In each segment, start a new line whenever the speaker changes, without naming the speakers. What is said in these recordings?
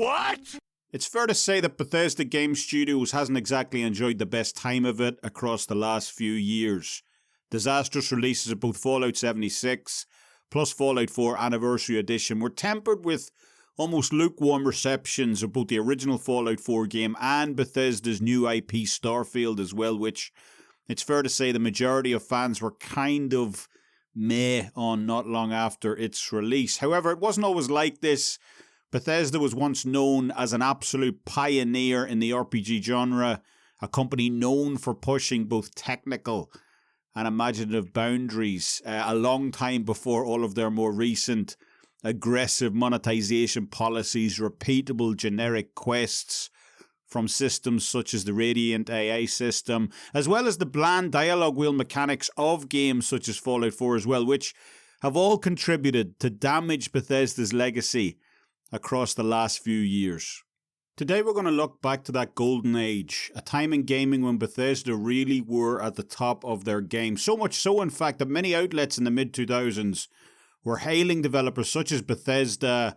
What?
It's fair to say that Bethesda Game Studios hasn't exactly enjoyed the best time of it across the last few years. Disastrous releases of both Fallout 76 plus Fallout 4 Anniversary Edition were tempered with almost lukewarm receptions of both the original Fallout 4 game and Bethesda's new IP Starfield as well, which it's fair to say the majority of fans were kind of meh on not long after its release. However, it wasn't always like this. Bethesda was once known as an absolute pioneer in the RPG genre, a company known for pushing both technical and imaginative boundaries a long time before all of their more recent aggressive monetization policies, repeatable generic quests from systems such as the Radiant AI system, as well as the bland dialogue wheel mechanics of games such as Fallout 4 as well, which have all contributed to damage Bethesda's legacy across the last few years. Today we're going to look back to that golden age, a time in gaming when Bethesda really were at the top of their game. So much so, in fact, that many outlets in the mid-2000s were hailing developers such as Bethesda,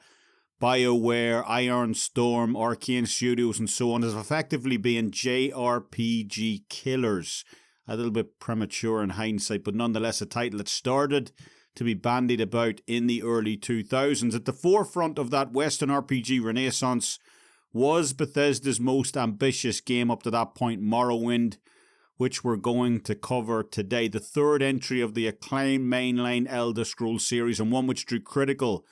BioWare, Iron Storm, Arcane Studios and so on as effectively being JRPG killers. A little bit premature in hindsight, but nonetheless a title that started to be bandied about in the early 2000s. At the forefront of that Western RPG renaissance was Bethesda's most ambitious game up to that point, Morrowind, which we're going to cover today. The third entry of the acclaimed mainline Elder Scrolls series, and one which drew critical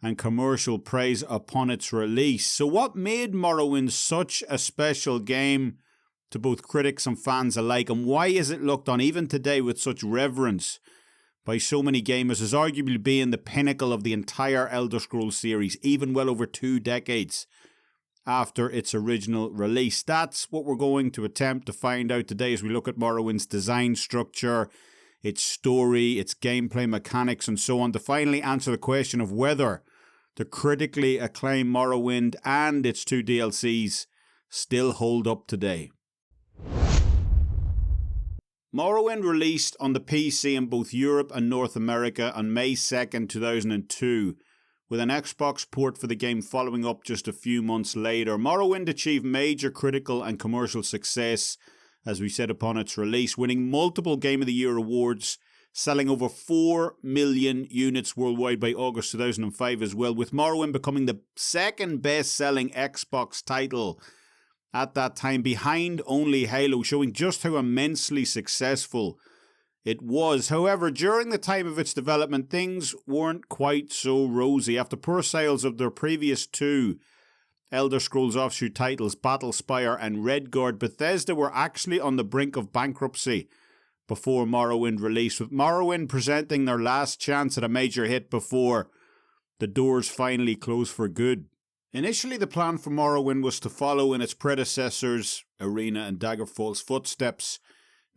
and commercial praise upon its release. So what made Morrowind such a special game to both critics and fans alike, and why is it looked on even today with such reverence by so many gamers as arguably being the pinnacle of the entire Elder Scrolls series, even well over 2 decades after its original release? That's what we're going to attempt to find out today as we look at Morrowind's design structure, its story, its gameplay mechanics and so on, to finally answer the question of whether the critically acclaimed Morrowind and its 2 DLCs still hold up today. Morrowind released on the PC in both Europe and North America on May 2nd, 2002, with an Xbox port for the game following up just a few months later. Morrowind achieved major critical and commercial success, as we said, upon its release, winning multiple Game of the Year awards, selling over 4 million units worldwide by August 2005 as well, with Morrowind becoming the second best-selling Xbox title at that time, behind only Halo, showing just how immensely successful it was. However, during the time of its development, things weren't quite so rosy. After poor sales of their previous 2 Elder Scrolls offshoot titles, Battlespire and Redguard, Bethesda were actually on the brink of bankruptcy before Morrowind released, with Morrowind presenting their last chance at a major hit before the doors finally closed for good. Initially, the plan for Morrowind was to follow in its predecessors, Arena and Daggerfall's footsteps,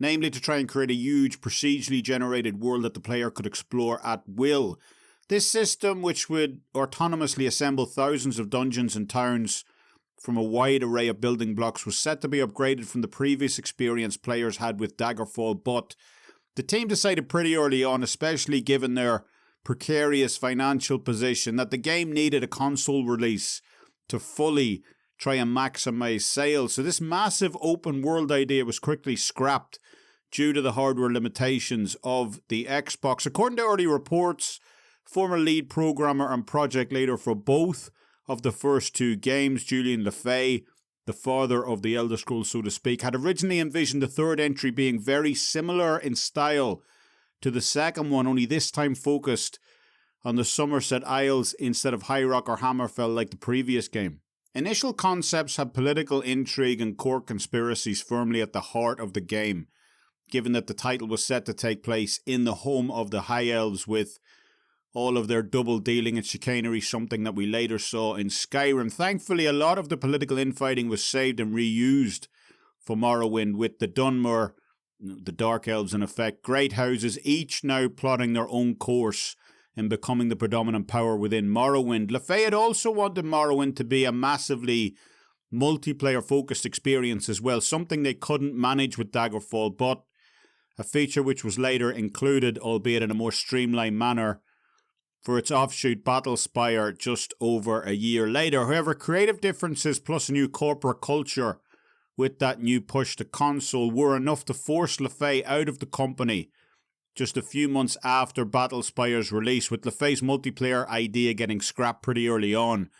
namely to try and create a huge procedurally generated world that the player could explore at will. This system, which would autonomously assemble thousands of dungeons and towns from a wide array of building blocks, was set to be upgraded from the previous experience players had with Daggerfall, but the team decided pretty early on, especially given their precarious financial position, that the game needed a console release to fully try and maximize sales. So this massive open world idea was quickly scrapped due to the hardware limitations of the Xbox. According to early reports, former lead programmer and project leader for both of the first 2 games, Julian LeFay, the father of the Elder Scrolls so to speak, had originally envisioned the third entry being very similar in style to the second one, only this time focused on the Somerset Isles instead of High Rock or Hammerfell like the previous game. Initial concepts had political intrigue and court conspiracies firmly at the heart of the game, given that the title was set to take place in the home of the High Elves, with all of their double dealing and chicanery, something that we later saw in Skyrim. Thankfully, a lot of the political infighting was saved and reused for Morrowind, with the Dunmer, the Dark Elves in effect, great houses, each now plotting their own course in becoming the predominant power within Morrowind. LeFay had also wanted Morrowind to be a massively multiplayer-focused experience as well, something they couldn't manage with Daggerfall, but a feature which was later included, albeit in a more streamlined manner, for its offshoot Battlespire just over a year later. However, creative differences plus a new corporate culture with that new push to console were enough to force LaFay out of the company just a few months after Battlespire's release, with LaFay's multiplayer idea getting scrapped pretty early on,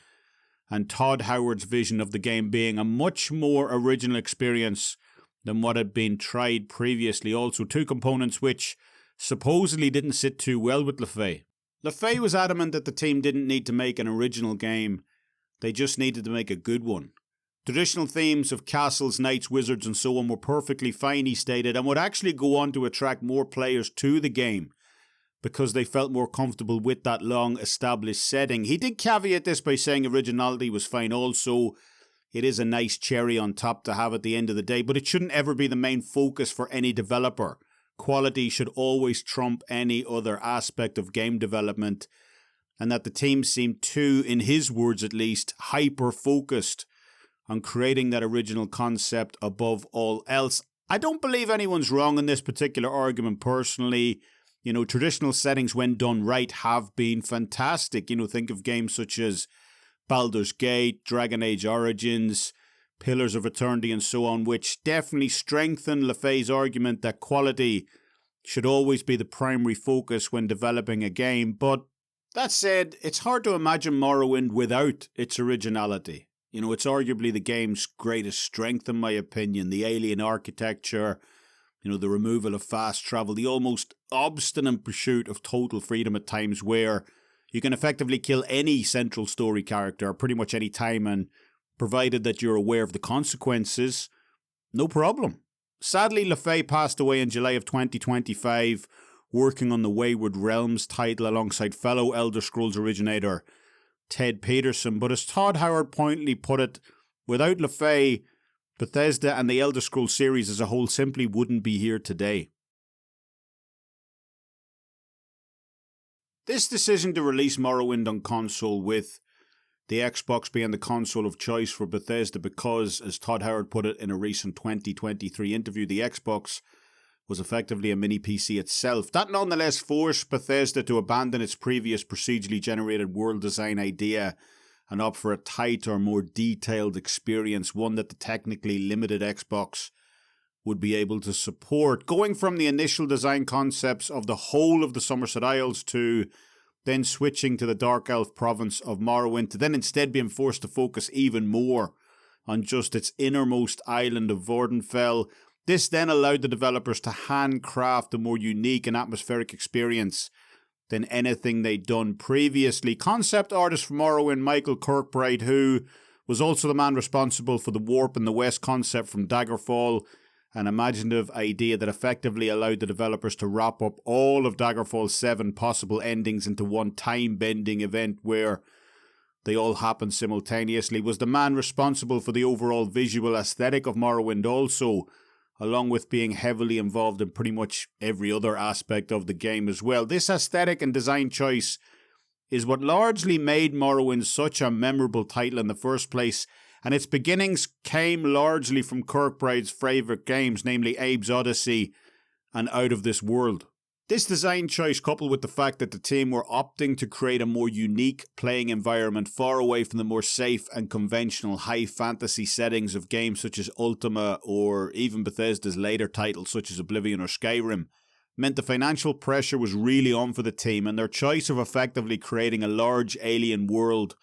and Todd Howard's vision of the game being a much more original experience than what had been tried previously. Also, two components which supposedly didn't sit too well with LaFay. LaFay was adamant that the team didn't need to make an original game, they just needed to make a good one. Traditional themes of castles, knights, wizards and so on were perfectly fine, he stated, and would actually go on to attract more players to the game because they felt more comfortable with that long established setting. He did caveat this by saying originality was fine also. It is a nice cherry on top to have at the end of the day, but it shouldn't ever be the main focus for any developer. Quality should always trump any other aspect of game development, and that the team seemed too, in his words at least, hyper-focused on creating that original concept above all else. I don't believe anyone's wrong in this particular argument personally. You know, traditional settings when done right have been fantastic. You know, think of games such as Baldur's Gate, Dragon Age Origins, Pillars of Eternity and so on, which definitely strengthen LaFay's argument that quality should always be the primary focus when developing a game. But that said, it's hard to imagine Morrowind without its originality. You know, it's arguably the game's greatest strength, in my opinion. The alien architecture, you know, the removal of fast travel, the almost obstinate pursuit of total freedom at times where you can effectively kill any central story character pretty much any time, and provided that you're aware of the consequences, no problem. Sadly, LaFay passed away in July of 2025, working on the Wayward Realms title alongside fellow Elder Scrolls originator Ted Peterson. But as Todd Howard pointedly put it, without LaFay, Bethesda and the Elder Scrolls series as a whole simply wouldn't be here today. This decision to release Morrowind on console, with the Xbox being the console of choice for Bethesda because, as Todd Howard put it in a recent 2023 interview, the Xbox was effectively a mini PC itself. That nonetheless forced Bethesda to abandon its previous procedurally generated world design idea and opt for a tighter, more detailed experience, one that the technically limited Xbox would be able to support. Going from the initial design concepts of the whole of the Somerset Isles to then switching to the Dark Elf province of Morrowind, to then instead being forced to focus even more on just its innermost island of Vvardenfell. This then allowed the developers to handcraft a more unique and atmospheric experience than anything they'd done previously. Concept artist for Morrowind, Michael Kirkbride, who was also the man responsible for the Warp in the West concept from Daggerfall, an imaginative idea that effectively allowed the developers to wrap up all of Daggerfall's 7 possible endings into one time-bending event where they all happened simultaneously, was the man responsible for the overall visual aesthetic of Morrowind also, along with being heavily involved in pretty much every other aspect of the game as well. This aesthetic and design choice is what largely made Morrowind such a memorable title in the first place, and its beginnings came largely from Kirkbride's favourite games, namely Abe's Odyssey and Out of This World. This design choice, coupled with the fact that the team were opting to create a more unique playing environment far away from the more safe and conventional high fantasy settings of games such as Ultima or even Bethesda's later titles such as Oblivion or Skyrim, meant the financial pressure was really on for the team, and their choice of effectively creating a large alien world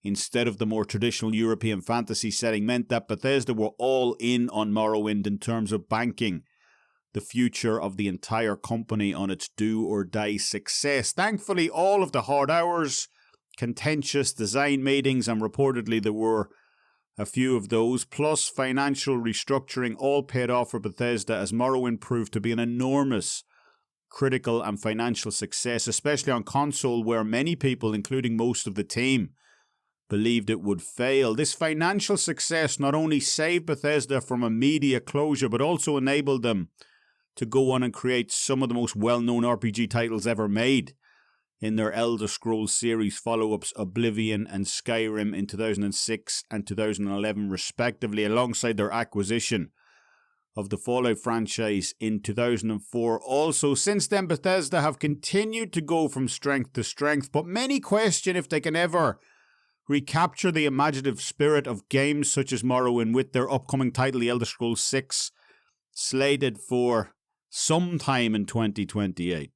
instead of the more traditional European fantasy setting meant that Bethesda were all in on Morrowind in terms of banking the future of the entire company on its do-or-die success. Thankfully, all of the hard hours, contentious design meetings, and reportedly there were a few of those, plus financial restructuring, all paid off for Bethesda as Morrowind proved to be an enormous critical and financial success, especially on console where many people, including most of the team, believed it would fail. This financial success not only saved Bethesda from immediate closure, but also enabled them to go on and create some of the most well-known RPG titles ever made in their Elder Scrolls series follow-ups Oblivion and Skyrim in 2006 and 2011 respectively, alongside their acquisition of the Fallout franchise in 2004. Also, since then, Bethesda have continued to go from strength to strength, but many question if they can ever recapture the imaginative spirit of games such as Morrowind with their upcoming title, The Elder Scrolls 6, slated for sometime in 2028.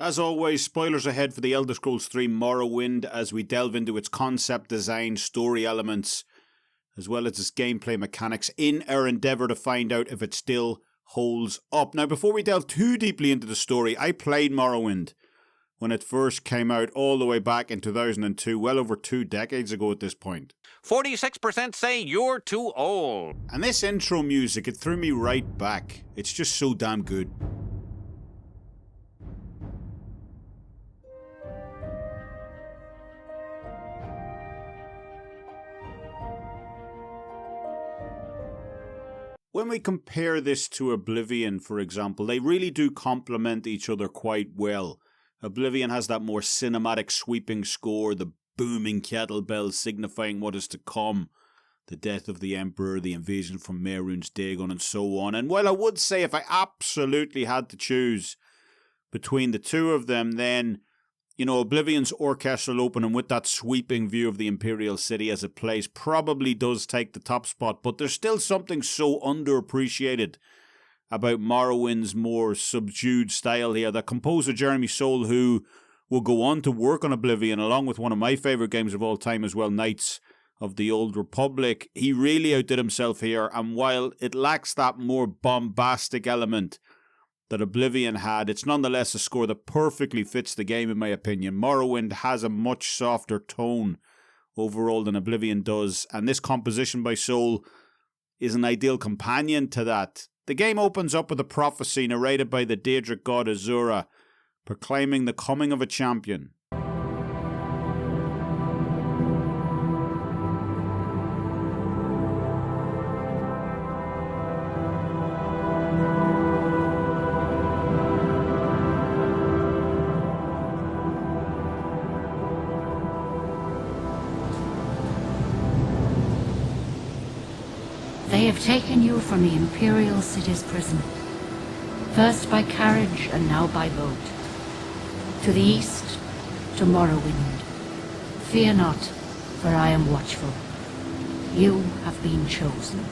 As always, spoilers ahead for The Elder Scrolls 3 Morrowind as we delve into its concept design, story elements, as well as its gameplay mechanics in our endeavour to find out if it still holds up. Now, before we delve too deeply into the story, I played Morrowind when it first came out all the way back in 2002, well over 2 decades ago at this point.
46% say you're too old.
And this intro music, it threw me right back. It's just so damn good. When we compare this to Oblivion, for example, they really do complement each other quite well. Oblivion has that more cinematic sweeping score, the booming kettlebells signifying what is to come, the death of the Emperor, the invasion from Mehrunes Dagon, and so on. And while I would say if I absolutely had to choose between the two of them, then, you know, Oblivion's orchestral opening with that sweeping view of the Imperial City as it plays probably does take the top spot, but there's still something so underappreciated about Morrowind's more subdued style here. The composer Jeremy Soule, who will go on to work on Oblivion, along with one of my favourite games of all time as well, Knights of the Old Republic, he really outdid himself here, and while it lacks that more bombastic element that Oblivion had, it's nonetheless a score that perfectly fits the game in my opinion. Morrowind has a much softer tone overall than Oblivion does, and this composition by Soule is an ideal companion to that. The game opens up with a prophecy narrated by the Daedric god Azura, proclaiming the coming of a champion.
They have taken you from the Imperial City's prison, first by carriage and now by boat, to the east, to Morrowind. Fear not, for I am watchful. You have been chosen.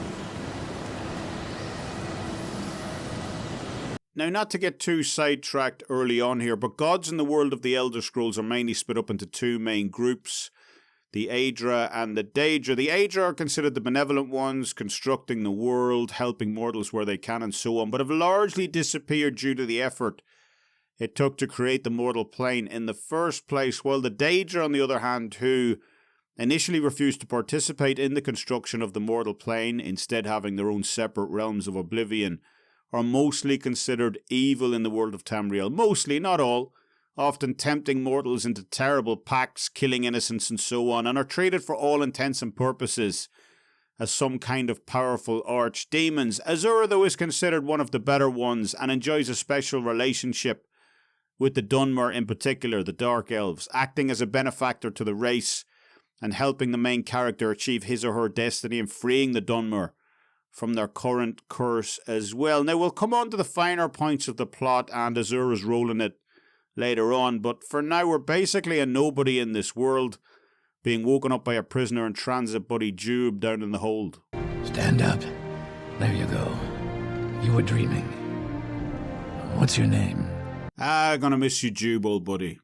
Now, not to get too sidetracked early on here, but gods in the world of the Elder Scrolls are mainly split up into two main groups, the Aedra and the Daedra. The Aedra are considered the benevolent ones, constructing the world, helping mortals where they can and so on, but have largely disappeared due to the effort it took to create the mortal plane in the first place, while the Daedra, on the other hand, who initially refused to participate in the construction of the mortal plane, instead having their own separate realms of oblivion, are mostly considered evil in the world of Tamriel. Mostly, not all, often tempting mortals into terrible pacts, killing innocents and so on, and are treated for all intents and purposes as some kind of powerful archdemons. Azura, though, is considered one of the better ones and enjoys a special relationship with the Dunmer, in particular, the Dark Elves, acting as a benefactor to the race and helping the main character achieve his or her destiny and freeing the Dunmer from their current curse as well. Now, we'll come on to the finer points of the plot and Azura's role in it later on, but for now we're basically a nobody in this world, being woken up by a prisoner in transit buddy Jube down in the hold.
Stand up. There you go. You were dreaming. What's your name?
Gonna miss you, Jube, old buddy.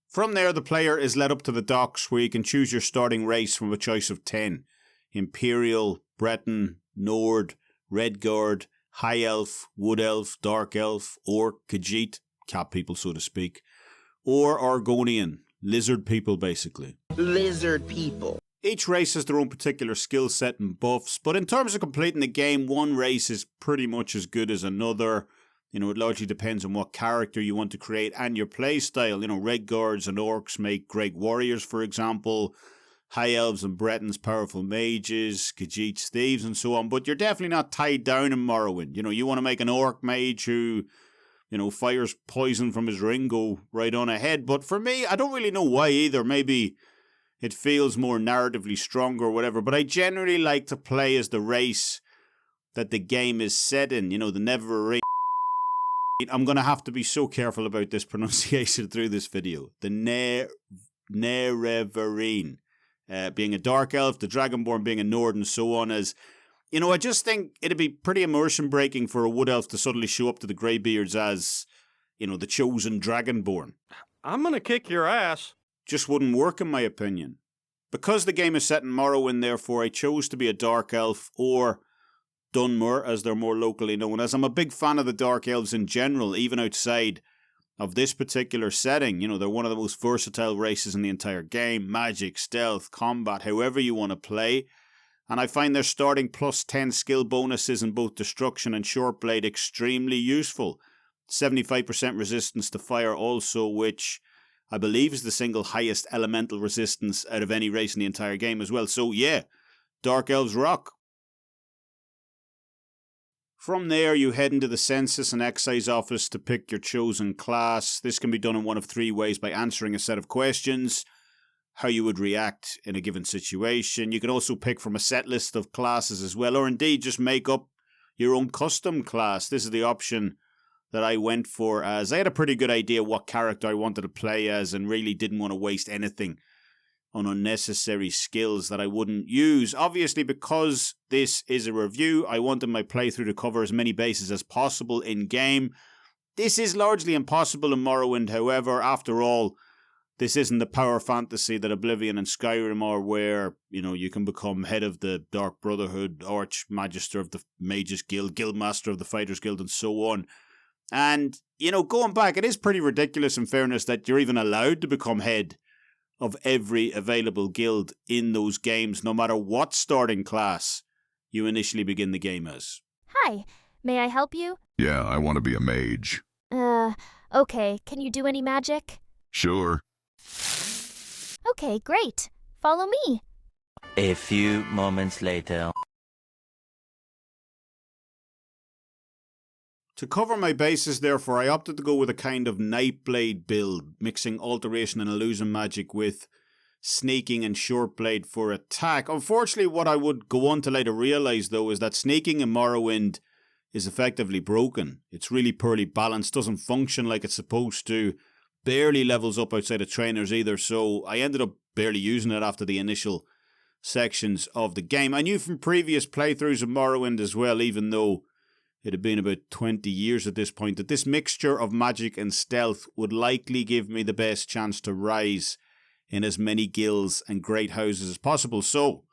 From there, the player is led up to the docks where you can choose your starting race from a choice of 10. Imperial, Breton, Nord, Redguard, High Elf, Wood Elf, Dark Elf, Orc, Khajiit, cat people so to speak, or Argonian, lizard people basically.
Lizard people.
Each race has their own particular skill set and buffs, but in terms of completing the game, one race is pretty much as good as another. You know, it largely depends on what character you want to create and your play style. You know, Redguards and Orcs make great warriors, for example. High Elves and Bretons, powerful mages, Khajiits, thieves, and so on. But you're definitely not tied down in Morrowind. You know, you want to make an Orc mage who, you know, fires poison from his ring, go right on ahead. But for me, I don't really know why either. Maybe It feels more narratively stronger or whatever, but I generally like to play as the race that the game is set in. You know, the Nerevarine. I'm going to have to be so careful about this pronunciation through this video. The Nerevarine. Being a dark elf, the Dragonborn being a Nord, and so on. As you know, I just think it'd be pretty immersion breaking for a wood elf to suddenly show up to the Greybeards as, you know, the chosen Dragonborn.
I'm gonna kick your ass.
Just wouldn't work in my opinion. Because the game is set in Morrowind, therefore, I chose to be a dark elf, or Dunmer, as they're more locally known as. I'm a big fan of the dark elves in general, even outside of this particular setting. You know, they're one of the most versatile races in the entire game. Magic, stealth, combat, however you want to play. And I find their starting plus 10 skill bonuses in both destruction and shortblade extremely useful. 75% resistance to fire also, which I believe is the single highest elemental resistance out of any race in the entire game as well. So yeah, dark elves rock. From there, you head into the Census and Excise office to pick your chosen class. This can be done in one of three ways: by answering a set of questions, how you would react in a given situation. You can also pick from a set list of classes as well, or indeed just make up your own custom class. This is the option that I went for, as I had a pretty good idea what character I wanted to play as and really didn't want to waste anything on unnecessary skills that I wouldn't use. Obviously, because this is a review, I wanted my playthrough to cover as many bases as possible in-game. This is largely impossible in Morrowind, however. After all, this isn't the power fantasy that Oblivion and Skyrim are, where, you know, you can become head of the Dark Brotherhood, Archmagister of the Mages Guild, Guildmaster of the Fighters Guild, and so on. And, you know, going back, it is pretty ridiculous, in fairness, that you're even allowed to become head of every available guild in those games, no matter what starting class you initially begin the game as.
Hi, may I help you?
Yeah, I want to be a mage.
Okay, can you do any magic?
Sure.
Okay, great. Follow me.
A few moments later.
To cover my bases, therefore, I opted to go with a kind of Nightblade build, mixing alteration and illusion magic with sneaking and shortblade for attack. Unfortunately, what I would go on to later realise, though, is that sneaking in Morrowind is effectively broken. It's really poorly balanced, doesn't function like it's supposed to, barely levels up outside of trainers either, so I ended up barely using it after the initial sections of the game. I knew from previous playthroughs of Morrowind as well, even though it had been about 20 years at this point, that this mixture of magic and stealth would likely give me the best chance to rise in as many guilds and great houses as possible. So,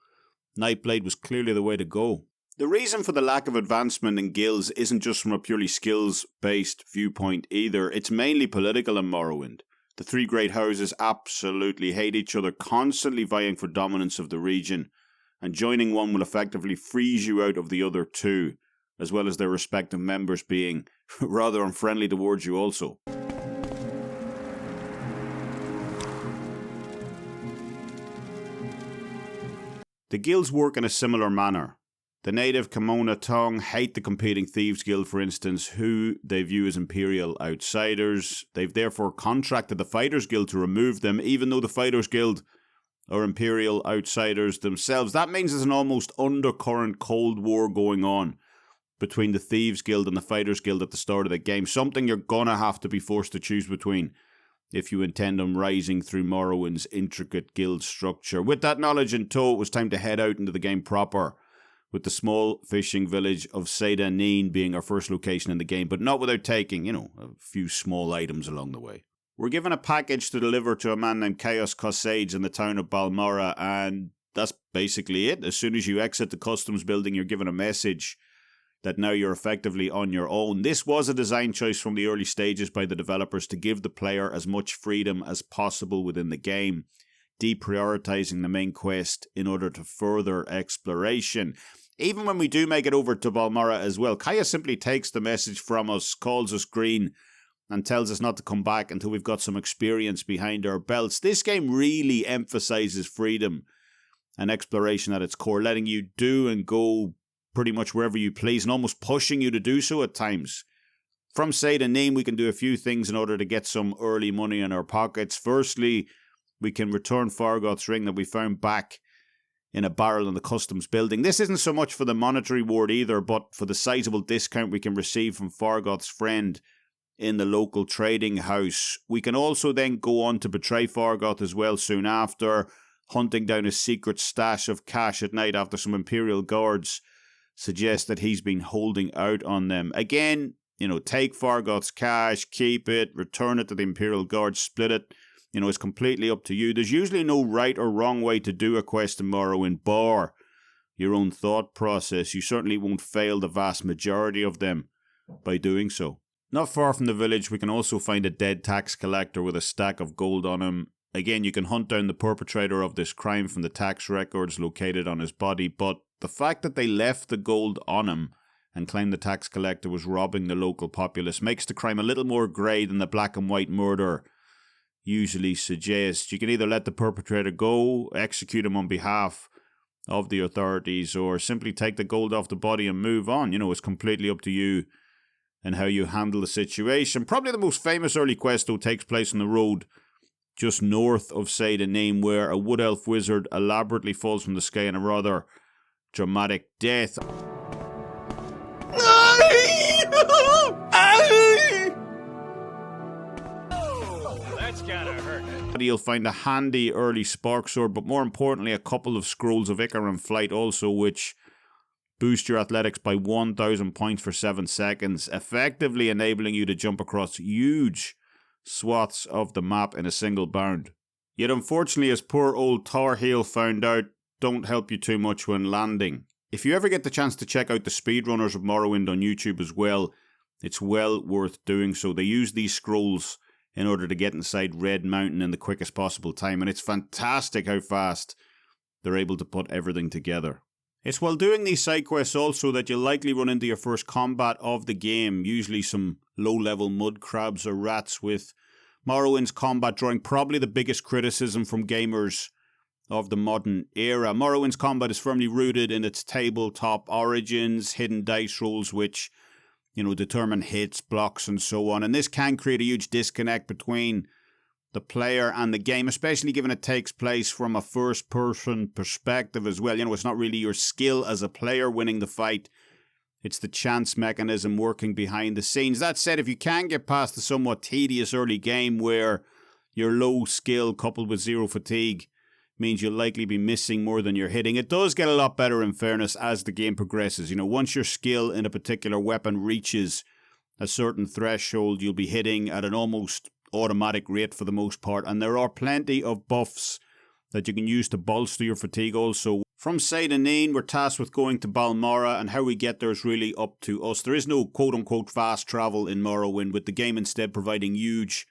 Nightblade was clearly the way to go. The reason for the lack of advancement in guilds isn't just from a purely skills-based viewpoint either. It's mainly political in Morrowind. The three great houses absolutely hate each other, constantly vying for dominance of the region, and joining one will effectively freeze you out of the other two, as well as their respective members being rather unfriendly towards you also. The guilds work in a similar manner. The native Kimona Tong hate the competing Thieves Guild, for instance, who they view as imperial outsiders. They've therefore contracted the Fighters Guild to remove them, even though the Fighters Guild are imperial outsiders themselves. That means there's an almost undercurrent Cold War going on between the Thieves Guild and the Fighters Guild at the start of the game. Something you're gonna have to be forced to choose between if you intend on rising through Morrowind's intricate guild structure. With that knowledge in tow, it was time to head out into the game proper, with the small fishing village of Telvanni being our first location in the game, but not without taking, you know, a few small items along the way. We're given a package to deliver to a man named Chaos Cossades in the town of Balmora, and that's basically it. As soon as you exit the customs building, you're given a message that now you're effectively on your own. This was a design choice from the early stages by the developers to give the player as much freedom as possible within the game, deprioritizing the main quest in order to further exploration. Even when we do make it over to Balmora as well, Kaya simply takes the message from us, calls us green, and tells us not to come back until we've got some experience behind our belts. This game really emphasizes freedom and exploration at its core, letting you do and go pretty much wherever you please, and almost pushing you to do so at times. From Telvanni, we can do a few things in order to get some early money in our pockets. Firstly, we can return Fargoth's ring that we found back in a barrel in the customs building. This isn't so much for the monetary reward either, but for the sizable discount we can receive from Fargoth's friend in the local trading house. We can also then go on to betray Fargoth as well soon after, hunting down a secret stash of cash at night after some Imperial guards suggest that he's been holding out on them. Again, take Fargoth's cash, keep it, return it to the Imperial guards, split it. It's completely up to you. There's usually no right or wrong way to do a quest in Morrowind, bar your own thought process. You certainly won't fail the vast majority of them by doing so. Not far from the village, we can also find a dead tax collector with a stack of gold on him. Again, you can hunt down the perpetrator of this crime from the tax records located on his body, but the fact that they left the gold on him and claimed the tax collector was robbing the local populace makes the crime a little more grey than the black and white murder usually suggests. You can either let the perpetrator go, execute him on behalf of the authorities, or simply take the gold off the body and move on. It's completely up to you and how you handle the situation. Probably the most famous early quest, though, takes place on the road just north of Solstheim, where a wood elf wizard elaborately falls from the sky in a rather dramatic death.
That's gotta hurt.
You'll find a handy early spark sword, but more importantly, a couple of scrolls of Icaran flight also, which boost your athletics by 1,000 points for 7 seconds, effectively enabling you to jump across huge swaths of the map in a single bound. Yet unfortunately, as poor old Tarheel found out, don't help you too much when landing. If you ever get the chance to check out the speedrunners of Morrowind on YouTube as well, it's well worth doing so. They use these scrolls in order to get inside Red Mountain in the quickest possible time, and it's fantastic how fast they're able to put everything together. It's while doing these side quests also that you'll likely run into your first combat of the game, usually some low-level mud crabs or rats, with Morrowind's combat drawing probably the biggest criticism from gamers of the modern era. Morrowind's combat is firmly rooted in its tabletop origins, hidden dice rolls which, determine hits, blocks and so on, and this can create a huge disconnect between the player and the game, especially given it takes place from a first-person perspective as well. It's not really your skill as a player winning the fight. It's the chance mechanism working behind the scenes. That said, if you can get past the somewhat tedious early game where your low skill coupled with zero fatigue means you'll likely be missing more than you're hitting, it does get a lot better in fairness as the game progresses. Once your skill in a particular weapon reaches a certain threshold, you'll be hitting at an almost automatic rate for the most part, and there are plenty of buffs that you can use to bolster your fatigue also. From Solstheim, we're tasked with going to Balmorra, and how we get there is really up to us. There is no quote-unquote fast travel in Morrowind, with the game instead providing huge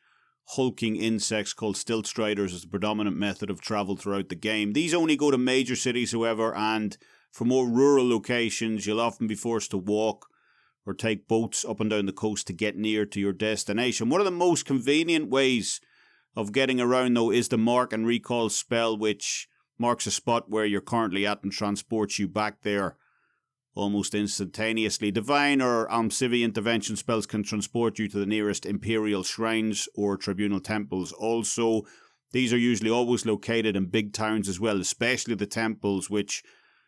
hulking insects called stilt striders as the predominant method of travel throughout the game. These only go to major cities, however, and for more rural locations, you'll often be forced to walk or take boats up and down the coast to get near to your destination. One of the most convenient ways of getting around, though, is the mark and recall spell, which marks a spot where you're currently at and transports you back there almost instantaneously. Divine or Almcivi intervention spells can transport you to the nearest Imperial shrines or Tribunal temples. Also, these are usually always located in big towns as well, especially the temples, which,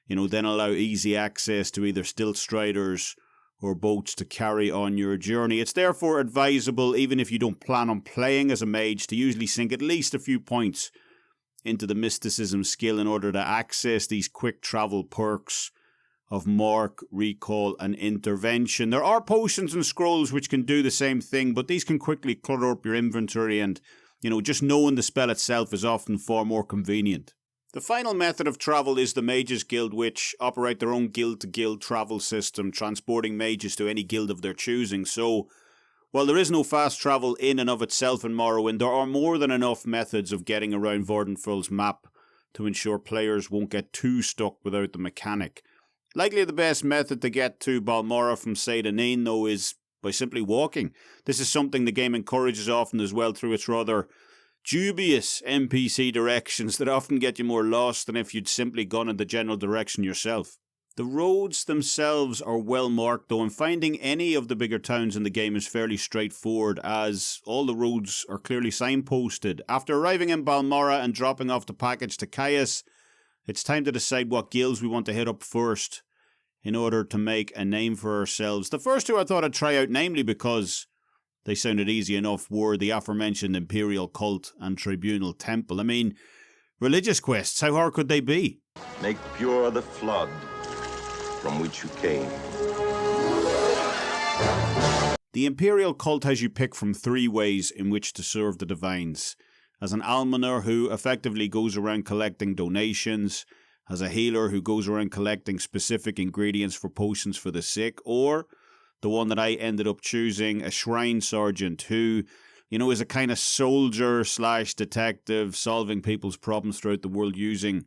then allow easy access to either stilt striders or boats to carry on your journey. It's therefore advisable, even if you don't plan on playing as a mage, to usually sink at least a few points into the mysticism skill in order to access these quick travel perks of mark, recall and intervention. There are potions and scrolls which can do the same thing, but these can quickly clutter up your inventory, and just knowing the spell itself is often far more convenient. The final method of travel is the Mages Guild, which operate their own guild-to-guild travel system, transporting mages to any guild of their choosing. So, while there is no fast travel in and of itself in Morrowind, there are more than enough methods of getting around Vvardenfell's map to ensure players won't get too stuck without the mechanic. Likely the best method to get to Balmorra from Solstheim, though, is by simply walking. This is something the game encourages often as well through its rather dubious NPC directions that often get you more lost than if you'd simply gone in the general direction yourself. The roads themselves are well marked though, and finding any of the bigger towns in the game is fairly straightforward as all the roads are clearly signposted. After arriving in Balmora and dropping off the package to Caius, it's time to decide what guilds we want to hit up first in order to make a name for ourselves. The first two I thought I'd try out, namely because they sounded easy enough, were the aforementioned Imperial Cult and Tribunal Temple. I mean, religious quests, how hard could they be?
Make pure the flood from which you came.
The Imperial Cult has you pick from 3 ways in which to serve the divines. As an almoner who effectively goes around collecting donations, as a healer who goes around collecting specific ingredients for potions for the sick, or the one that I ended up choosing, a shrine sergeant who, is a kind of soldier / detective solving people's problems throughout the world using,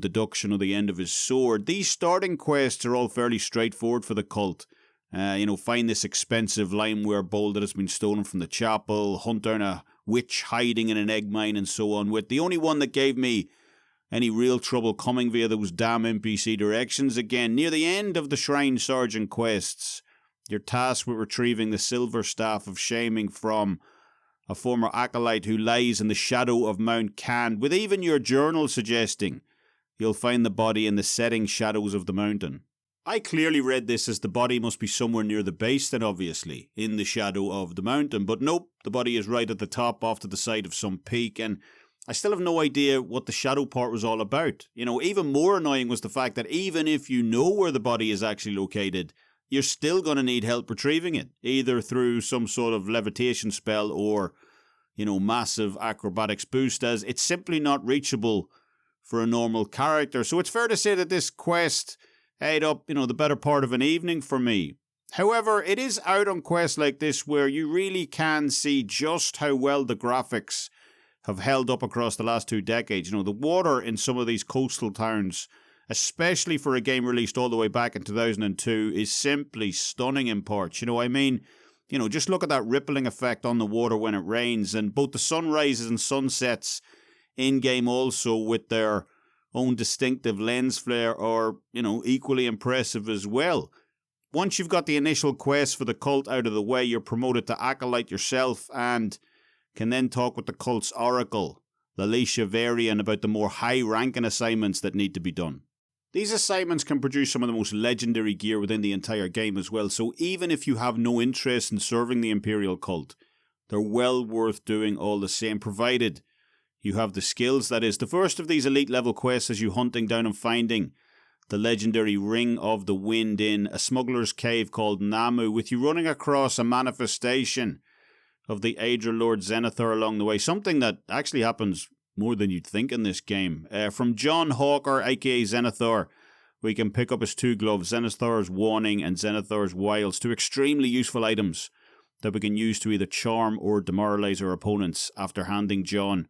deduction of the end of his sword. These starting quests are all fairly straightforward for the cult. Find this expensive limeware bowl that has been stolen from the chapel, hunt down a witch hiding in an egg mine, and so on. With the only one that gave me any real trouble coming via those damn NPC directions, again, near the end of the Shrine Sergeant quests, you're tasked with retrieving the silver staff of shaming from a former acolyte who lies in the shadow of Mount Can, with even your journal suggesting you'll find the body in the setting shadows of the mountain. I clearly read this as the body must be somewhere near the base then, obviously, in the shadow of the mountain. But nope, the body is right at the top, off to the side of some peak, and I still have no idea what the shadow part was all about. Even more annoying was the fact that even if you know where the body is actually located, you're still going to need help retrieving it, either through some sort of levitation spell or, massive acrobatics boost, as it's simply not reachable for a normal character. So it's fair to say that this quest ate up, the better part of an evening for me. However, it is out on quests like this where you really can see just how well the graphics have held up across the last 2 decades. The water in some of these coastal towns, especially for a game released all the way back in 2002, is simply stunning in parts. Just look at that rippling effect on the water when it rains, and both the sunrises and sunsets in-game also with their own distinctive lens flare are, equally impressive as well. Once you've got the initial quest for the cult out of the way, you're promoted to acolyte yourself and can then talk with the cult's oracle, Lalisha Varian, about the more high-ranking assignments that need to be done. These assignments can produce some of the most legendary gear within the entire game as well, so even if you have no interest in serving the Imperial Cult, they're well worth doing all the same, provided you have the skills. That is, the first of these elite level quests is you hunting down and finding the legendary Ring of the Wind in a smuggler's cave called Namu, with you running across a manifestation of the Aedra Lord Zenithar along the way, something that actually happens more than you'd think in this game. From John Hawker, aka Zenithar, we can pick up his 2 gloves, Zenithar's Warning and Zenithar's Wiles, 2 extremely useful items that we can use to either charm or demoralize our opponents after handing John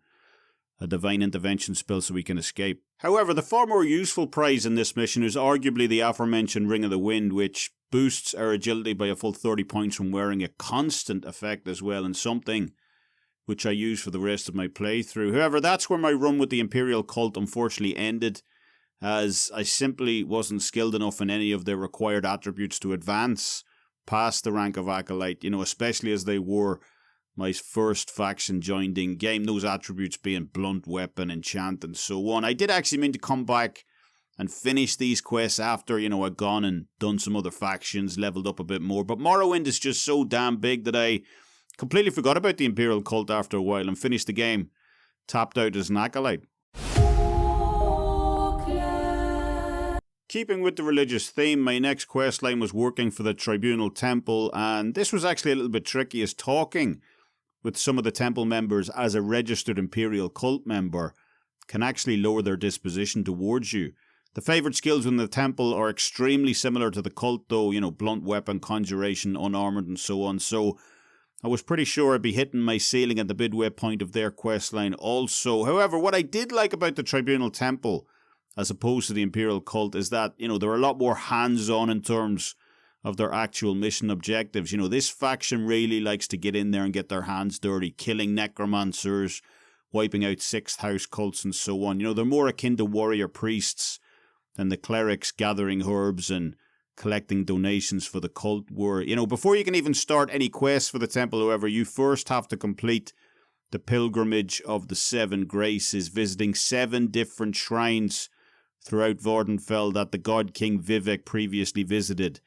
a divine intervention spell so we can escape. However, the far more useful prize in this mission is arguably the aforementioned Ring of the Wind, which boosts our agility by a full 30 points from wearing a constant effect as well, and something which I use for the rest of my playthrough. However, that's where my run with the Imperial Cult unfortunately ended, as I simply wasn't skilled enough in any of their required attributes to advance past the rank of Acolyte, especially as they were my first faction joined in game, those attributes being blunt weapon, enchant, and so on. I did actually mean to come back and finish these quests after, I'd gone and done some other factions, leveled up a bit more, but Morrowind is just so damn big that I completely forgot about the Imperial Cult after a while and finished the game tapped out as an acolyte. Keeping with the religious theme, my next questline was working for the Tribunal Temple, and this was actually a little bit tricky, as talking with some of the temple members as a registered Imperial Cult member can actually lower their disposition towards you. The favoured skills within the temple are extremely similar to the cult though, blunt weapon, conjuration, unarmoured and so on, so I was pretty sure I'd be hitting my ceiling at the midway point of their questline also. However, what I did like about the Tribunal Temple, as opposed to the Imperial Cult, is that, they're a lot more hands-on in terms of their actual mission objectives. This faction really likes to get in there and get their hands dirty, killing necromancers, wiping out 6th house cults and so on. They're more akin to warrior priests and the clerics gathering herbs and collecting donations for the cult were. Before you can even start any quests for the temple, however, you first have to complete the pilgrimage of the 7 graces, visiting 7 different shrines throughout Vvardenfell that the god king Vivek previously visited,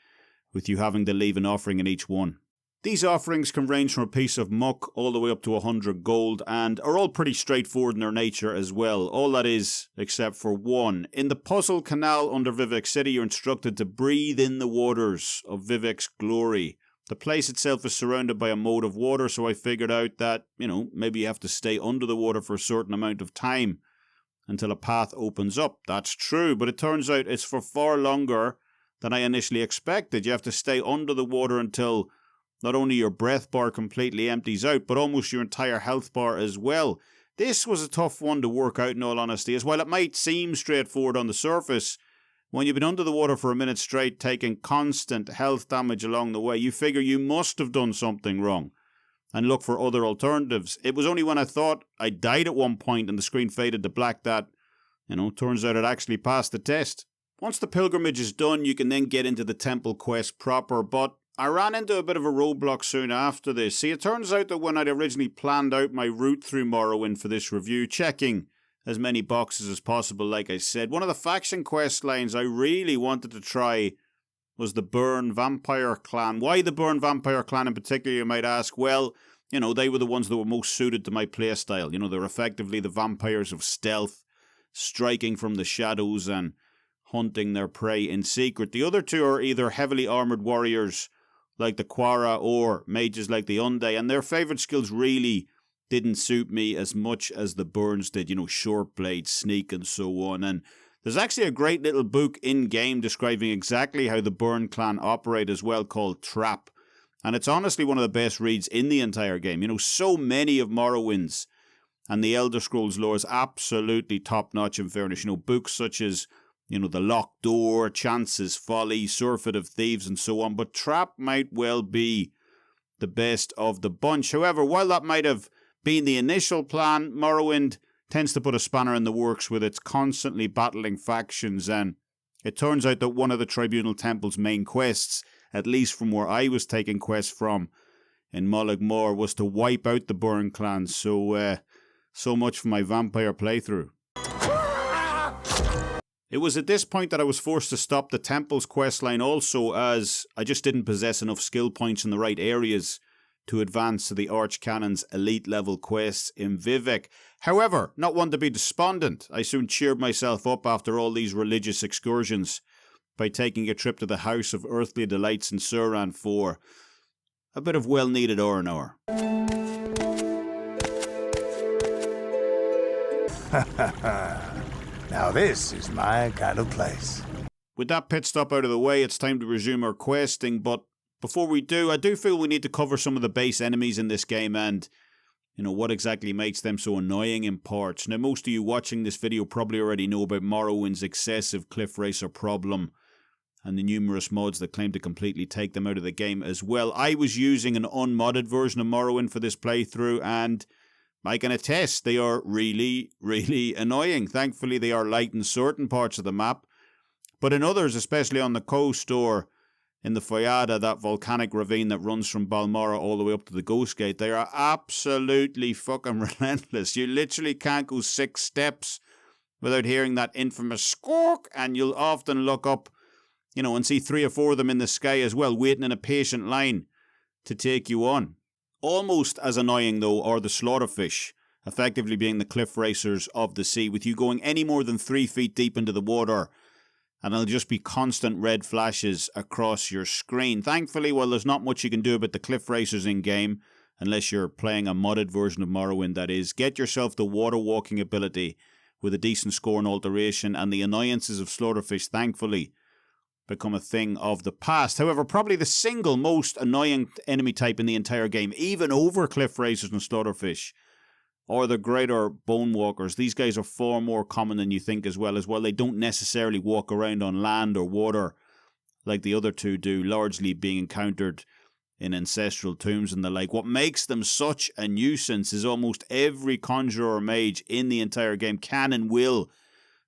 with you having to leave an offering in each one. These offerings can range from a piece of muck all the way up to 100 gold, and are all pretty straightforward in their nature as well. All that is, except for one. In the puzzle canal under Vivek City, you're instructed to breathe in the waters of Vivek's glory. The place itself is surrounded by a moat of water, so I figured out that, maybe you have to stay under the water for a certain amount of time until a path opens up. That's true, but it turns out it's for far longer than I initially expected. You have to stay under the water until not only your breath bar completely empties out, but almost your entire health bar as well. This was a tough one to work out, in all honesty, as while it might seem straightforward on the surface, when you've been under the water for a minute straight, taking constant health damage along the way, you figure you must have done something wrong and look for other alternatives. It was only when I thought I died at one point and the screen faded to black that, turns out it actually passed the test. Once the pilgrimage is done, you can then get into the temple quest proper, but I ran into a bit of a roadblock soon after this. See, it turns out that when I'd originally planned out my route through Morrowind for this review, checking as many boxes as possible, like I said, one of the faction quest lines I really wanted to try was the Burn Vampire Clan. Why the Burn Vampire Clan in particular, you might ask? Well, they were the ones that were most suited to my playstyle. They're effectively the vampires of stealth, striking from the shadows and hunting their prey in secret. The other two are either heavily armoured warriors like the Quara or mages like the Unday, and their favourite skills really didn't suit me as much as the Burns did, short blade, sneak and so on. And there's actually a great little book in-game describing exactly how the Burn clan operate as well, called Trap. And it's honestly one of the best reads in the entire game. So many of Morrowind's and the Elder Scrolls lore is absolutely top-notch in fairness. Books such as The Locked Door, Chance's Folly, Surfeit of Thieves, and so on. But Trap might well be the best of the bunch. However, while that might have been the initial plan, Morrowind tends to put a spanner in the works with its constantly battling factions, and it turns out that one of the Tribunal Temple's main quests, at least from where I was taking quests from in Molag Mor, was to wipe out the Burn clan. So much for my vampire playthrough. It was at this point that I was forced to stop the Temple's questline also, as I just didn't possess enough skill points in the right areas to advance to the Archcanon's elite level quests in Vivek. However, not one to be despondent, I soon cheered myself up after all these religious excursions by taking a trip to the House of Earthly Delights in Suran for a bit of well-needed R&R.
Now this is my kind of place.
With that pit stop out of the way, it's time to resume our questing, but before we do, I do feel we need to cover some of the base enemies in this game and, what exactly makes them so annoying in parts. Now, most of you watching this video probably already know about Morrowind's excessive cliff racer problem and the numerous mods that claim to completely take them out of the game as well. I was using an unmodded version of Morrowind for this playthrough, and I can attest they are really, really annoying. Thankfully, they are light in certain parts of the map, but in others, especially on the coast or in the Foyada, that volcanic ravine that runs from Balmora all the way up to the Ghost Gate, they are absolutely fucking relentless. You literally can't go 6 steps without hearing that infamous squawk, and you'll often look up, and see 3 or 4 of them in the sky as well, waiting in a patient line to take you on. Almost as annoying, though, are the slaughterfish, effectively being the cliff racers of the sea, with you going any more than 3 feet deep into the water, and it'll just be constant red flashes across your screen. Thankfully, while there's not much you can do about the cliff racers in-game, unless you're playing a modded version of Morrowind, that is, get yourself the water walking ability with a decent score and alteration, and the annoyances of slaughterfish, thankfully, become a thing of the past. However, probably the single most annoying enemy type in the entire game, even over cliff racers and slaughterfish, or the greater bone walkers. These guys are far more common than you think as well. They don't necessarily walk around on land or water like the other two do, largely being encountered in ancestral tombs and the like. What makes them such a nuisance is almost every conjurer or mage in the entire game can and will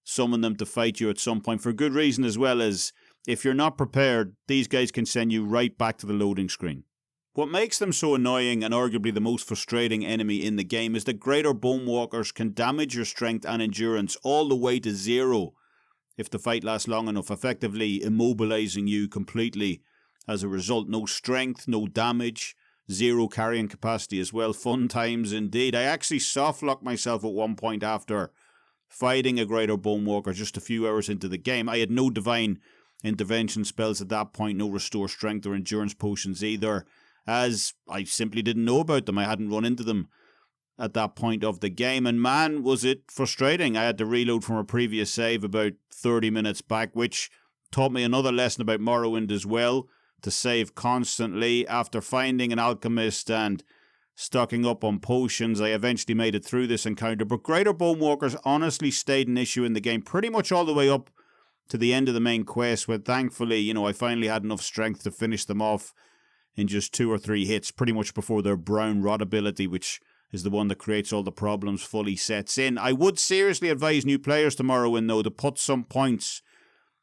summon them to fight you at some point, for good reason as well, as if you're not prepared, these guys can send you right back to the loading screen. What makes them so annoying and arguably the most frustrating enemy in the game is that greater bonewalkers can damage your strength and endurance all the way to 0 if the fight lasts long enough, effectively immobilizing you completely. As a result, no strength, no damage, 0 carrying capacity as well. Fun times indeed. I actually softlocked myself at one point after fighting a greater bonewalker just a few hours into the game. I had no divine intervention spells at that point, no restore strength or endurance potions either, as I simply didn't know about them. I hadn't run into them at that point of the game, and man, was it frustrating. I had to reload from a previous save about 30 minutes back, which taught me another lesson about Morrowind as well, to save constantly. After finding an alchemist and stocking up on potions, I eventually made it through this encounter, but greater bonewalkers honestly stayed an issue in the game pretty much all the way up to the end of the main quest, where thankfully, I finally had enough strength to finish them off in just 2 or 3 hits, pretty much before their brown rot ability, which is the one that creates all the problems, fully sets in. I would seriously advise new players to Morrowind, though, to put some points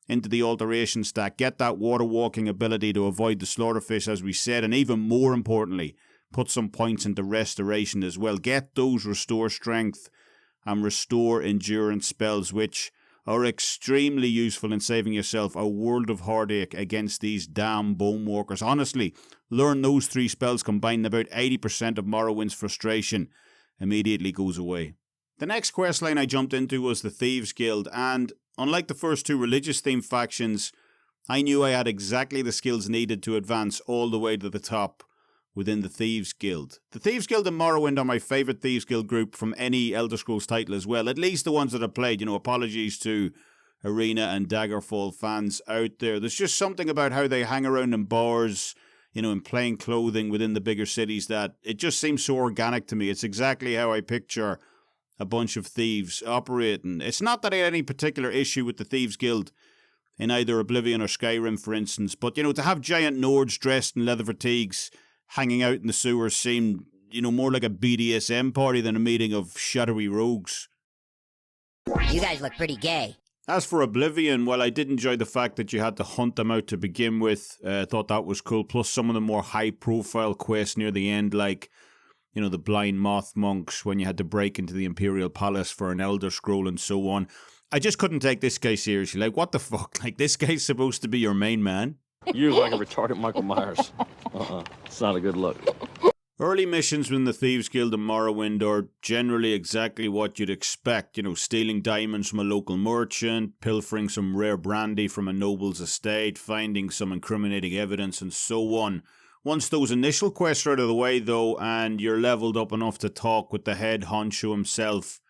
into the alteration stack, get that water walking ability to avoid the slaughterfish, as we said, and even more importantly, put some points into restoration as well. Get those restore strength and restore endurance spells, which are extremely useful in saving yourself a world of heartache against these damn bonewalkers. Honestly, learn those 3 spells combined, about 80% of Morrowind's frustration immediately goes away. The next questline I jumped into was the Thieves Guild, and unlike the first 2 religious-themed factions, I knew I had exactly the skills needed to advance all the way to the top within the Thieves Guild. The Thieves Guild and Morrowind are my favourite Thieves Guild group from any Elder Scrolls title as well, at least the ones that I've played. Apologies to Arena and Daggerfall fans out there. There's just something about how they hang around in bars, in plain clothing within the bigger cities, that it just seems so organic to me. It's exactly how I picture a bunch of thieves operating. It's not that I had any particular issue with the Thieves Guild in either Oblivion or Skyrim, for instance, but, to have giant Nords dressed in leather fatigues hanging out in the sewers seemed, more like a BDSM party than a meeting of shadowy rogues.
You guys look pretty gay.
As for Oblivion, well, I did enjoy the fact that you had to hunt them out to begin with. Thought that was cool. Plus some of the more high-profile quests near the end, like, the Blind Moth Monks, when you had to break into the Imperial Palace for an Elder Scroll and so on. I just couldn't take this guy seriously. Like, what the fuck? Like, this guy's supposed to be your main man?
You look like a retarded Michael Myers. It's not a good look.
Early missions within the Thieves Guild and Morrowind are generally exactly what you'd expect. Stealing diamonds from a local merchant, pilfering some rare brandy from a noble's estate, finding some incriminating evidence, and so on. Once those initial quests are out of the way, though, and you're leveled up enough to talk with the head honcho himself,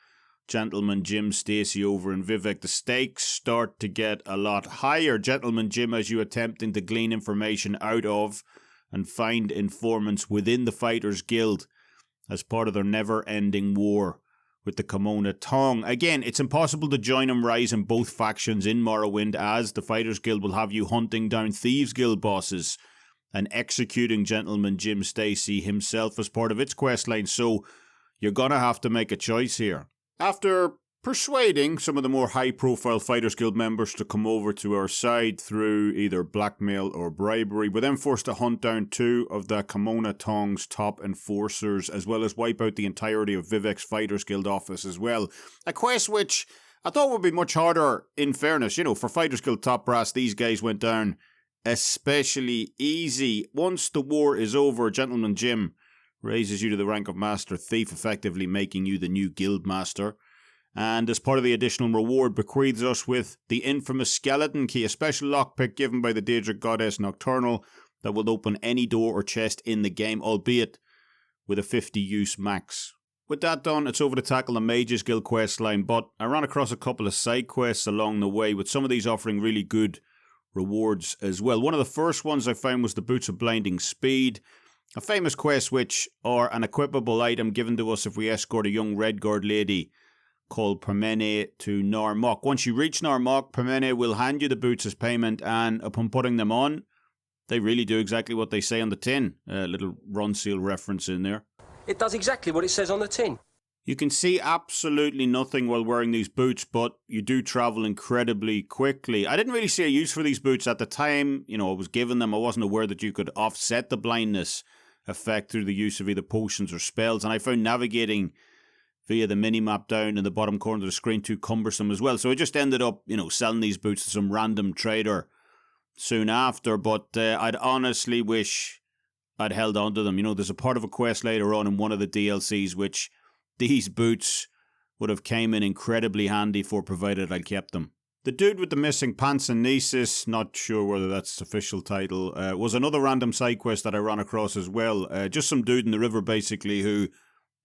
Gentleman Jim Stacy over in Vivec, the stakes start to get a lot higher. Gentleman Jim, as you attempting to glean information out of and find informants within the Fighters Guild as part of their never-ending war with the Kimona Tong. Again, it's impossible to join and rise in both factions in Morrowind, as the Fighters Guild will have you hunting down Thieves Guild bosses and executing Gentleman Jim Stacy himself as part of its questline, so you're gonna have to make a choice here. After persuading some of the more high-profile Fighters Guild members to come over to our side through either blackmail or bribery, we're then forced to hunt down 2 of the Kimona Tong's top enforcers, as well as wipe out the entirety of Vivec's Fighters Guild office as well. A quest which I thought would be much harder, in fairness. For Fighters Guild top brass, these guys went down especially easy. Once the war is over, Gentleman Jim raises you to the rank of Master Thief, effectively making you the new Guild Master. And as part of the additional reward, bequeaths us with the infamous Skeleton Key, a special lockpick given by the Daedric Goddess Nocturnal that will open any door or chest in the game, albeit with a 50-use max. With that done, it's over to tackle the Mages Guild questline, but I ran across a couple of side quests along the way, with some of these offering really good rewards as well. One of the first ones I found was the Boots of Blinding Speed, a famous quest which are an equipable item given to us if we escort a young Redguard lady called Permene to Nar Mok. Once you reach Nar Mok, Permene will hand you the boots as payment, and upon putting them on, they really do exactly what they say on the tin. A little Ronseal reference in there.
It does exactly what it says on the tin.
You can see absolutely nothing while wearing these boots, but you do travel incredibly quickly. I didn't really see a use for these boots at the time. I was given them. I wasn't aware that you could offset the blindness effect through the use of either potions or spells, and I found navigating via the minimap down in the bottom corner of the screen too cumbersome as well. So I just ended up, selling these boots to some random trader soon after, but I'd honestly wish I'd held on to them. There's a part of a quest later on in one of the DLCs which these boots would have came in incredibly handy for, provided I kept them. The dude with the missing pants and Nesis, not sure whether that's its official title, was another random side quest that I ran across as well. Just some dude in the river basically who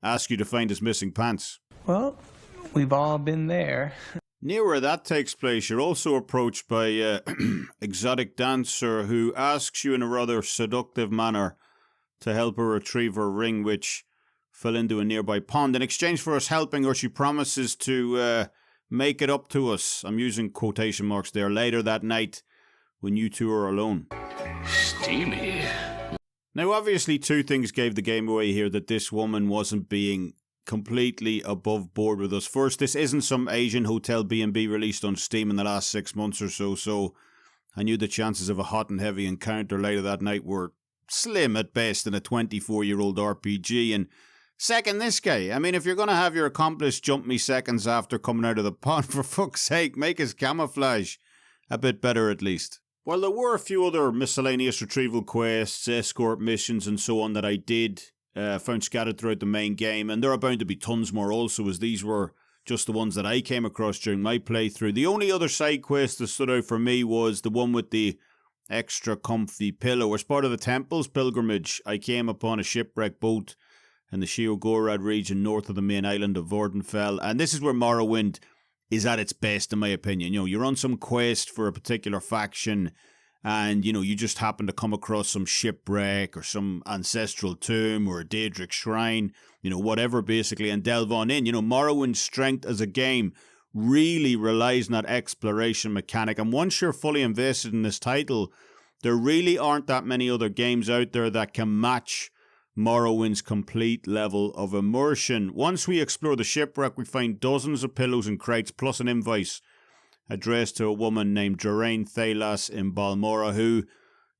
asked you to find his missing pants.
Well, we've all been there.
Near where that takes place, you're also approached by exotic dancer who asks you in a rather seductive manner to help her retrieve her ring, which fell into a nearby pond. In exchange for us helping her, she promises to make it up to us, I'm using quotation marks there, later that night when you two are alone.
Steamy.
Now, obviously, two things gave the game away here that this woman wasn't being completely above board with us. First, this isn't some Asian hotel B&B released on Steam in the last 6 months or so I knew the chances of a hot and heavy encounter later that night were slim at best in a 24-year-old RPG, and second, this guy. I mean, if you're going to have your accomplice jump me seconds after coming out of the pond, for fuck's sake, make his camouflage a bit better at least. While there were a few other miscellaneous retrieval quests, escort missions and so on that I did found scattered throughout the main game, and there are bound to be tons more also, as these were just the ones that I came across during my playthrough. The only other side quest that stood out for me was the one with the extra comfy pillow. As part of the temple's pilgrimage, I came upon a shipwrecked boat in the Sheogorath region north of the main island of Vvardenfell, and this is where Morrowind is at its best in my opinion. You're on some quest for a particular faction and you just happen to come across some shipwreck or some ancestral tomb or a Daedric shrine, whatever basically, and delve on in. Morrowind's strength as a game really relies on that exploration mechanic, and once you're fully invested in this title, there really aren't that many other games out there that can match Morrowind's complete level of immersion. Once we explore the shipwreck, we find dozens of pillows and crates, plus an invoice addressed to a woman named Joraine Thalas in Balmora, who,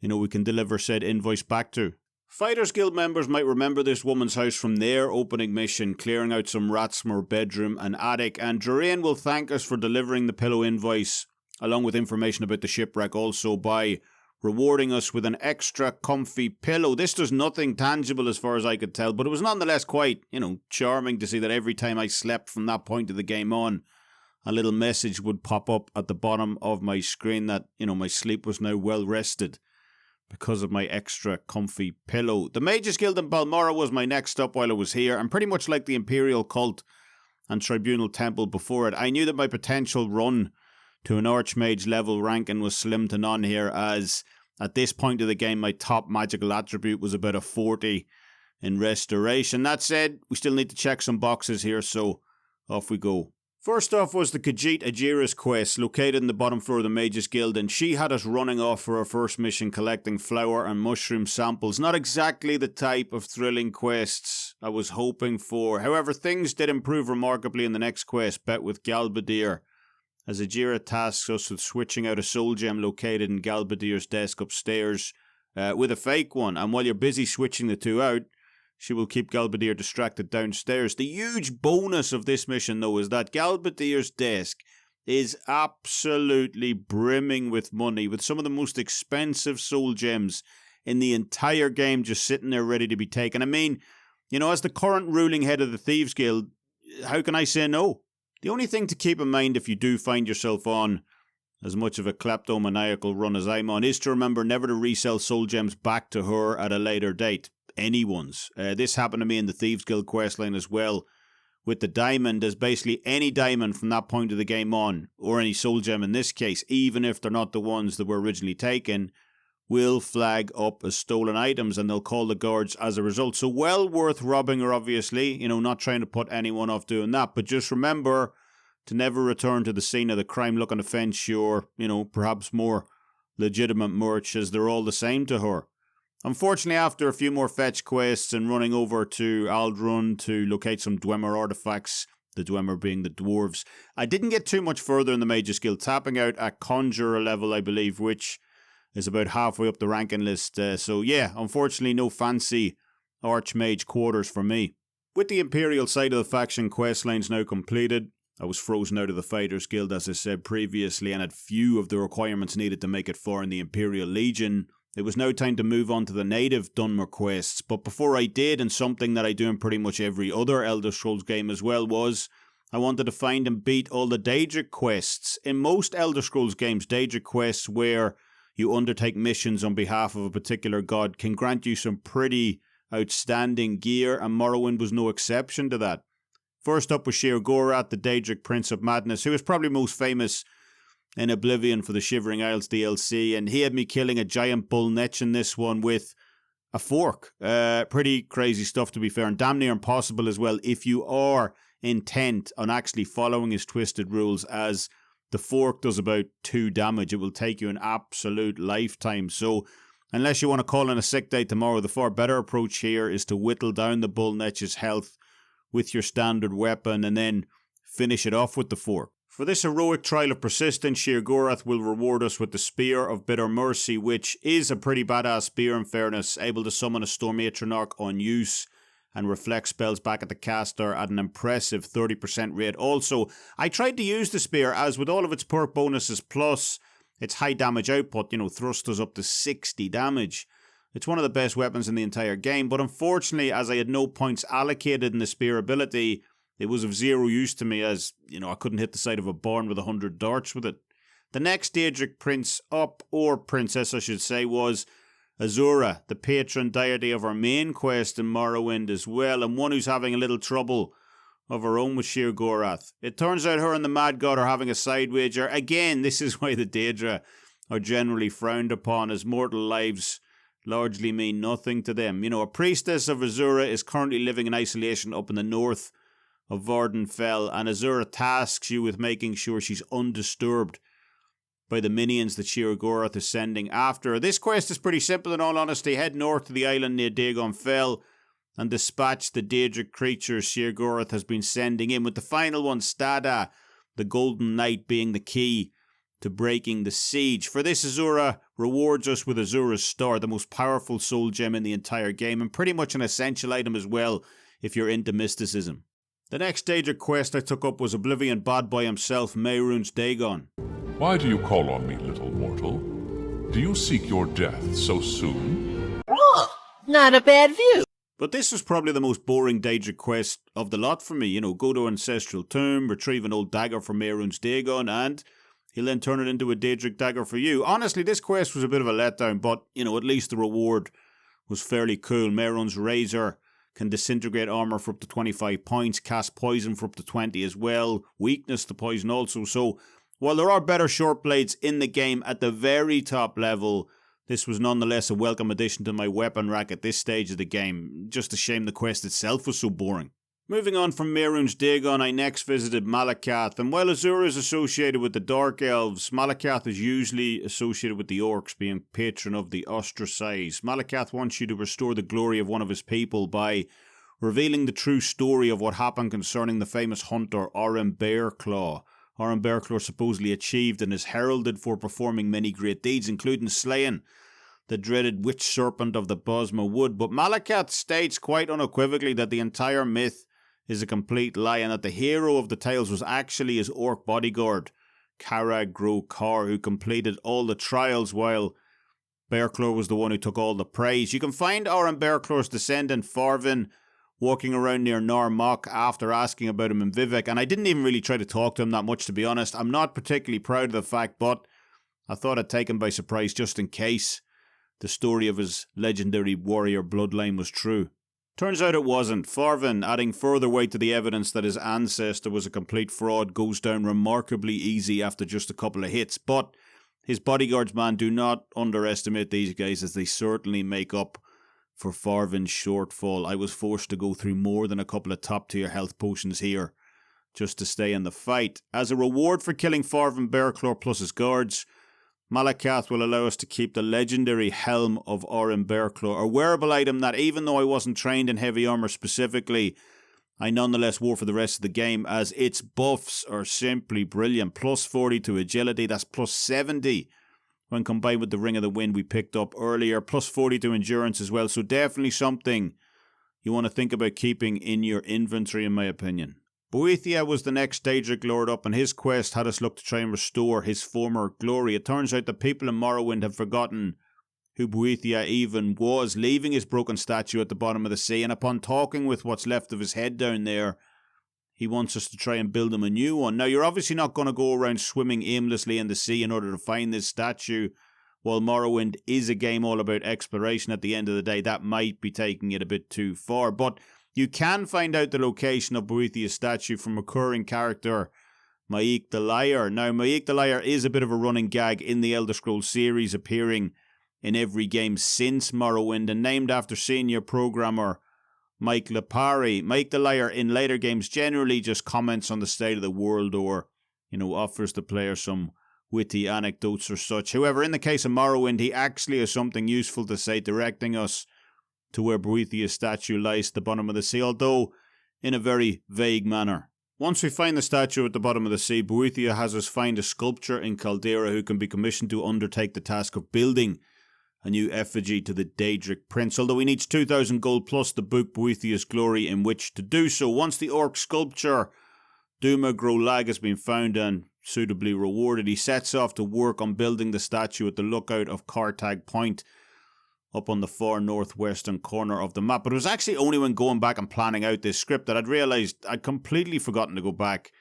we can deliver said invoice back to. Fighters Guild members might remember this woman's house from their opening mission, clearing out some Ratsmore bedroom and attic, and Joraine will thank us for delivering the pillow invoice, along with information about the shipwreck also, by rewarding us with an extra comfy pillow. This does nothing tangible as far as I could tell, but it was nonetheless quite, charming to see that every time I slept from that point of the game on, a little message would pop up at the bottom of my screen that, my sleep was now well rested because of my extra comfy pillow. The Mages Guild in Balmora was my next stop while I was here, and pretty much like the Imperial Cult and Tribunal Temple before it, I knew that my potential run to an Archmage level ranking was slim to none here, as at this point of the game my top magical attribute was about a 40 in Restoration. That said, we still need to check some boxes here, so off we go. First off was the Khajiit Ajira's quest, located in the bottom floor of the Mages Guild, and she had us running off for our first mission collecting flower and mushroom samples. Not exactly the type of thrilling quests I was hoping for. However, things did improve remarkably in the next quest, Bet with Galbadir, as Ajira tasks us with switching out a soul gem located in Galbadir's desk upstairs with a fake one, and while you're busy switching the two out, she will keep Galbadir distracted downstairs. The huge bonus of this mission, though, is that Galbadir's desk is absolutely brimming with money, with some of the most expensive soul gems in the entire game just sitting there ready to be taken. I mean, as the current ruling head of the Thieves Guild, how can I say no? The only thing to keep in mind if you do find yourself on as much of a kleptomaniacal run as I'm on is to remember never to resell soul gems back to her at a later date. Anyone's. This happened to me in the Thieves Guild questline as well, with the diamond, as basically any diamond from that point of the game on, or any soul gem in this case, even if they're not the ones that were originally taken, will flag up as stolen items, and they'll call the guards as a result. So well worth robbing her, obviously, not trying to put anyone off doing that, but just remember to never return to the scene of the crime looking to fence your, perhaps more legitimate merch, as they're all the same to her. Unfortunately, after a few more fetch quests and running over to Aldrun to locate some Dwemer artifacts, the Dwemer being the dwarves, I didn't get too much further in the Mage's Guild, tapping out at Conjurer level, I believe, which is about halfway up the ranking list. So yeah, unfortunately no fancy Archmage quarters for me. With the Imperial side of the faction quest lines now completed, I was frozen out of the Fighters Guild as I said previously and had few of the requirements needed to make it far in the Imperial Legion. It was now time to move on to the native Dunmer quests, but before I did, and something that I do in pretty much every other Elder Scrolls game as well, was I wanted to find and beat all the Daedric quests. In most Elder Scrolls games, Daedric quests where you undertake missions on behalf of a particular god can grant you some pretty outstanding gear, and Morrowind was no exception to that. First up was Sheogorath, the Daedric Prince of Madness, who is probably most famous in Oblivion for the Shivering Isles DLC, and he had me killing a giant bull netch in this one with a fork. Pretty crazy stuff, to be fair, and damn near impossible as well if you are intent on actually following his twisted rules, as the fork does about 2 damage. It will take you an absolute lifetime. So unless you want to call in a sick day tomorrow, the far better approach here is to whittle down the bull netch's health with your standard weapon and then finish it off with the fork. For this heroic trial of persistence, Sheogorath will reward us with the Spear of Bitter Mercy, which is a pretty badass spear in fairness, able to summon a Storm Atronach on use and reflect spells back at the caster at an impressive 30% rate. Also, I tried to use the spear as with all of its perk bonuses plus its high damage output, thrust does up to 60 damage. It's one of the best weapons in the entire game, but unfortunately, as I had no points allocated in the spear ability, it was of zero use to me as, I couldn't hit the side of a barn with 100 darts with it. The next Daedric prince up, or princess I should say, was Azura, the patron deity of our main quest in Morrowind as well, and one who's having a little trouble of her own with Sheogorath. It turns out her and the Mad God are having a side wager. Again, this is why the Daedra are generally frowned upon, as mortal lives largely mean nothing to them. A priestess of Azura is currently living in isolation up in the north of Vvardenfell, and Azura tasks you with making sure she's undisturbed by the minions that Sheogorath is sending after her. This quest is pretty simple in all honesty. Head north to the island near Dagoth Fell and dispatch the Daedric creatures Sheogorath has been sending in, with the final one, Stada, the Golden Knight, being the key to breaking the siege. For this, Azura rewards us with Azura's Star, the most powerful soul gem in the entire game, and pretty much an essential item as well if you're into mysticism. The next Daedric quest I took up was Oblivion Bad Boy himself, Mehrunes Dagon.
Why do you call on me, little mortal? Do you seek your death so soon?
Not a bad view.
But this was probably the most boring Daedric quest of the lot for me. Go to Ancestral Tomb, retrieve an old dagger from Mehrunes Dagon, and he'll then turn it into a Daedric dagger for you. Honestly, this quest was a bit of a letdown, but, at least the reward was fairly cool. Mehrunes' Razor can disintegrate armor for up to 25 points, cast poison for up to 20 as well, weakness to poison also. So, while there are better short blades in the game at the very top level, this was nonetheless a welcome addition to my weapon rack at this stage of the game. Just a shame the quest itself was so boring. Moving on from Mehrunes Dagon, I next visited Malakath, and while Azura is associated with the Dark Elves, Malakath is usually associated with the Orcs, being patron of the ostracized. Malakath wants you to restore the glory of one of his people by revealing the true story of what happened concerning the famous hunter Orin Bearclaw. Orin Bearclaw supposedly achieved and is heralded for performing many great deeds, including slaying the dreaded witch serpent of the Bosma Wood. But Malakath states quite unequivocally that the entire myth is a complete lie, and that the hero of the tales was actually his orc bodyguard, Karag Gro Kar, who completed all the trials while Bearclaw was the one who took all the praise. You can find Orin Bearclaw's descendant Farvin walking around near Narmok after asking about him in Vivek, and I didn't even really try to talk to him that much, to be honest. I'm not particularly proud of the fact, but I thought I'd take him by surprise just in case the story of his legendary warrior bloodline was true. Turns out it wasn't. Farvin, adding further weight to the evidence that his ancestor was a complete fraud, goes down remarkably easy after just a couple of hits. But his bodyguards, man, do not underestimate these guys, as they certainly make up for Farvin's shortfall. I was forced to go through more than a couple of top tier health potions here just to stay in the fight. As a reward for killing Farvin Bearclaw plus his guards, Malakath will allow us to keep the legendary Helm of Arimberclaw, a wearable item that, even though I wasn't trained in heavy armour specifically, I nonetheless wore for the rest of the game, as its buffs are simply brilliant. Plus 40 to agility, that's plus 70 when combined with the Ring of the Wind we picked up earlier. Plus 40 to endurance as well, so definitely something you want to think about keeping in your inventory, in my opinion. Boethia was the next Daedric Lord up, and his quest had us look to try and restore his former glory. It turns out the people in Morrowind have forgotten who Boethia even was, leaving his broken statue at the bottom of the sea, and upon talking with what's left of his head down there, he wants us to try and build him a new one. Now, you're obviously not going to go around swimming aimlessly in the sea in order to find this statue. While Morrowind is a game all about exploration at the end of the day, that might be taking it a bit too far, but you can find out the location of Boethia's statue from recurring character Maik the Liar. Now, Maik the Liar is a bit of a running gag in the Elder Scrolls series, appearing in every game since Morrowind, and named after senior programmer Mike Lepari. Maik the Liar in later games generally just comments on the state of the world, or, offers the player some witty anecdotes or such. However, in the case of Morrowind, he actually has something useful to say, directing us to where Boethia's statue lies at the bottom of the sea, although in a very vague manner. Once we find the statue at the bottom of the sea, Boethia has us find a sculptor in Caldera who can be commissioned to undertake the task of building a new effigy to the Daedric Prince, although he needs 2,000 gold plus the book Boethia's Glory in which to do so. Once the orc sculpture Duma Grolag has been found and suitably rewarded, he sets off to work on building the statue at the lookout of Cartag Point, up on the far northwestern corner of the map. But it was actually only when going back and planning out this script that I'd realised I'd completely forgotten to go back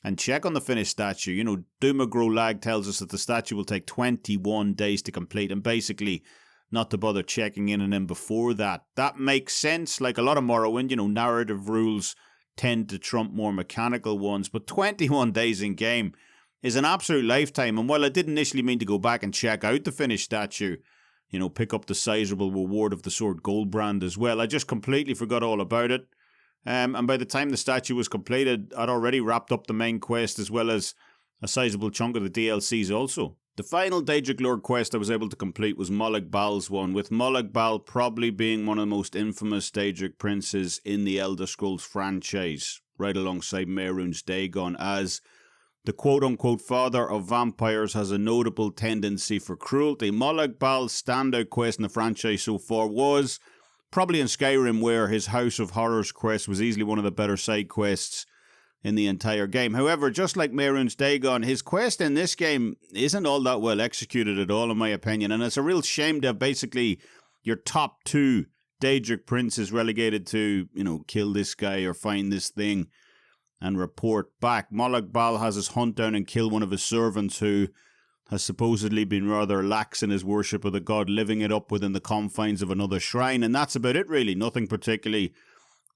and check on the finished statue. Duma Grolag tells us that the statue will take 21 days to complete, and basically not to bother checking in on him before that. That makes sense. Like a lot of Morrowind, narrative rules tend to trump more mechanical ones, but 21 days in game is an absolute lifetime. And while I did initially mean to go back and check out the finished statue, pick up the sizable reward of the Sword Goldbrand as well, I just completely forgot all about it. And by the time the statue was completed, I'd already wrapped up the main quest as well as a sizable chunk of the DLCs also. The final Daedric Lord quest I was able to complete was Molag Bal's one, with Molag Bal probably being one of the most infamous Daedric princes in the Elder Scrolls franchise, right alongside Mehrunes Dagon, as the quote-unquote father of vampires has a notable tendency for cruelty. Molag Bal's standout quest in the franchise so far was probably in Skyrim, where his House of Horrors quest was easily one of the better side quests in the entire game. However, just like Mehrunes Dagon, his quest in this game isn't all that well executed at all, in my opinion, and it's a real shame to have basically your top two Daedric princes relegated to, kill this guy or find this thing and report back. Molag Bal has us hunt down and kill one of his servants who has supposedly been rather lax in his worship of the god, living it up within the confines of another shrine, and that's about it really. Nothing particularly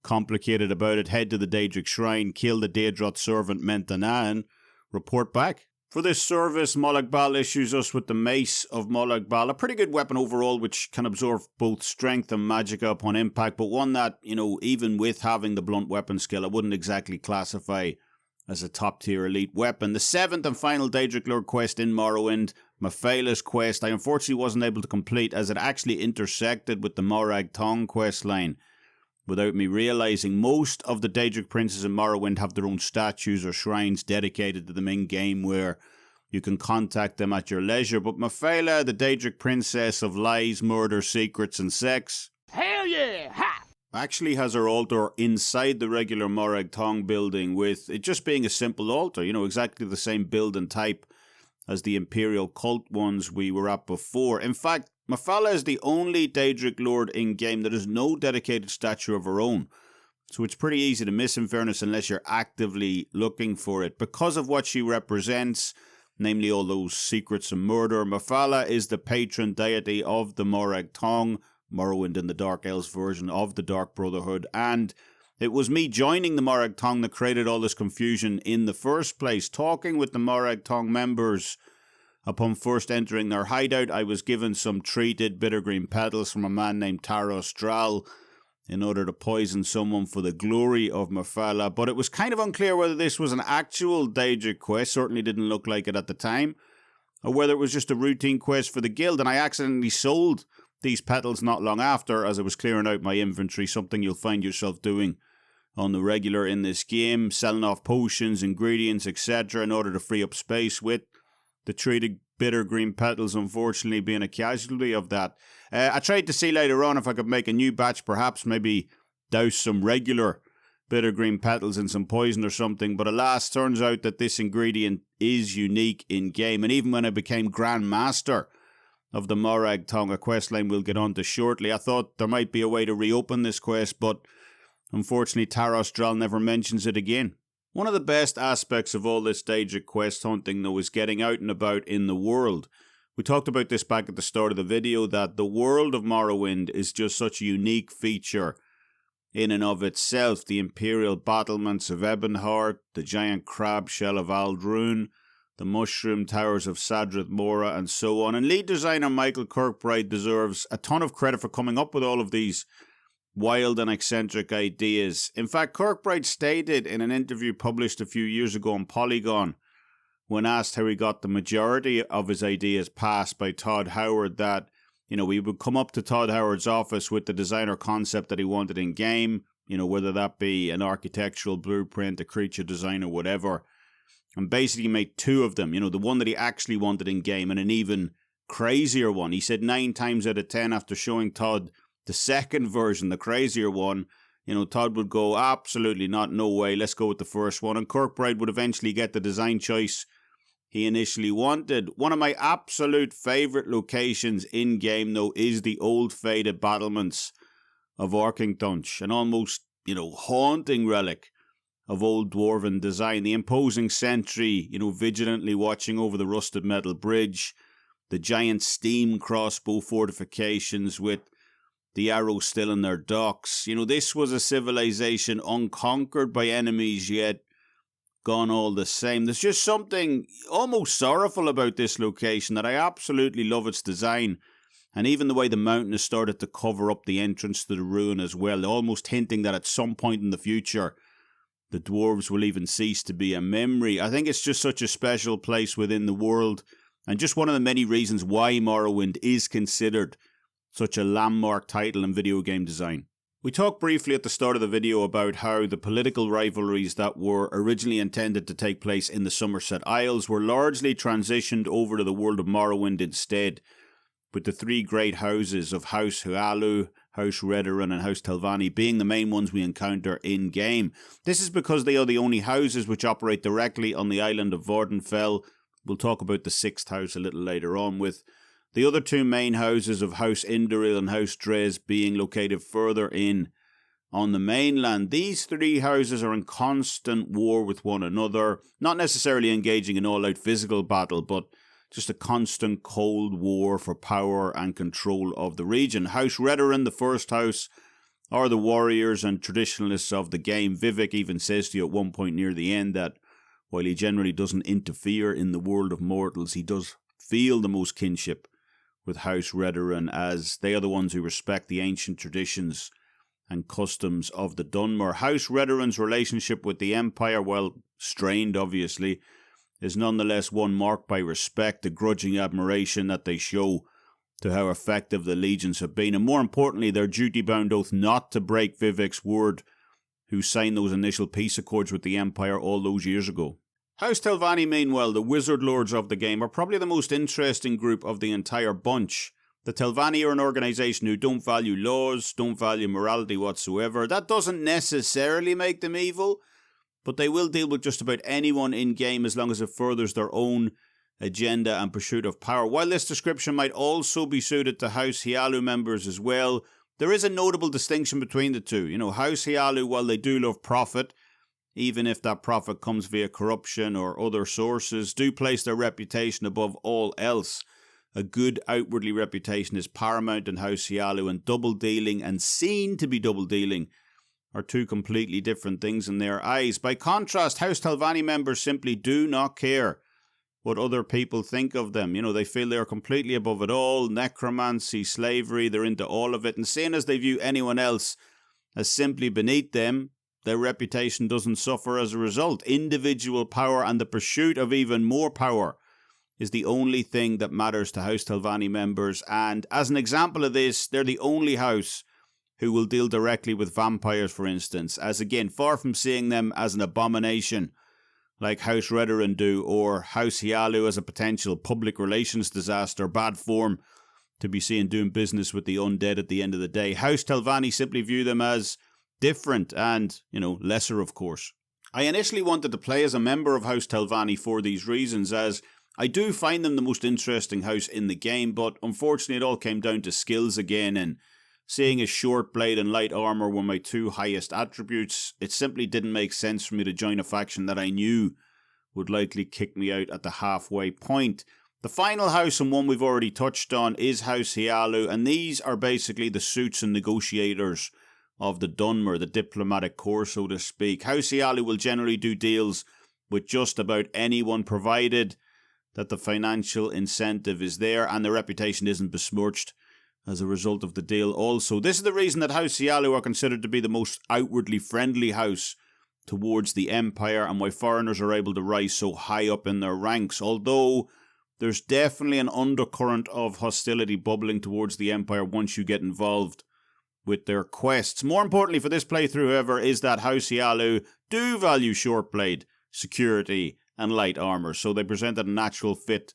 complicated about it. Head to the Daedric shrine, kill the Daedroth servant Mentana, and report back. For this service, Molag Bal issues us with the Mace of Molag Bal, a pretty good weapon overall, which can absorb both strength and magicka upon impact, but one that, even with having the blunt weapon skill, I wouldn't exactly classify as a top-tier elite weapon. The seventh and final Daedric Lord quest in Morrowind, Mephila's quest, I unfortunately wasn't able to complete as it actually intersected with the Morag Tong quest line without me realising. Most of the Daedric princes in Morrowind have their own statues or shrines dedicated to them in-game where you can contact them at your leisure, but Mephila, the Daedric princess of lies, murder, secrets and sex,
hell yeah! Ha!
actually has her altar inside the regular Morag Tong building, with it just being a simple altar, exactly the same build and type as the Imperial cult ones we were at before. In fact, Mephila is the only Daedric Lord in-game that has no dedicated statue of her own, so it's pretty easy to miss, in fairness, unless you're actively looking for it. Because of what she represents, namely all those secrets and murder, Mephila is the patron deity of the Morag Tong, Morrowind and the Dark Elves version of the Dark Brotherhood, and it was me joining the Morag Tong that created all this confusion in the first place. Talking with the Morag Tong members upon first entering their hideout, I was given some treated bittergreen petals from a man named Taros Dral in order to poison someone for the glory of Mephila, but it was kind of unclear whether this was an actual Daedric quest. Certainly didn't look like it at the time. or whether it was just a routine quest for the guild, and I accidentally sold these petals not long after as I was clearing out my inventory, something you'll find yourself doing on the regular in this game, selling off potions, ingredients, etc. in order to free up space, with the treated bitter green petals unfortunately being a casualty of that. I tried to see later on if I could make a new batch, perhaps maybe douse some regular bitter green petals in some poison or something, but alas, turns out that this ingredient is unique in game, and even when I became Grand Master of the Morag Tonga questline we'll get on to shortly, I thought there might be a way to reopen this quest, but unfortunately Taros Dral never mentions it again. One of the best aspects of all this Daedric quest hunting, though, is getting out and about in the world. We talked about this back at the start of the video, that the world of Morrowind is just such a unique feature in and of itself. The imperial battlements of Ebonheart, the giant crab shell of Aldrune, the mushroom towers of Sadrith Mora, and so on. And lead designer Michael Kirkbride deserves a ton of credit for coming up with all of these wild and eccentric ideas. In fact, Kirkbride stated in an interview published a few years ago on Polygon, when asked how he got the majority of his ideas passed by Todd Howard, that, he would come up to Todd Howard's office with the designer concept that he wanted in game, whether that be an architectural blueprint, a creature design, or whatever, and basically make two of them, the one that he actually wanted in game and an even crazier one. He said 9 times out of 10 after showing Todd the second version, the crazier one, Todd would go, absolutely not, no way, let's go with the first one. And Kirkbride would eventually get the design choice he initially wanted. One of my absolute favourite locations in game, though, is the old faded battlements of Orkingtonch, an almost, haunting relic of old dwarven design. The imposing sentry, vigilantly watching over the rusted metal bridge, the giant steam crossbow fortifications with the arrows still in their docks. This was a civilization unconquered by enemies, yet gone all the same. There's just something almost sorrowful about this location, that I absolutely love its design, and even the way the mountain has started to cover up the entrance to the ruin as well, almost hinting that at some point in the future the dwarves will even cease to be a memory. I think it's just such a special place within the world, and just one of the many reasons why Morrowind is considered such a landmark title in video game design. We talked briefly at the start of the video about how the political rivalries that were originally intended to take place in the Somerset Isles were largely transitioned over to the world of Morrowind instead, with the 3 great houses of House Hlaalu, House Redoran and House Telvanni being the main ones we encounter in-game. This is because they are the only houses which operate directly on the island of Vvardenfell. We'll talk about the 6th house a little later on, with the other 2 main houses of House Indoril and House Dres being located further in on the mainland. These 3 houses are in constant war with one another, not necessarily engaging in all-out physical battle, but just a constant cold war for power and control of the region. House Redoran, the first house, are the warriors and traditionalists of the game. Vivek even says to you at one point near the end that while he generally doesn't interfere in the world of mortals, he does feel the most kinship with House Redoran, as they are the ones who respect the ancient traditions and customs of the Dunmer. House Redoran's relationship with the Empire, while strained obviously, is nonetheless one marked by respect, the grudging admiration that they show to how effective the legions have been, and more importantly, their duty-bound oath not to break Vivek's word, who signed those initial peace accords with the Empire all those years ago. House Telvanni, meanwhile, the wizard lords of the game, are probably the most interesting group of the entire bunch. The Telvanni are an organisation who don't value laws, don't value morality whatsoever. That doesn't necessarily make them evil, but they will deal with just about anyone in-game as long as it furthers their own agenda and pursuit of power. While this description might also be suited to House Hlaalu members as well, there is a notable distinction between the two. House Hlaalu, while they do love profit, even if that profit comes via corruption or other sources, do place their reputation above all else. A good outwardly reputation is paramount in House Hlaalu, and double-dealing and seen to be double-dealing are 2 completely different things in their eyes. By contrast, House Telvanni members simply do not care what other people think of them. They feel they are completely above it all. Necromancy, slavery, they're into all of it, and seeing as they view anyone else as simply beneath them, their reputation doesn't suffer as a result. Individual power and the pursuit of even more power is the only thing that matters to House Telvanni members, and as an example of this, they're the only house who will deal directly with vampires, for instance, as again, far from seeing them as an abomination like House Redoran do, or House Hlaalu as a potential public relations disaster, bad form to be seen doing business with the undead at the end of the day. House Telvanni simply view them as different and, lesser, of course. I initially wanted to play as a member of House Telvanni for these reasons, as I do find them the most interesting house in the game, but unfortunately it all came down to skills again, and seeing as short blade and light armor were my two highest attributes, it simply didn't make sense for me to join a faction that I knew would likely kick me out at the halfway point. The final house, and one we've already touched on, is House Hlaalu, and these are basically the suits and negotiators of the Dunmer, the diplomatic corps, so to speak. House Hlaalu will generally do deals with just about anyone, provided that the financial incentive is there and the reputation isn't besmirched as a result of the deal also. This is the reason that House Hlaalu are considered to be the most outwardly friendly house towards the Empire, and why foreigners are able to rise so high up in their ranks, although there's definitely an undercurrent of hostility bubbling towards the Empire once you get involved with their quests. More importantly for this playthrough, however, is that House Hlaalu do value short blade, security, and light armor, so they presented a natural fit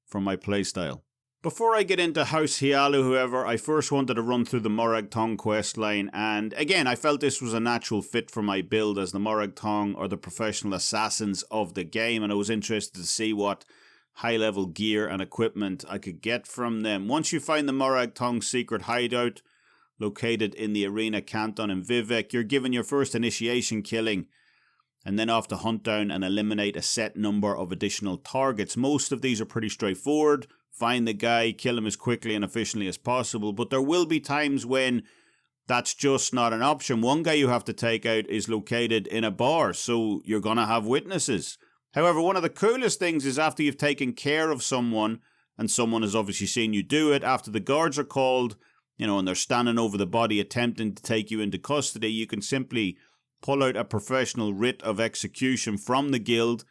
for my playstyle. Before I get into House Hlaalu, however, I first wanted to run through the Morag Tong questline, and again, I felt this was a natural fit for my build, as the Morag Tong are the professional assassins of the game, and I was interested to see what high-level gear and equipment I could get from them. Once you find the Morag Tong secret hideout, located in the arena canton in Vivec, you're given your first initiation killing, and then off to hunt down and eliminate a set number of additional targets. Most of these are pretty straightforward. Find the guy, kill him as quickly and efficiently as possible, but there will be times when that's just not an option. One guy you have to take out is located in a bar, so you're going to have witnesses. However, one of the coolest things is after you've taken care of someone, and someone has obviously seen you do it, after the guards are called, and they're standing over the body attempting to take you into custody, you can simply pull out a professional writ of execution from the guild,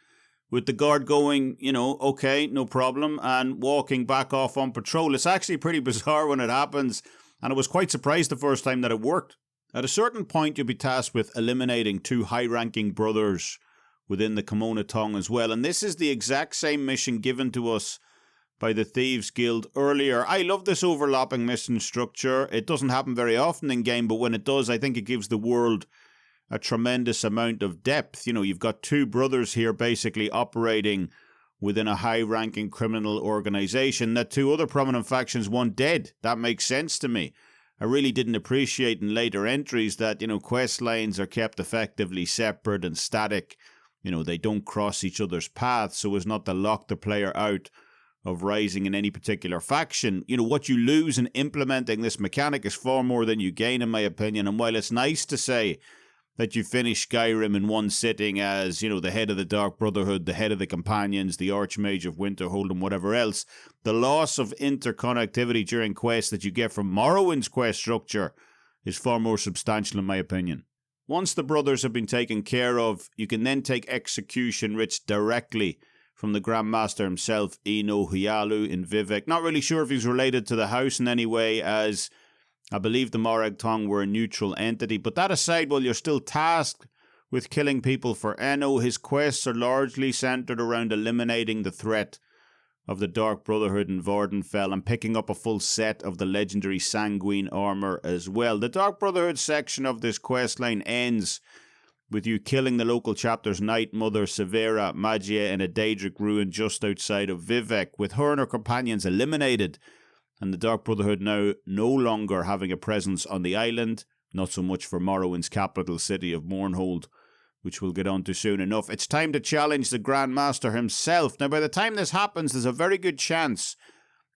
with the guard going, okay, no problem, and walking back off on patrol. It's actually pretty bizarre when it happens, and I was quite surprised the first time that it worked. At a certain point, you'll be tasked with eliminating two high-ranking brothers within the Kimona Tong as well, and this is the exact same mission given to us by the Thieves Guild earlier. I love this overlapping mission structure. It doesn't happen very often in game, but when it does, I think it gives the world a tremendous amount of depth. You've got two brothers here basically operating within a high-ranking criminal organization that two other prominent factions want dead. That makes sense to me. I really didn't appreciate in later entries that, quest lines are kept effectively separate and static. They don't cross each other's paths so as not to lock the player out of rising in any particular faction. What you lose in implementing this mechanic is far more than you gain, in my opinion, and while it's nice to say that you finish Skyrim in one sitting as, the head of the Dark Brotherhood, the head of the Companions, the Archmage of Winterhold, and whatever else, the loss of interconnectivity during quests that you get from Morrowind's quest structure is far more substantial, in my opinion. Once the brothers have been taken care of, you can then take execution writs directly from the Grand Master himself, Eno Hlaalu in Vivec. Not really sure if he's related to the house in any way, as I believe the Morag Tong were a neutral entity, but that aside, while you're still tasked with killing people for Eno, his quests are largely centered around eliminating the threat of the Dark Brotherhood in Vvardenfell and picking up a full set of the legendary Sanguine armor as well. The Dark Brotherhood section of this questline ends with you killing the local chapter's Night Mother, Severa Magia, in a Daedric ruin just outside of Vivec, with her and her companions eliminated, and the Dark Brotherhood now no longer having a presence on the island, not so much for Morrowind's capital city of Mournhold, which we'll get on to soon enough. It's time to challenge the Grand Master himself. Now, by the time this happens, there's a very good chance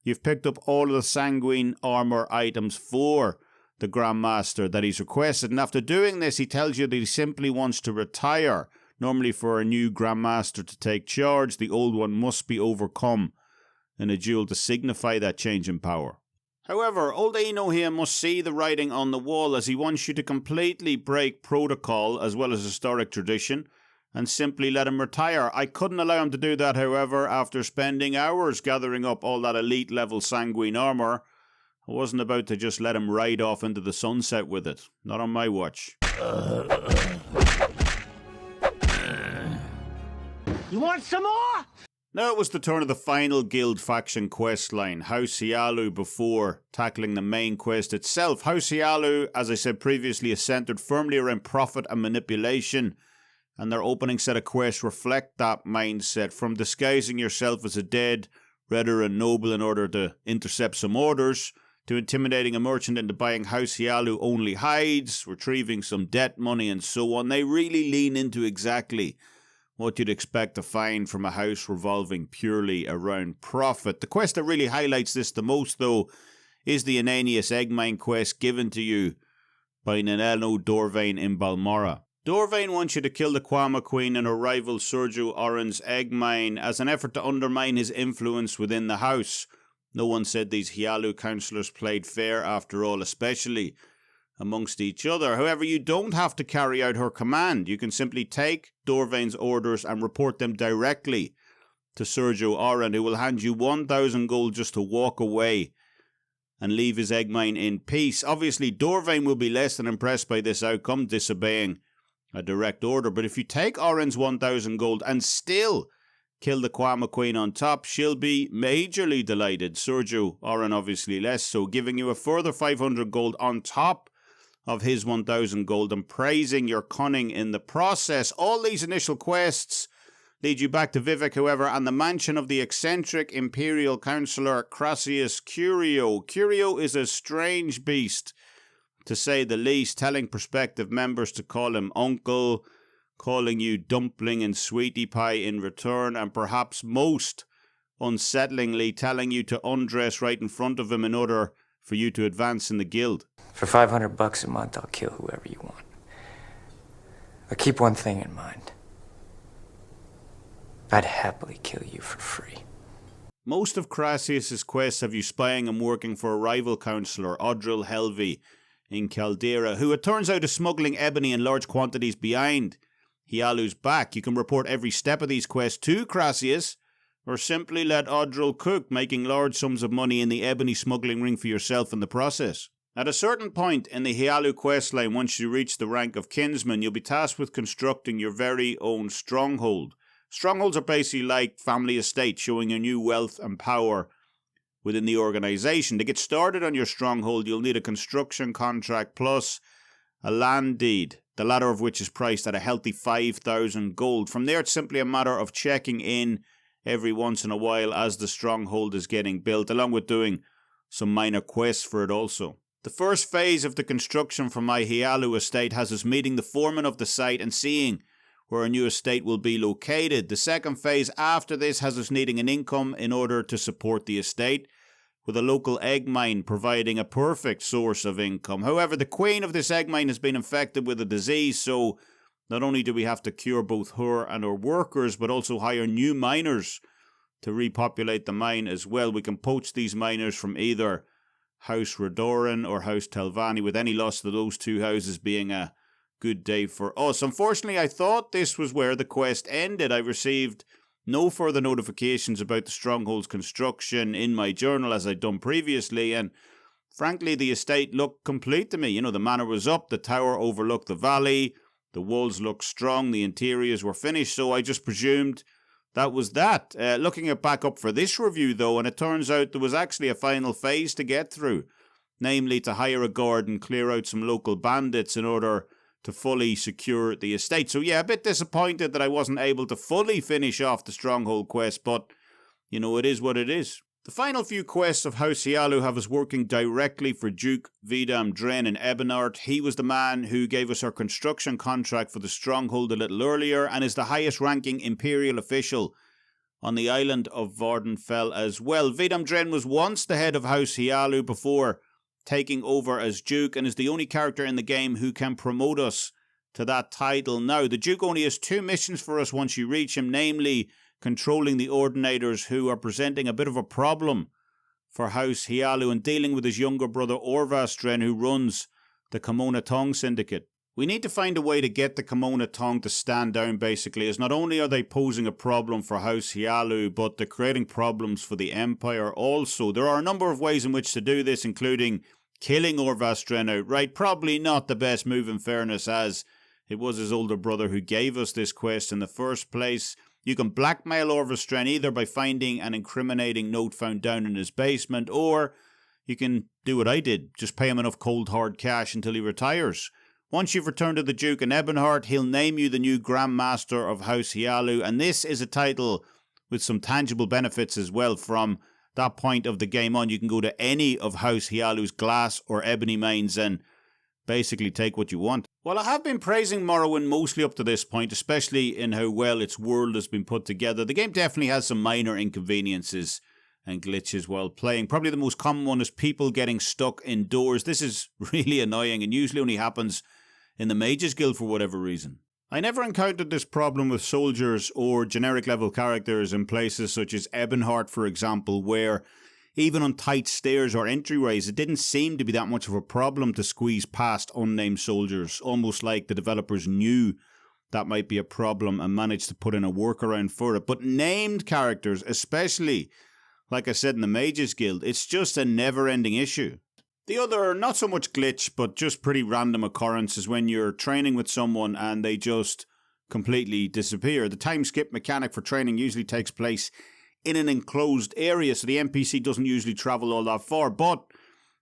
you've picked up all of the Sanguine armor items for the Grand Master that he's requested, and after doing this, he tells you that he simply wants to retire. Normally for a new Grand Master to take charge, the old one must be overcome in a duel to signify that change in power. However, old Eno here must see the writing on the wall, as he wants you to completely break protocol as well as historic tradition and simply let him retire. I couldn't allow him to do that, however, after spending hours gathering up all that elite level sanguine armour. I wasn't about to just let him ride off into the sunset with it. Not on my watch.
You want some more?
Now it was the turn of the final guild faction questline, House Hlaalu, before tackling the main quest itself. House Hlaalu, as I said previously, is centred firmly around profit and manipulation, and their opening set of quests reflect that mindset, from disguising yourself as a dead Redoran noble in order to intercept some orders, to intimidating a merchant into buying House Hlaalu only hides, retrieving some debt money and so on. They really lean into exactly what you'd expect to find from a house revolving purely around profit. The quest that really highlights this the most, though, is the Ananias Eggmine quest given to you by Nanello Dorvain in Balmorra. Dorvain wants you to kill the Quama Queen and her rival Sergio Oren's Eggmine as an effort to undermine his influence within the house. No one said these Hlaalu councillors played fair after all, especially amongst each other. However, you don't have to carry out her command. You can simply take Dorvain's orders and report them directly to Sergio Oren, who will hand you 1,000 gold just to walk away and leave his Eggmine in peace. Obviously, Dorvain will be less than impressed by this outcome, disobeying a direct order. But if you take Oren's 1,000 gold and still kill the Quama Queen on top, she'll be majorly delighted. Sergio Oren obviously less so, giving you a further 500 gold on top of his 1,000 gold and praising your cunning in the process. All these initial quests lead you back to Vivec, however, and the mansion of the eccentric Imperial Councillor Crassius Curio. Curio is a strange beast, to say the least, telling prospective members to call him uncle, calling you dumpling and sweetie pie in return, and perhaps most unsettlingly telling you to undress right in front of him in order for you to advance in the guild.
For $500 a month, I'll kill whoever you want. But keep one thing in mind. I'd happily kill you for free.
Most of Crassius's quests have you spying and working for a rival councillor, Odril Helvi, in Caldera, who it turns out is smuggling ebony in large quantities behind Hlaalu's back. You can report every step of these quests to Crassius, or simply let Odril cook, making large sums of money in the ebony smuggling ring for yourself in the process. At a certain point in the Hlaalu questline, once you reach the rank of kinsman, you'll be tasked with constructing your very own stronghold. Strongholds are basically like family estates, showing your new wealth and power within the organisation. To get started on your stronghold, you'll need a construction contract plus a land deed, the latter of which is priced at a healthy 5,000 gold. From there, it's simply a matter of checking in every once in a while as the stronghold is getting built, along with doing some minor quests for it also. The first phase of the construction for my Hlaalu estate has us meeting the foreman of the site and seeing where a new estate will be located. The second phase after this has us needing an income in order to support the estate, with a local egg mine providing a perfect source of income. However, the queen of this egg mine has been infected with a disease, so not only do we have to cure both her and her workers, but also hire new miners to repopulate the mine as well. We can poach these miners from either House Redoran or House Telvanni, with any loss to those two houses being a good day for us. Unfortunately, I thought this was where the quest ended. I received no further notifications about the stronghold's construction in my journal as I'd done previously, and frankly, the estate looked complete to me. You know, the manor was up, the tower overlooked the valley, the walls looked strong, the interiors were finished, so I just presumed that was that. Looking it back up for this review, though, and it turns out there was actually a final phase to get through, namely to hire a guard and clear out some local bandits in order to fully secure the estate. So yeah, a bit disappointed that I wasn't able to fully finish off the stronghold quest, but you know, it is what it is. The final few quests of House Hlaalu have us working directly for Duke Vidam Dren in Ebonart. He was the man who gave us our construction contract for the stronghold a little earlier and is the highest ranking imperial official on the island of Vvardenfell as well. Vidam Dren was once the head of House Hlaalu before taking over as Duke, and is the only character in the game who can promote us to that title now. The Duke only has 2 missions for us once you reach him, namely controlling the Ordinators, who are presenting a bit of a problem for House Hlaalu, and dealing with his younger brother Orvas Dren, who runs the Kimona Tong Syndicate. We need to find a way to get the Kimona Tong to stand down, basically, as not only are they posing a problem for House Hlaalu, but they're creating problems for the Empire also. There are a number of ways in which to do this, including killing Vvardenfell outright. Probably not the best move in fairness, as it was his older brother who gave us this quest in the first place. You can blackmail Vvardenfell either by finding an incriminating note found down in his basement, or you can do what I did, just pay him enough cold hard cash until he retires. Once you've returned to the Duke in Ebonheart, he'll name you the new Grand Master of House Hlaalu, and this is a title with some tangible benefits as well. From that point of the game on, you can go to any of House Hlaalu's glass or ebony mines and basically take what you want. Well, I have been praising Morrowind mostly up to this point, especially in how well its world has been put together. The game definitely has some minor inconveniences and glitches while playing. Probably the most common one is people getting stuck indoors. This is really annoying and usually only happens in the Mages Guild for whatever reason. I never encountered this problem with soldiers or generic level characters in places such as Ebonheart, for example, where even on tight stairs or entryways, it didn't seem to be that much of a problem to squeeze past unnamed soldiers, almost like the developers knew that might be a problem and managed to put in a workaround for it. But named characters, especially, like I said, in the Mages Guild, it's just a never-ending issue. The other, not so much glitch, but just pretty random occurrence is when you're training with someone and they just completely disappear. The time skip mechanic for training usually takes place in an enclosed area, so the NPC doesn't usually travel all that far. But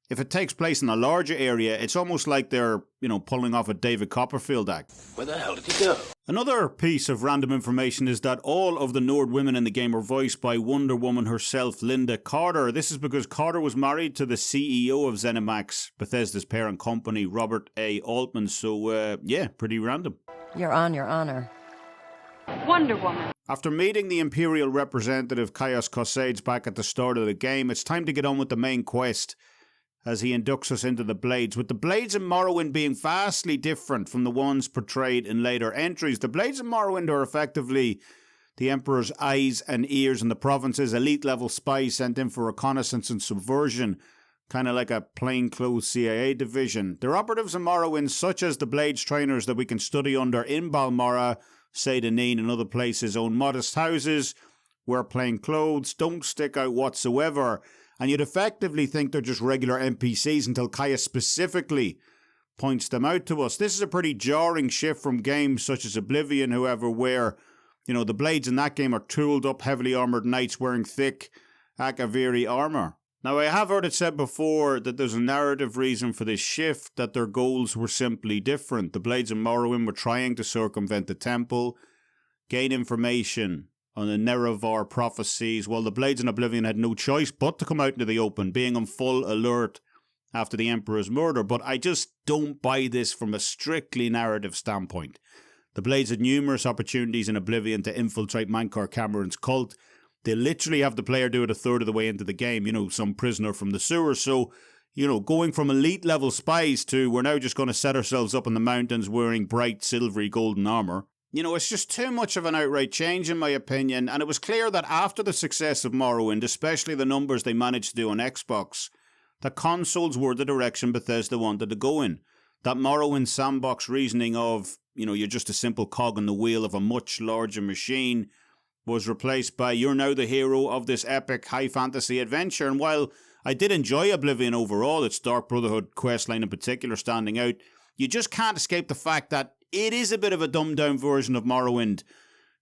if it takes place in a larger area, it's almost like they're, pulling off a David Copperfield act.
Where the hell did he go?
Another piece of random information is that all of the Nord women in the game are voiced by Wonder Woman herself, Linda Carter. This is because Carter was married to the CEO of ZeniMax, Bethesda's parent company, Robert A. Altman. So, pretty random.
You're on your honor.
Wonder Woman.
After meeting the Imperial representative Caius Cosades back at the start of the game, it's time to get on with the main quest as he inducts us into the Blades. With the Blades in Morrowind being vastly different from the ones portrayed in later entries, the Blades in Morrowind are effectively the Emperor's eyes and ears in the provinces, elite-level spies sent in for reconnaissance and subversion, kind of like a plainclothes CIA division. They're operatives in Morrowind, such as the Blades trainers that we can study under in Balmorra, Seyda-Neen and other places, own modest houses, wear plain clothes, don't stick out whatsoever, and you'd effectively think they're just regular NPCs until Caius specifically points them out to us. This is a pretty jarring shift from games such as Oblivion, however, where, the Blades in that game are tooled up, heavily armoured knights wearing thick Akaviri armour. Now, I have heard it said before that there's a narrative reason for this shift, that their goals were simply different. The Blades in Morrowind were trying to circumvent the temple, gain information on the Nerevar prophecies, while the Blades in Oblivion had no choice but to come out into the open, being on full alert after the Emperor's murder. But I just don't buy this from a strictly narrative standpoint. The Blades had numerous opportunities in Oblivion to infiltrate Mankar Cameron's cult. They literally have the player do it a third of the way into the game, some prisoner from the sewers. So, going from elite level spies to we're now just going to set ourselves up in the mountains wearing bright silvery golden armour. It's just too much of an outright change in my opinion, and it was clear that after the success of Morrowind, especially the numbers they managed to do on Xbox, that consoles were the direction Bethesda wanted to go in. That Morrowind sandbox reasoning of, you're just a simple cog in the wheel of a much larger machine was replaced by you're now the hero of this epic high fantasy adventure. And while I did enjoy Oblivion overall, its Dark Brotherhood questline in particular standing out, you just can't escape the fact that it is a bit of a dumbed down version of Morrowind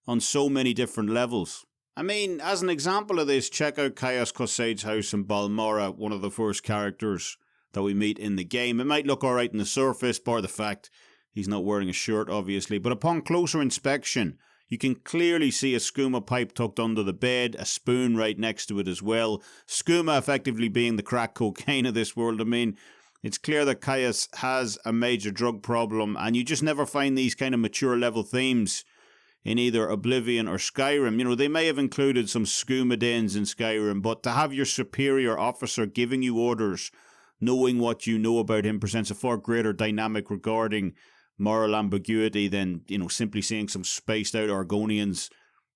on so many different levels. I mean, as an example of this, check out Caius Cosades' house in Balmorra, one of the first characters that we meet in the game. It might look alright on the surface, bar the fact he's not wearing a shirt, obviously, but upon closer inspection, you can clearly see a skooma pipe tucked under the bed, a spoon right next to it as well. Skooma effectively being the crack cocaine of this world. I mean, it's clear that Caius has a major drug problem, and you just never find these kind of mature level themes in either Oblivion or Skyrim. They may have included some skooma dens in Skyrim, but to have your superior officer giving you orders, knowing what you know about him, presents a far greater dynamic regarding moral ambiguity than, simply seeing some spaced out Argonians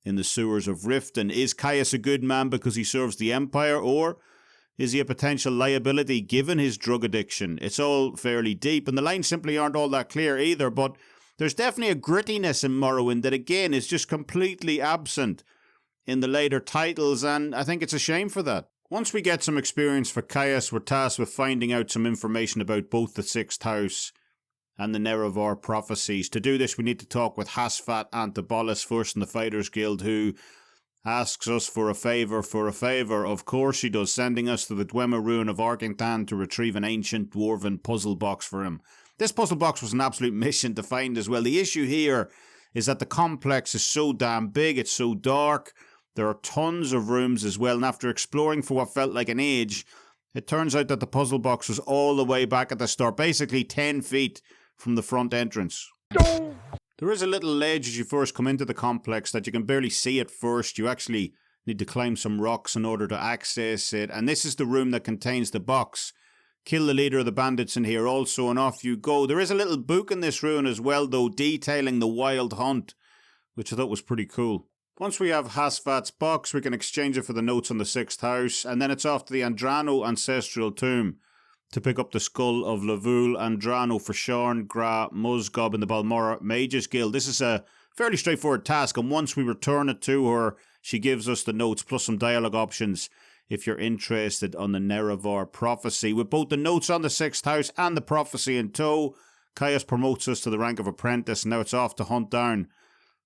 in the sewers of Riften. Is Caius a good man because he serves the Empire, or Is he a potential liability given his drug addiction? It's all fairly deep, and the lines simply aren't all that clear either, but there's definitely a grittiness in Morrowind that, again, is just completely absent in the later titles, and I think it's a shame for that. Once we get some experience for Caius, we're tasked with finding out some information about both the Sixth House and the Nerevar prophecies. To do this, we need to talk with Hasfat Antibolis first in the Fighters Guild, who asks us for a favour. Of course she does, sending us to the Dwemer ruin of Argenthan to retrieve an ancient dwarven puzzle box for him. This puzzle box was an absolute mission to find as well. The issue here is that the complex is so damn big, it's so dark, there are tons of rooms as well, and after exploring for what felt like an age, it turns out that the puzzle box was all the way back at the start, basically 10 feet from the front entrance. There is a little ledge as you first come into the complex that you can barely see at first. You actually need to climb some rocks in order to access it. And this is the room that contains the box. Kill the leader of the bandits in here also, and off you go. There is a little book in this ruin as well, though, detailing the wild hunt, which I thought was pretty cool. Once we have Hasfat's box, we can exchange it for the notes on the Sixth House, and then it's off to the Andrano Ancestral Tomb to pick up the skull of Lavul Andrano for Sharn Gra Musgob in the Balmora Mages Guild. This is a fairly straightforward task, and once we return it to her, she gives us the notes plus some dialogue options if you're interested on the Nerevar prophecy. With both the notes on the Sixth House and the prophecy in tow, Caius promotes us to the rank of apprentice, and now it's off to hunt down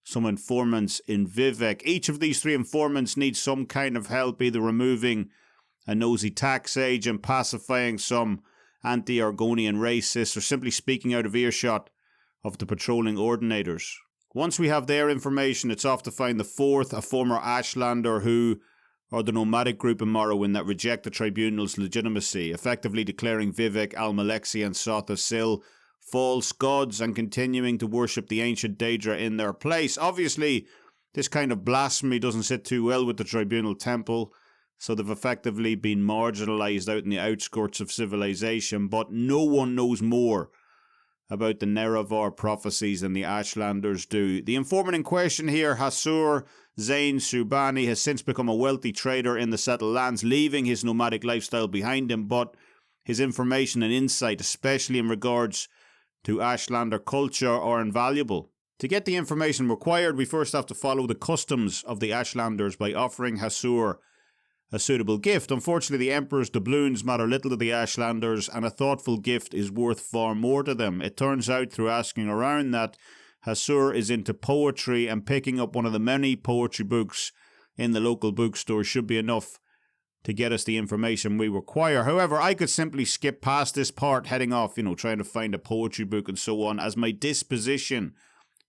some informants in Vivec. Each of these 3 informants needs some kind of help, either removing a nosy tax agent, pacifying some anti-Argonian racists, or simply speaking out of earshot of the patrolling ordinators. Once we have their information, it's off to find the 4th, a former Ashlander who are the nomadic group in Morrowind that reject the Tribunal's legitimacy, effectively declaring Vivec, Almalexi and Sotha Sil false gods and continuing to worship the ancient Daedra in their place. Obviously, this kind of blasphemy doesn't sit too well with the Tribunal Temple, so they've effectively been marginalised out in the outskirts of civilization, but no one knows more about the Nerevar prophecies than the Ashlanders do. The informant in question here, Hasur Zain Subani, has since become a wealthy trader in the settled lands, leaving his nomadic lifestyle behind him, but his information and insight, especially in regards to Ashlander culture, are invaluable. To get the information required, we first have to follow the customs of the Ashlanders by offering Hasur a suitable gift. Unfortunately, the Emperor's doubloons matter little to the Ashlanders, and a thoughtful gift is worth far more to them. It turns out through asking around that Hasur is into poetry, and picking up one of the many poetry books in the local bookstore should be enough to get us the information we require. However, I could simply skip past this part, heading off, trying to find a poetry book and so on, as my disposition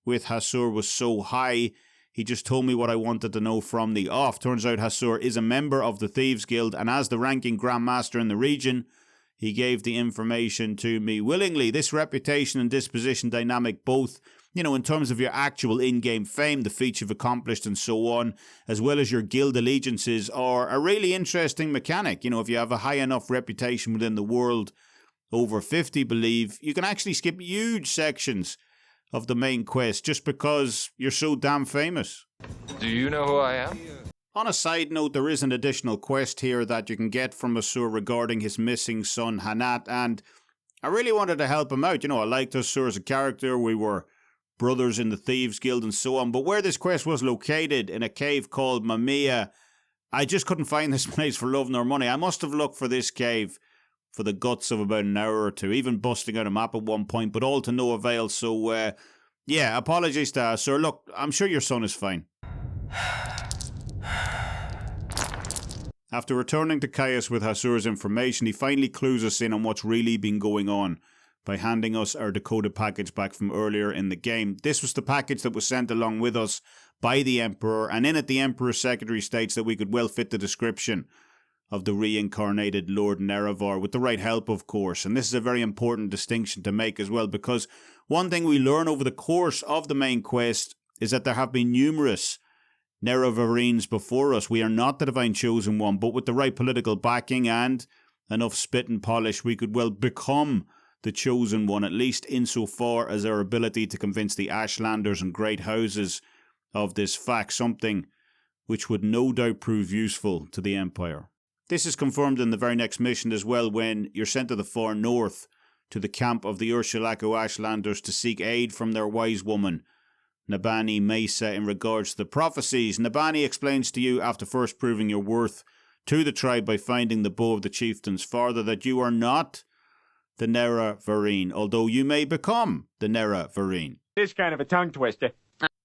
with Hasur was so high. He just told me what I wanted to know from the off. Turns out Hasur is a member of the Thieves Guild, and as the ranking Grandmaster in the region, he gave the information to me willingly. This reputation and disposition dynamic, both in terms of your actual in-game fame, the feats you've accomplished and so on, as well as your guild allegiances, are a really interesting mechanic. If you have a high enough reputation within the world, over 50 believe, you can actually skip huge sections of the main quest just because you're so damn famous.
Do you know who I am?
On a side note, there is an additional quest here that you can get from Hasur regarding his missing son Hanat, and I really wanted to help him out. I liked Hasur as a character. We were brothers in the Thieves Guild and so on, but where this quest was located, in a cave called Mamiya, I just couldn't find this place for love nor money. I must have looked for this cave for the guts of about an hour or two, even busting out a map at one point, but all to no avail. So apologies to us, sir. Look, I'm sure your son is fine. After returning to Caius with Hasur's information, he finally clues us in on what's really been going on by handing us our decoded package back from earlier in the game. This was the package that was sent along with us by the Emperor, and in it the Emperor's secretary states that we could well fit the description of the reincarnated Lord Nerevar, with the right help, of course. And this is a very important distinction to make as well, because one thing we learn over the course of the main quest is that there have been numerous Nerevarines before us. We are not the Divine Chosen One, but with the right political backing and enough spit and polish, we could well become the Chosen One, at least insofar as our ability to convince the Ashlanders and Great Houses of this fact, something which would no doubt prove useful to the Empire. This is confirmed in the very next mission as well, when you're sent to the far north to the camp of the Ursulaku Ashlanders to seek aid from their wise woman, Nabani Mesa, in regards to the prophecies. Nabani explains to you, after first proving your worth to the tribe by finding the bow of the chieftain's father, that you are not the Nerevarine, although you may become the Nerevarine.
This kind of a tongue twister.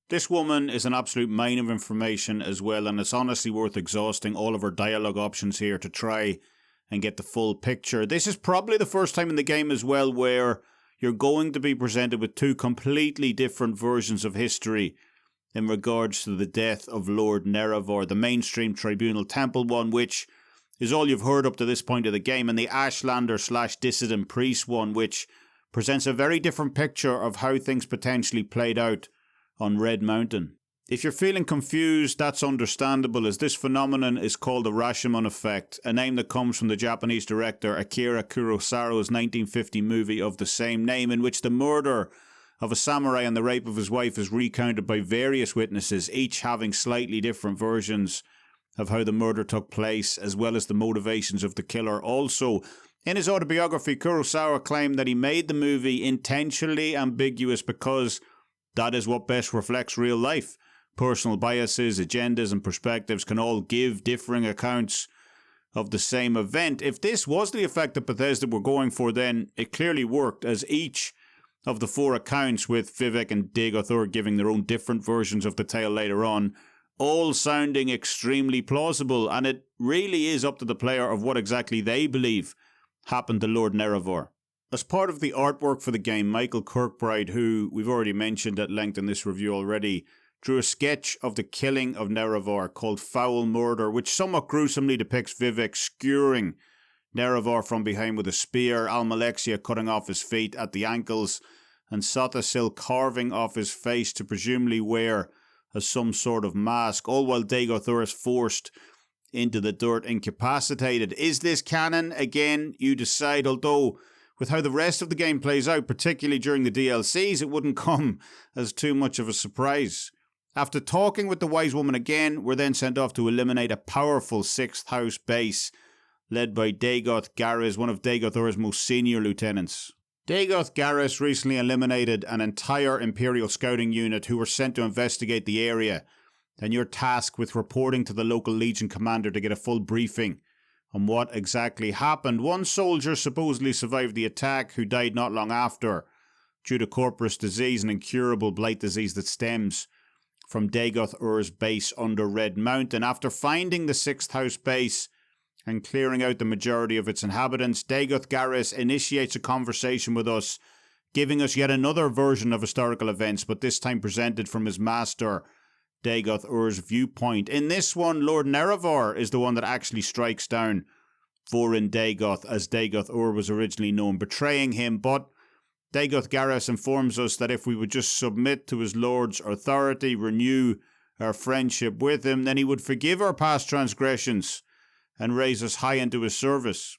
This woman is an absolute mine of information as well, and it's honestly worth exhausting all of her dialogue options here to try and get the full picture. This is probably the first time in the game as well where you're going to be presented with two completely different versions of history in regards to the death of Lord Nerevar, the mainstream Tribunal Temple one, which is all you've heard up to this point of the game, and the Ashlander/dissident priest one, which presents a very different picture of how things potentially played out on Red Mountain. If you're feeling confused, that's understandable, as this phenomenon is called the Rashomon effect, a name that comes from the Japanese director Akira Kurosawa's 1950 movie of the same name, in which the murder of a samurai and the rape of his wife is recounted by various witnesses, each having slightly different versions of how the murder took place, as well as the motivations of the killer. Also, in his autobiography, Kurosawa claimed that he made the movie intentionally ambiguous because that is what best reflects real life. Personal biases, agendas, and perspectives can all give differing accounts of the same event. If this was the effect that Bethesda were going for, then it clearly worked, as each of the four accounts, with Vivek and Dagoth Ur giving their own different versions of the tale later on, all sounding extremely plausible, and it really is up to the player of what exactly they believe happened to Lord Nerevar. As part of the artwork for the game, Michael Kirkbride, who we've already mentioned at length in this review already, drew a sketch of the killing of Nerevar called Foul Murder, which somewhat gruesomely depicts Vivek skewering Nerevar from behind with a spear, Almalexia cutting off his feet at the ankles, and Sothasil carving off his face to presumably wear as some sort of mask, all while Dagoth Ur is forced into the dirt incapacitated. Is this canon? Again, you decide, although with how the rest of the game plays out, particularly during the DLCs, it wouldn't come as too much of a surprise. After talking with the wise woman again, we're then sent off to eliminate a powerful 6th House base led by Dagoth Garris, one of Dagoth Ur's most senior lieutenants. Dagoth Garris recently eliminated an entire Imperial scouting unit who were sent to investigate the area, and you're tasked with reporting to the local Legion commander to get a full briefing on what exactly happened. One soldier supposedly survived the attack, who died not long after due to corporous disease, an incurable blight disease that stems from Dagoth Ur's base under Red Mountain. After finding the 6th House base and clearing out the majority of its inhabitants, Dagoth Garris initiates a conversation with us, giving us yet another version of historical events, but this time presented from his master, Dagoth Ur's viewpoint. In this one, Lord Nerevar is the one that actually strikes down Vorin Dagoth, as Dagoth Ur was originally known, betraying him, but Dagoth Garris informs us that if we would just submit to his lord's authority, renew our friendship with him, then he would forgive our past transgressions and raise us high into his service.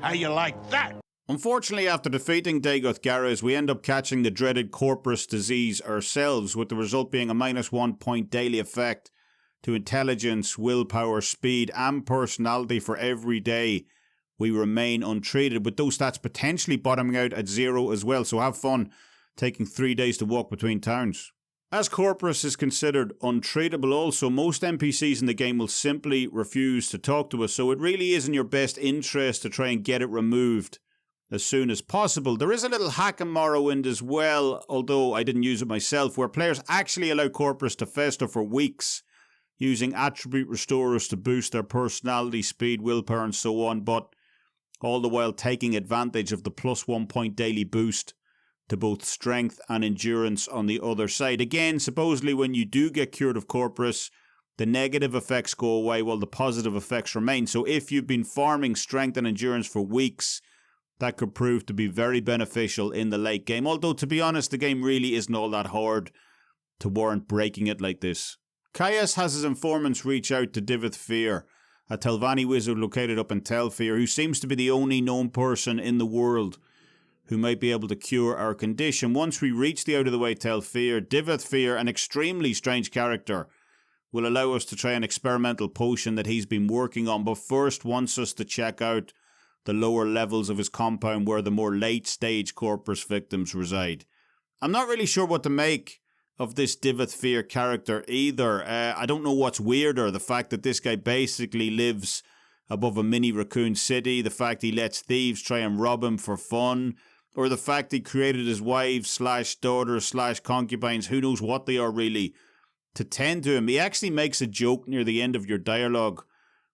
How you like that?
Unfortunately, after defeating Dagoth Garris, we end up catching the dreaded corporous disease ourselves, with the result being a -1 point daily effect to intelligence, willpower, speed, and personality for every day we remain untreated, with those stats potentially bottoming out at 0 as well, so have fun taking 3 days to walk between towns. As Corpus is considered untreatable also, most NPCs in the game will simply refuse to talk to us, so it really is in your best interest to try and get it removed as soon as possible. There is a little hack in Morrowind as well, although I didn't use it myself, where players actually allow Corpus to fester for weeks, using attribute restorers to boost their personality, speed, willpower and so on, but all the while taking advantage of the +1 point daily boost to both strength and endurance on the other side. Again, supposedly when you do get cured of Corpus, the negative effects go away while the positive effects remain. So if you've been farming strength and endurance for weeks, that could prove to be very beneficial in the late game. Although, to be honest, the game really isn't all that hard to warrant breaking it like this. Caius has his informants reach out to Dagoth Ur, a Telvanni wizard located up in Telfir, who seems to be the only known person in the world who might be able to cure our condition. Once we reach the out-of-the-way Telfir, Dagoth Ur, an extremely strange character, will allow us to try an experimental potion that he's been working on, but first wants us to check out the lower levels of his compound where the more late-stage corpus victims reside. I'm not really sure what to make of this Dagoth Ur character either. I don't know what's weirder, the fact that this guy basically lives above a mini raccoon city, the fact he lets thieves try and rob him for fun, or the fact he created his wives / daughters / concubines, who knows what they are really, to tend to him. He actually makes a joke near the end of your dialogue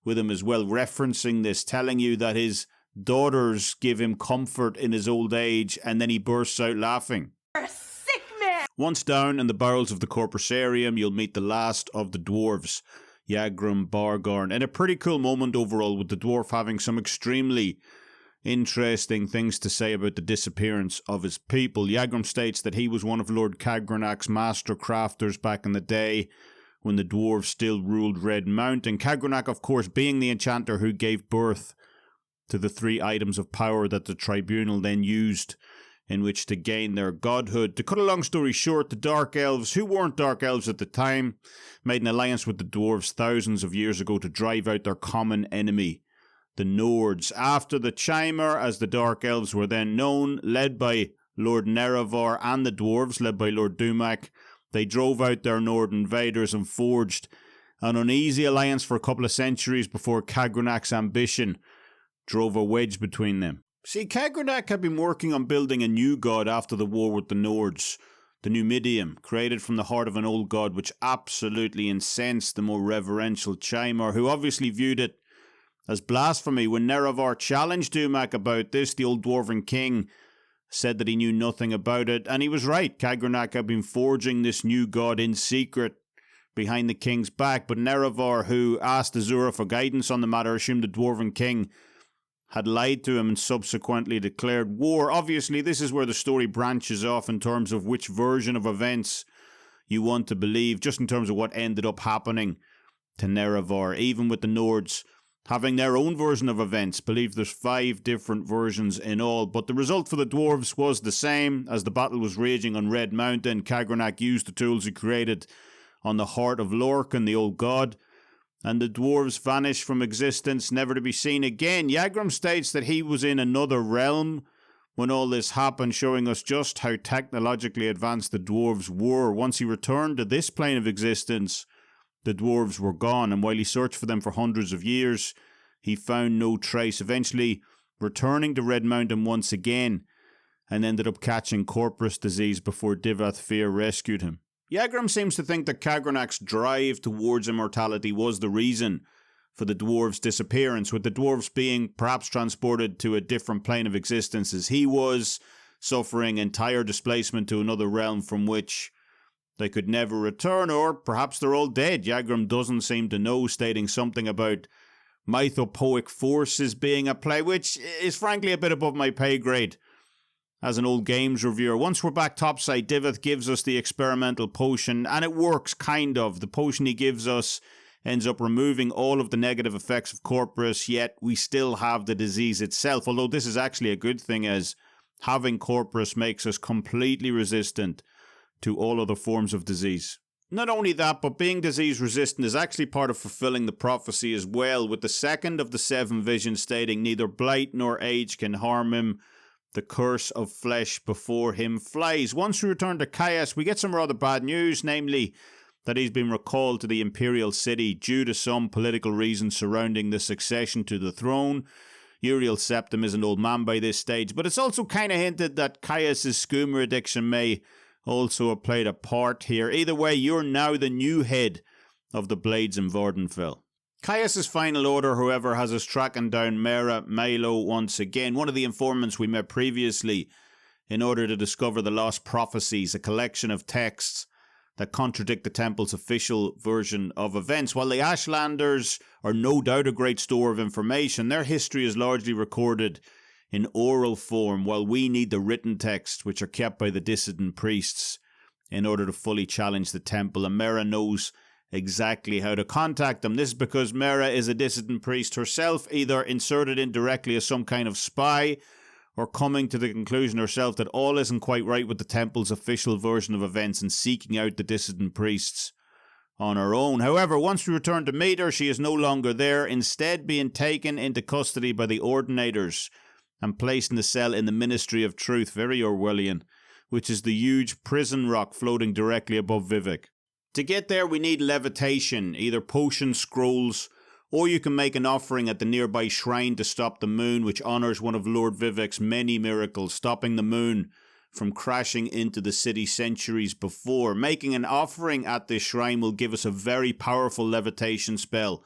with him as well, referencing this, telling you that his daughters give him comfort in his old age, and then he bursts out laughing.
You're a sick man!
Once down in the barrels of the Corpusarium, you'll meet the last of the dwarves, Yagrum Bargorn, in a pretty cool moment overall, with the dwarf having some extremely interesting things to say about the disappearance of his people. Yagrum states that he was one of Lord Kagranak's master crafters back in the day when the dwarves still ruled Red Mountain. Kagranak, of course, being the enchanter who gave birth to the 3 items of power that the Tribunal then used in which to gain their godhood. To cut a long story short, the Dark Elves, who weren't Dark Elves at the time, made an alliance with the dwarves thousands of years ago to drive out their common enemy, the Nords. After the Chimer, as the Dark Elves were then known, led by Lord Nerevar and the dwarves, led by Lord Dumak, they drove out their Nord invaders and forged an uneasy alliance for a couple of centuries before Kagranak's ambition drove a wedge between them. See, Kagranak had been working on building a new god after the war with the Nords, the Numidium, created from the heart of an old god, which absolutely incensed the more reverential Chimer, who obviously viewed it as blasphemy. When Nerevar challenged Dumak about this, the old dwarven king said that he knew nothing about it, and he was right. Kagranak had been forging this new god in secret behind the king's back, but Nerevar, who asked Azura for guidance on the matter, assumed the dwarven king had lied to him and subsequently declared war. Obviously, this is where the story branches off in terms of which version of events you want to believe, just in terms of what ended up happening to Nerevar. Even with the Nords having their own version of events, believe there's 5 different versions in all, but the result for the dwarves was the same. As the battle was raging on Red Mountain, Kagranak used the tools he created on the heart of Lorcan, the old god, and the dwarves vanished from existence, never to be seen again. Yagrum states that he was in another realm when all this happened, showing us just how technologically advanced the dwarves were. Once he returned to this plane of existence, the dwarves were gone, and while he searched for them for hundreds of years, he found no trace, eventually returning to Red Mountain once again, and ended up catching corpus disease before Dagoth Ur rescued him. Yagrum seems to think that Kagranak's drive towards immortality was the reason for the dwarves' disappearance, with the dwarves being perhaps transported to a different plane of existence as he was, suffering entire displacement to another realm from which they could never return, or perhaps they're all dead. Yagrum doesn't seem to know, stating something about mythopoeic forces being at play, which is frankly a bit above my pay grade as an old games reviewer. Once we're back topside, Dagoth gives us the experimental potion, and it works, kind of. The potion he gives us ends up removing all of the negative effects of corpus, yet we still have the disease itself, although this is actually a good thing, as having corpus makes us completely resistant to all other forms of disease. Not only that, but being disease resistant is actually part of fulfilling the prophecy as well, with the second of the 7 visions stating neither blight nor age can harm him. The curse of flesh before him flies. Once we return to Caius, we get some rather bad news, namely that he's been recalled to the Imperial City due to some political reasons surrounding the succession to the throne. Uriel Septim is an old man by this stage, but it's also kind of hinted that Caius' skooma addiction may also have played a part here. Either way, you're now the new head of the Blades in Vvardenfell. Caius' final order, however, has us tracking down Mera Milo once again, one of the informants we met previously, in order to discover the Lost Prophecies, a collection of texts that contradict the Temple's official version of events. While the Ashlanders are no doubt a great store of information, their history is largely recorded in oral form, while we need the written texts, which are kept by the dissident priests, in order to fully challenge the Temple, and Mera knows exactly how to contact them. This is because Mera is a dissident priest herself, either inserted indirectly as some kind of spy, or coming to the conclusion herself that all isn't quite right with the temple's official version of events and seeking out the dissident priests on her own. However, once we return to meet her, she is no longer there, instead being taken into custody by the Ordinators and placed in a cell in the Ministry of Truth, very Orwellian, which is the huge prison rock floating directly above Vivek. To get there, we need levitation, either potion scrolls, or you can make an offering at the nearby shrine to stop the moon, which honours one of Lord Vivek's many miracles, stopping the moon from crashing into the city centuries before. Making an offering at this shrine will give us a very powerful levitation spell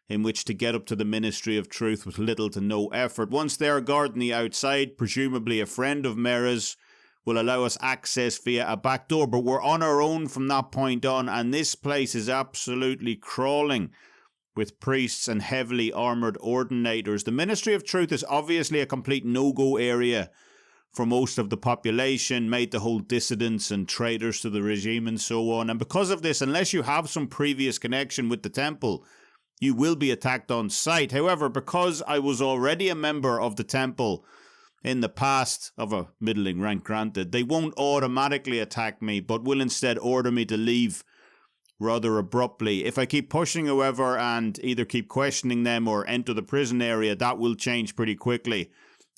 in which to get up to the Ministry of Truth with little to no effort. Once there, guarding the outside, presumably a friend of Mera's, will allow us access via a back door, but we're on our own from that point on, and this place is absolutely crawling with priests and heavily armoured Ordinators. The Ministry of Truth is obviously a complete no-go area for most of the population, made to hold dissidents and traitors to the regime and so on, and because of this, unless you have some previous connection with the temple, you will be attacked on sight. However, because I was already a member of the temple in the past, of a middling rank granted, they won't automatically attack me, but will instead order me to leave rather abruptly. If I keep pushing, however, and either keep questioning them or enter the prison area, that will change pretty quickly,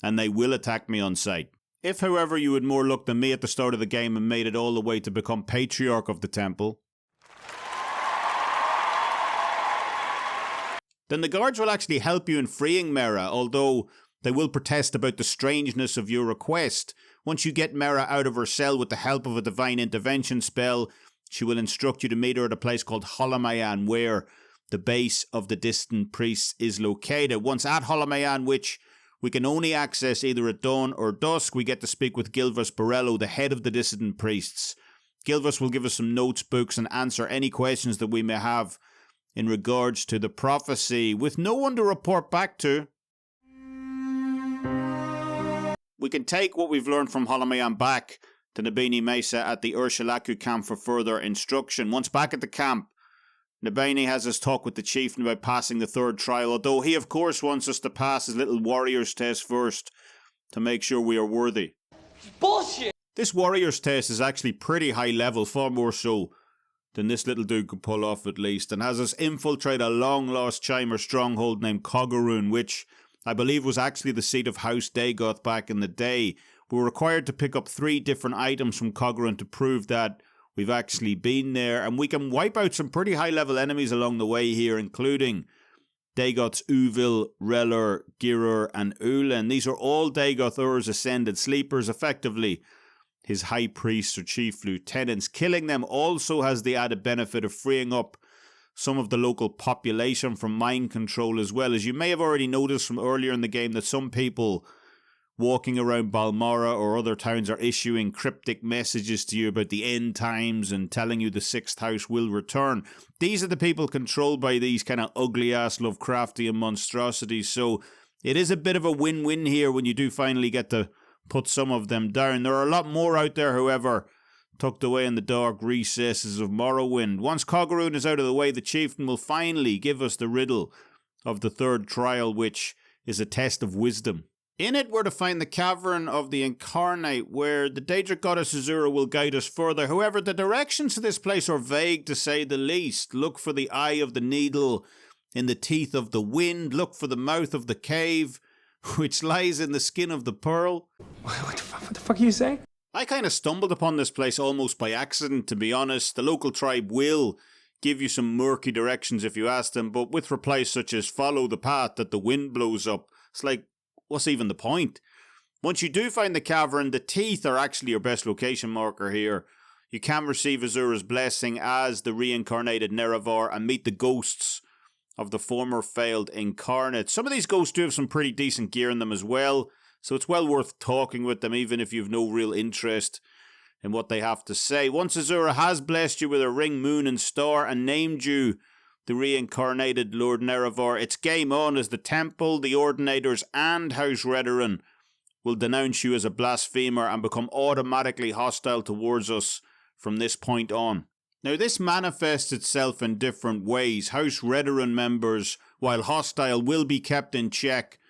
and they will attack me on sight. If, however, you had more luck than me at the start of the game and made it all the way to become Patriarch of the temple, then the guards will actually help you in freeing Mera, although they will protest about the strangeness of your request. Once you get Mera out of her cell with the help of a divine intervention spell, she will instruct you to meet her at a place called Holamayan, where the base of the distant priests is located. Once at Holamayan, which we can only access either at dawn or dusk, we get to speak with Gilvas Borello, the head of the dissident priests. Gilvas will give us some notes books and answer any questions that we may have in regards to the prophecy, with no one to report back to. We can take what we've learned from Holamayan back to Nabini Mesa at the Ur-Hlaalu camp for further instruction. Once back at the camp, Nabini has us talk with the chieftain about passing the third trial, although he of course wants us to pass his little warrior's test first to make sure we are worthy.
Bullshit!
This warrior's test is actually pretty high level, far more so than this little dude could pull off at least, and has us infiltrate a long lost Chimer stronghold named Coggaroon, which I believe was actually the seat of House Dagoth back in the day. We're required to pick up 3 different items from Coggaroon to prove that we've actually been there, and we can wipe out some pretty high level enemies along the way here, including Dagoth's Uvil, Relor, Girur and Ulen. These are all Dagoth Ur's ascended sleepers, effectively his high priests or chief lieutenants. Killing them also has the added benefit of freeing up some of the local population from mind control, as well. As you may have already noticed from earlier in the game, that some people walking around Balmora or other towns are issuing cryptic messages to you about the end times and telling you the 6th house will return. These are the people controlled by these kind of ugly-ass Lovecraftian monstrosities, so it is a bit of a win-win here when you do finally get to put some of them down. There are a lot more out there, however, tucked away in the dark recesses of Morrowind. Once Coggaroon is out of the way, the chieftain will finally give us the riddle of the third trial, which is a test of wisdom. In it, we're to find the Cavern of the Incarnate, where the Daedric goddess Azura will guide us further. However, the directions to this place are vague, to say the least. Look for the eye of the needle in the teeth of the wind. Look for the mouth of the cave, which lies in the skin of the pearl.
What the fuck are you saying?
I kind of stumbled upon this place almost by accident, to be honest. The local tribe will give you some murky directions if you ask them, but with replies such as follow the path that the wind blows up. It's like, what's even the point? Once you do find the cavern, the teeth are actually your best location marker here. You can receive Azura's blessing as the reincarnated Nerevar and meet the ghosts of the former failed incarnate. Some of these ghosts do have some pretty decent gear in them as well, so it's well worth talking with them even if you've no real interest in what they have to say. Once Azura has blessed you with a ring, moon and star and named you the reincarnated Lord Nerevar, it's game on, as the Temple, the Ordinators and House Redoran will denounce you as a blasphemer and become automatically hostile towards us from this point on. Now, this manifests itself in different ways. House Redoran members, while hostile, will be kept in check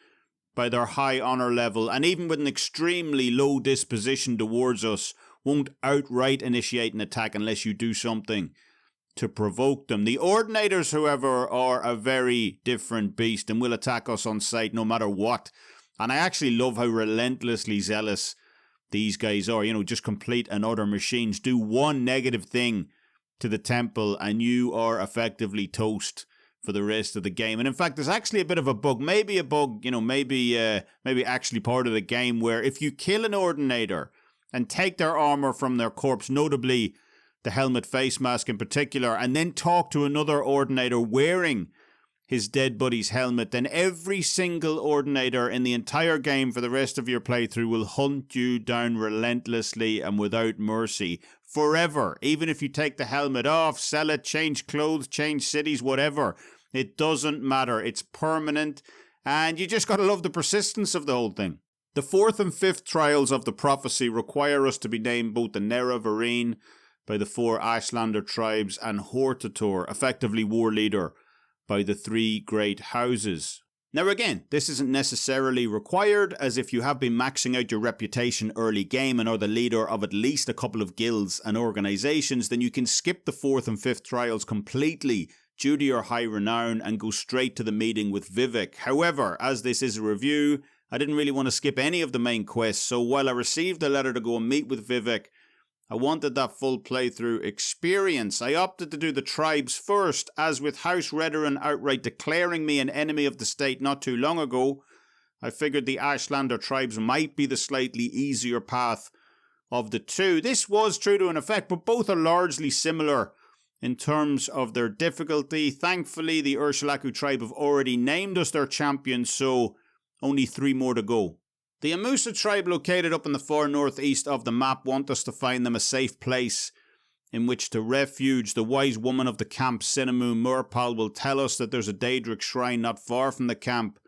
by their high honour level, and even with an extremely low disposition towards us, won't outright initiate an attack unless you do something to provoke them. The Ordinators, however, are a very different beast and will attack us on sight no matter what. And I actually love how relentlessly zealous these guys are. You know, just complete and utter machines. Do one negative thing to the temple and you are effectively toast for the rest of the game. And in fact, there's actually a bit of a bug. Maybe a bug, you know, maybe actually part of the game where if you kill an Ordinator and take their armour from their corpse, notably the helmet face mask in particular, and then talk to another Ordinator wearing his dead buddy's helmet, then every single Ordinator in the entire game for the rest of your playthrough will hunt you down relentlessly and without mercy. Forever. Even if you take the helmet off, sell it, change clothes, change cities, whatever. It doesn't matter. It's permanent, and you just gotta love the persistence of the whole thing. The 4th and 5th trials of the prophecy require us to be named both the Nerevarine by the 4 Ashlander tribes and Hortator, effectively war leader, by the 3 great houses. Now again, this isn't necessarily required, as if you have been maxing out your reputation early game and are the leader of at least a couple of guilds and organisations, then you can skip the 4th and 5th trials completely due to your high renown and go straight to the meeting with Vivek. However, as this is a review, I didn't really want to skip any of the main quests, so while I received a letter to go and meet with Vivek, I wanted that full playthrough experience. I opted to do the tribes first, as with House Redoran outright declaring me an enemy of the state not too long ago, I figured the Ashlander tribes might be the slightly easier path of the two. This was true to an effect, but both are largely similar in terms of their difficulty. Thankfully, the Ur Hlaalu tribe have already named us their champions, so only 3 more to go. The Amusa tribe, located up in the far northeast of the map, want us to find them a safe place in which to refuge. The wise woman of the camp, Sinamu Murpal, will tell us that there's a Daedric shrine not far from the camp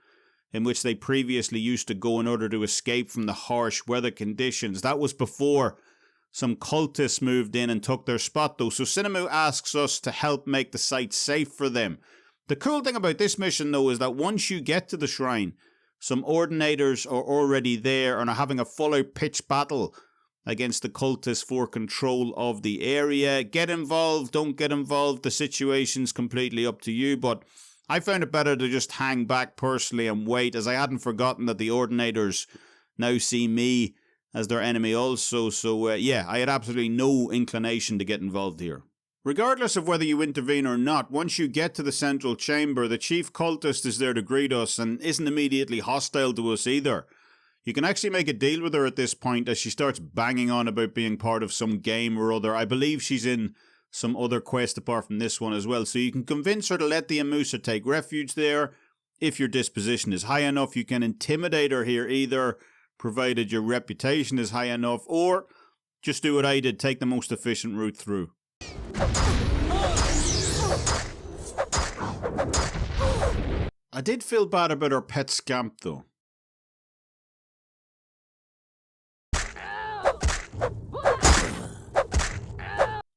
in which they previously used to go in order to escape from the harsh weather conditions. That was before some cultists moved in and took their spot though, so Sinamu asks us to help make the site safe for them. The cool thing about this mission though is that once you get to the shrine, some Ordinators are already there and are having a full-out pitched battle against the cultists for control of the area. Get involved, don't get involved, the situation's completely up to you, but I found it better to just hang back personally and wait, as I hadn't forgotten that the Ordinators now see me as their enemy also, so yeah, I had absolutely no inclination to get involved here. Regardless of whether you intervene or not, once you get to the central chamber, the chief cultist is there to greet us and isn't immediately hostile to us either. You can actually make a deal with her at this point as she starts banging on about being part of some game or other. I believe she's in some other quest apart from this one as well, so you can convince her to let the Amusa take refuge there. If your disposition is high enough, you can intimidate her here either, provided your reputation is high enough, or just do what I did, take the most efficient route through. I did feel bad about our pet scamp though.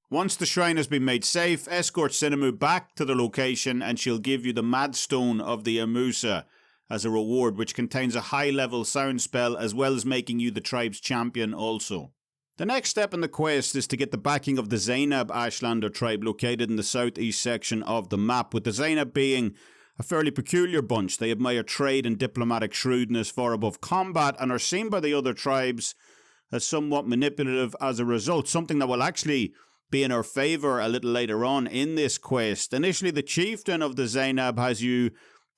Once the shrine has been made safe, escort Sinamu back to the location and she'll give you the Mad Stone of the Amusa as a reward, which contains a high-level sound spell as well as making you the tribe's champion also. The next step in the quest is to get the backing of the Zainab Ashlander tribe located in the southeast section of the map, with the Zainab being a fairly peculiar bunch. They admire trade and diplomatic shrewdness far above combat and are seen by the other tribes as somewhat manipulative as a result, something that will actually be in our favour a little later on in this quest. Initially, the chieftain of the Zainab has you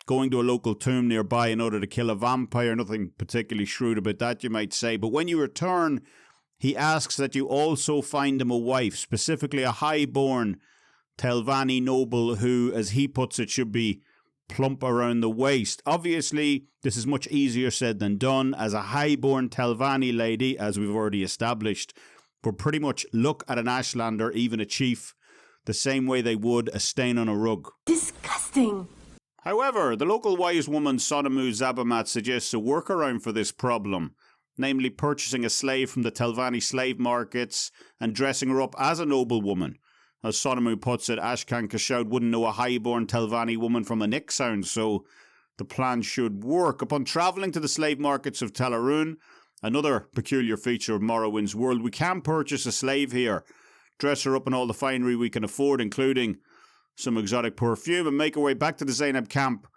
going to a local tomb nearby in order to kill a vampire. Nothing particularly shrewd about that, you might say. But when you return, he asks that you also find him a wife, specifically a high-born Telvanni noble who, as he puts it, should be plump around the waist. Obviously, this is much easier said than done, as a high-born Telvanni lady, as we've already established, would pretty much look at an Ashlander, even a chief, the same way they would a stain on a rug.
Disgusting!
However, the local wise woman Sonamu Zabamat suggests a workaround for this problem, namely purchasing a slave from the Telvanni slave markets and dressing her up as a noblewoman. As Sonamu puts it, Ashkan Kashaud wouldn't know a high-born Telvanni woman from a Nick sound, so the plan should work. Upon travelling to the slave markets of Tel'arann, another peculiar feature of Morrowind's world, we can purchase a slave here, dress her up in all the finery we can afford, including some exotic perfume, and make our way back to the Zainab camp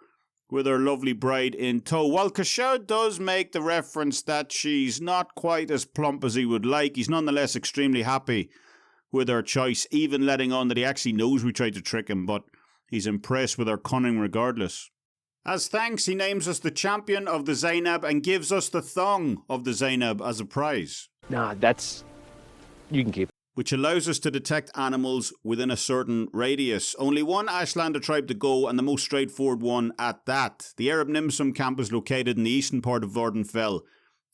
with her lovely bride in tow. While Kashad does make the reference that she's not quite as plump as he would like, he's nonetheless extremely happy with her choice, even letting on that he actually knows we tried to trick him, but he's impressed with her cunning regardless. As thanks, he names us the champion of the Zainab and gives us the thong of the Zainab as a prize.
Nah, you can keep it.
Which allows us to detect animals within a certain radius. Only one Ashlander tribe to go, and the most straightforward one at that. The Arab Nimsum camp is located in the eastern part of Vvardenfell,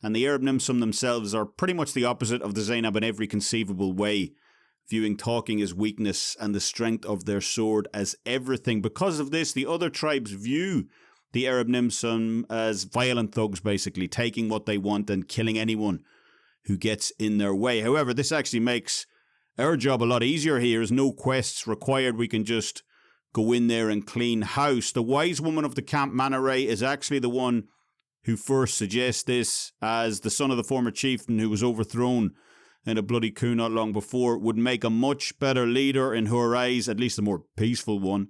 and the Arab Nimsum themselves are pretty much the opposite of the Zainab in every conceivable way, viewing talking as weakness and the strength of their sword as everything. Because of this, the other tribes view the Arab Nimsum as violent thugs, basically, taking what they want and killing anyone who gets in their way. However, this actually makes our job a lot easier here, as no quests required. We can just go in there and clean house. The wise woman of the camp, Manaray, is actually the one who first suggests this, as the son of the former chieftain who was overthrown in a bloody coup not long before would make a much better leader in her eyes, at least a more peaceful one.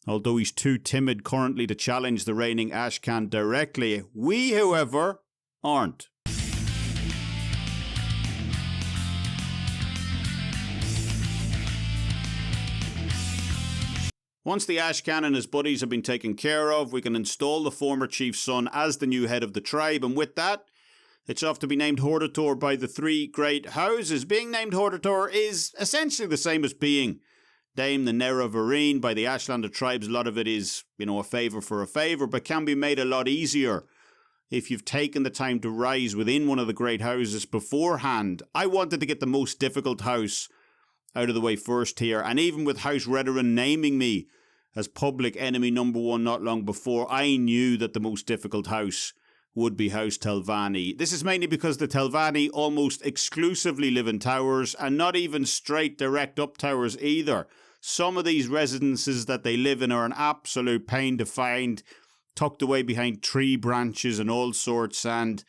Although he's too timid currently to challenge the reigning Ashcan directly. We, however, aren't. Once the Ashcan and his buddies have been taken care of, we can install the former chief's son as the new head of the tribe, and with that, it's off to be named Hordator by the three great houses. Being named Hordator is essentially the same as being named the Nerevarine by the Ashlander tribes. A lot of it is, a favour for a favour, but can be made a lot easier if you've taken the time to rise within one of the great houses beforehand. I wanted to get the most difficult house out of the way first here, and even with House Redoran naming me as public enemy number 1 not long before, I knew that the most difficult house would be House Telvanni. This is mainly because the Telvanni almost exclusively live in towers, and not even straight direct up towers either. Some of these residences that they live in are an absolute pain to find, tucked away behind tree branches and all sorts, and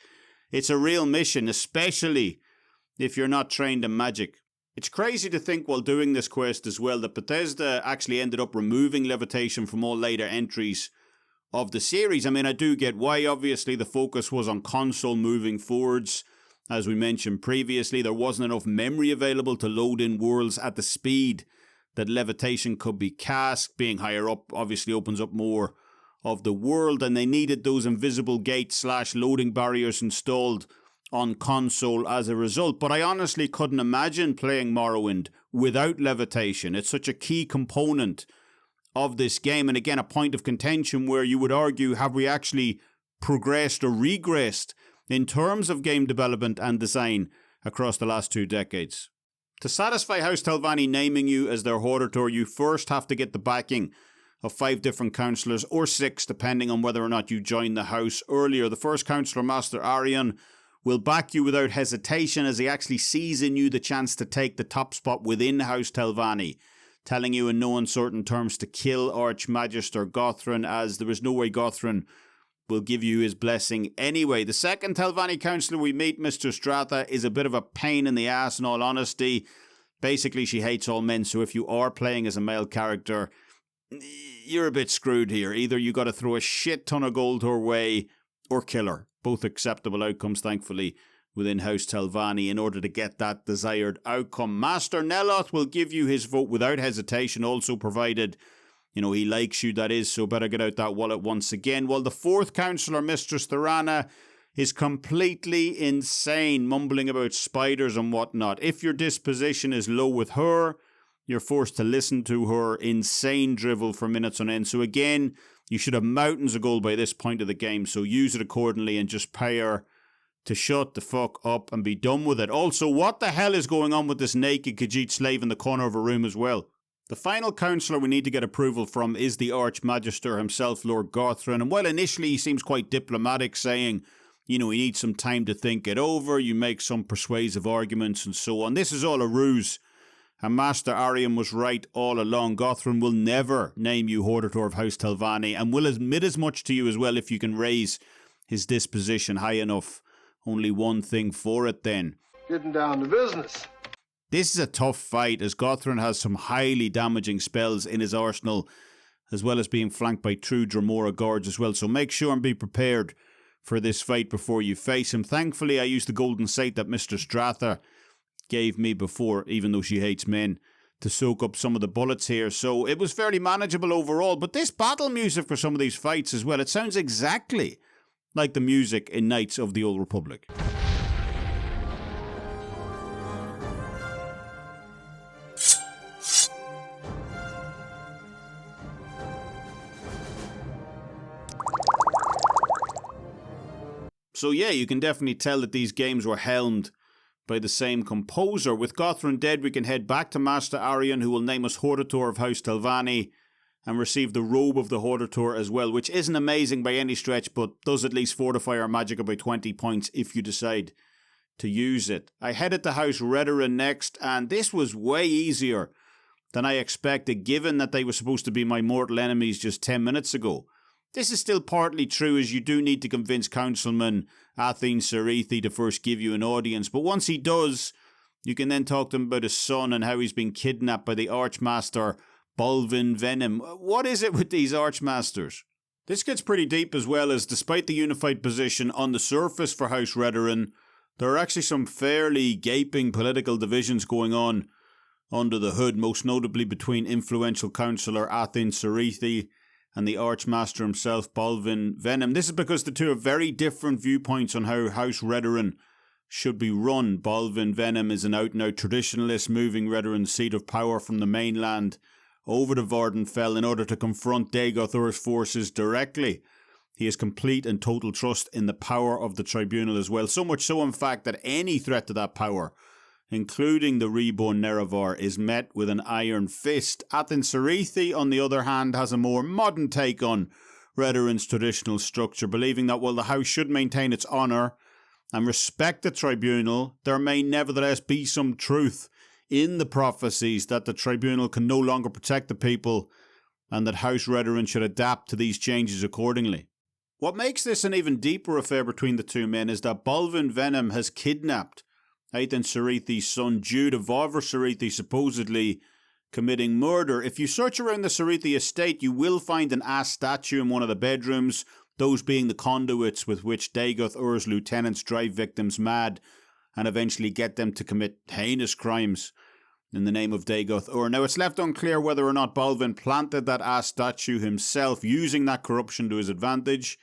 it's a real mission, especially if you're not trained in magic. It's crazy to think while doing this quest as well that Bethesda actually ended up removing levitation from all later entries of the series. I mean, I do get why. Obviously, the focus was on console moving forwards. As we mentioned previously, there wasn't enough memory available to load in worlds at the speed that levitation could be cast. Being higher up obviously opens up more of the world, and they needed those invisible gates / loading barriers installed on console as a result. But I honestly couldn't imagine playing Morrowind without levitation. It's such a key component of this game, and again a point of contention where you would argue, have we actually progressed or regressed in terms of game development and design across the last 2 decades? To satisfy House Telvanni naming you as their Hordator, you first have to get the backing of 5 different councillors, or 6 depending on whether or not you joined the house earlier. The first councillor, Master Arion, will back you without hesitation, as he actually sees in you the chance to take the top spot within House Telvanni, telling you in no uncertain terms to kill Archmagister Gothran, as there is no way Gothran will give you his blessing anyway. The second Telvanni councillor we meet, Mr. Stratha, is a bit of a pain in the ass in all honesty. Basically, she hates all men, so if you are playing as a male character, you're a bit screwed here. Either you got to throw a shit ton of gold her way or kill her. Both acceptable outcomes, thankfully, within House Telvanni in order to get that desired outcome. Master Neloth will give you his vote without hesitation, also provided, he likes you, that is, so better get out that wallet once again. While the fourth councillor, Mistress Thorana, is completely insane, mumbling about spiders and whatnot. If your disposition is low with her, you're forced to listen to her insane drivel for minutes on end. So again, you should have mountains of gold by this point of the game, so use it accordingly and just pay her to shut the fuck up and be done with it. Also, what the hell is going on with this naked Khajiit slave in the corner of a room as well? The final councillor we need to get approval from is the Archmagister himself, Lord Gothran, and while initially he seems quite diplomatic, saying, he needs some time to think it over, you make some persuasive arguments and so on, this is all a ruse, And Master Arian was right all along. Gothrun will never name you Hortator of House Telvanni, and will admit as much to you as well if you can raise his disposition high enough. Only one thing for it then.
Getting down to business.
This is a tough fight, as Gothrun has some highly damaging spells in his arsenal, as well as being flanked by true Dremora guards as well. So make sure and be prepared for this fight before you face him. Thankfully, I used the golden sight that Mistress Stratha gave me before, even though she hates men, to soak up some of the bullets here. So it was fairly manageable overall. But this battle music for some of these fights as well, it sounds exactly like the music in Knights of the Old Republic. So yeah, you can definitely tell that these games were helmed by the same composer. With Gothrun dead, we can head back to Master Arian, who will name us Hortator of House Telvanni, and receive the robe of the Hortator as well, which isn't amazing by any stretch, but does at least fortify our magicka by 20 points if you decide to use it. I headed to House Redoran next, and this was way easier than I expected, given that they were supposed to be my mortal enemies just 10 minutes ago. This is still partly true, as you do need to convince Councilman Athen Serethi to first give you an audience, but once he does, you can then talk to him about his son and how he's been kidnapped by the Archmaster Bolvin Venom. What is it with these Archmasters? This gets pretty deep as well, as despite the unified position on the surface for House Redoran, there are actually some fairly gaping political divisions going on under the hood, most notably between influential councillor Athen Serethi and the Archmaster himself, Bolvin Venom. This is because the two have very different viewpoints on how House Redoran should be run. Bolvin Venom is an out-and-out traditionalist, moving Redoran's seat of power from the mainland over to Vvardenfell in order to confront Dagoth Ur's forces directly. He has complete and total trust in the power of the Tribunal as well, so much so in fact that any threat to that power, including the reborn Nerevar, is met with an iron fist. Athen Serethi, on the other hand, has a more modern take on Redoran's traditional structure, believing that while the house should maintain its honour and respect the Tribunal, there may nevertheless be some truth in the prophecies that the Tribunal can no longer protect the people and that House Redoran should adapt to these changes accordingly. What makes this an even deeper affair between the two men is that Bolvin Venom has kidnapped Athen Serethi's son due to Vavra Serethi supposedly committing murder. If you search around the Serethi estate, you will find an ass statue in one of the bedrooms, those being the conduits with which Dagoth Ur's lieutenants drive victims mad and eventually get them to commit heinous crimes in the name of Dagoth Ur. Now, it's left unclear whether or not Bolvin planted that ass statue himself, using that corruption to his advantage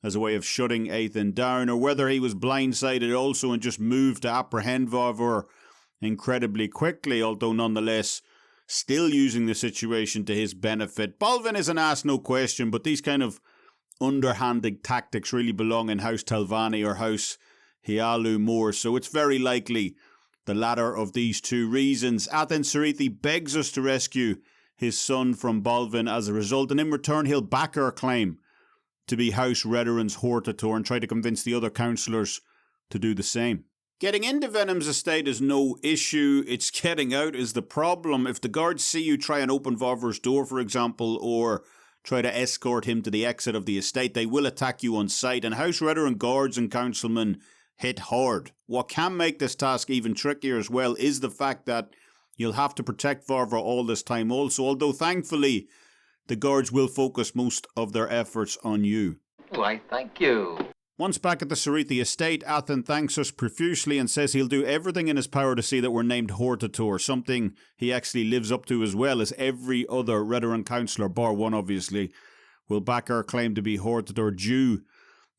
as a way of shutting Athen down, or whether he was blindsided also and just moved to apprehend Vavra incredibly quickly, although nonetheless still using the situation to his benefit. Bolvin is an ass, no question, but these kind of underhanded tactics really belong in House Telvanni or House Hlaalu more, so it's very likely the latter of these two reasons. Athen Serethi begs us to rescue his son from Bolvin as a result, and in return he'll back our claim to be House Redoran's Hortator and try to convince the other councillors to do the same. Getting into Venom's estate is no issue, it's getting out is the problem. If the guards see you try and open Vavra's door, for example, or try to escort him to the exit of the estate, they will attack you on sight, and House Redoran guards and councilmen hit hard. What can make this task even trickier as well is the fact that you'll have to protect Vavra all this time also, although thankfully the guards will focus most of their efforts on you.
Why, thank you.
Once back at the Serethi estate, Athen thanks us profusely and says he'll do everything in his power to see that we're named Hortator, something he actually lives up to as well, as every other Redoran councillor, bar one obviously, will back our claim to be Hortator due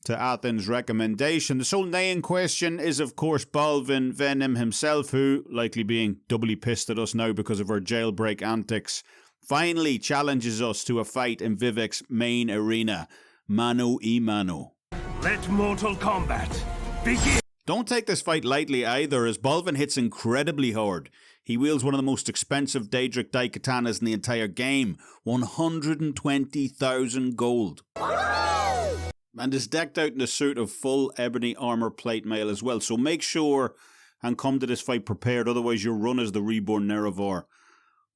to Athen's recommendation. The sole name in question is of course Bolvin Venom himself, who, likely being doubly pissed at us now because of our jailbreak antics, finally challenges us to a fight in Vivek's main arena, mano a mano.
Let mortal combat begin!
Don't take this fight lightly either, as Bolvin hits incredibly hard. He wields one of the most expensive Daedric Daikatanas in the entire game, 120,000 gold. And is decked out in a suit of full ebony armour plate mail as well, so make sure and come to this fight prepared, otherwise your run as the reborn Nerevar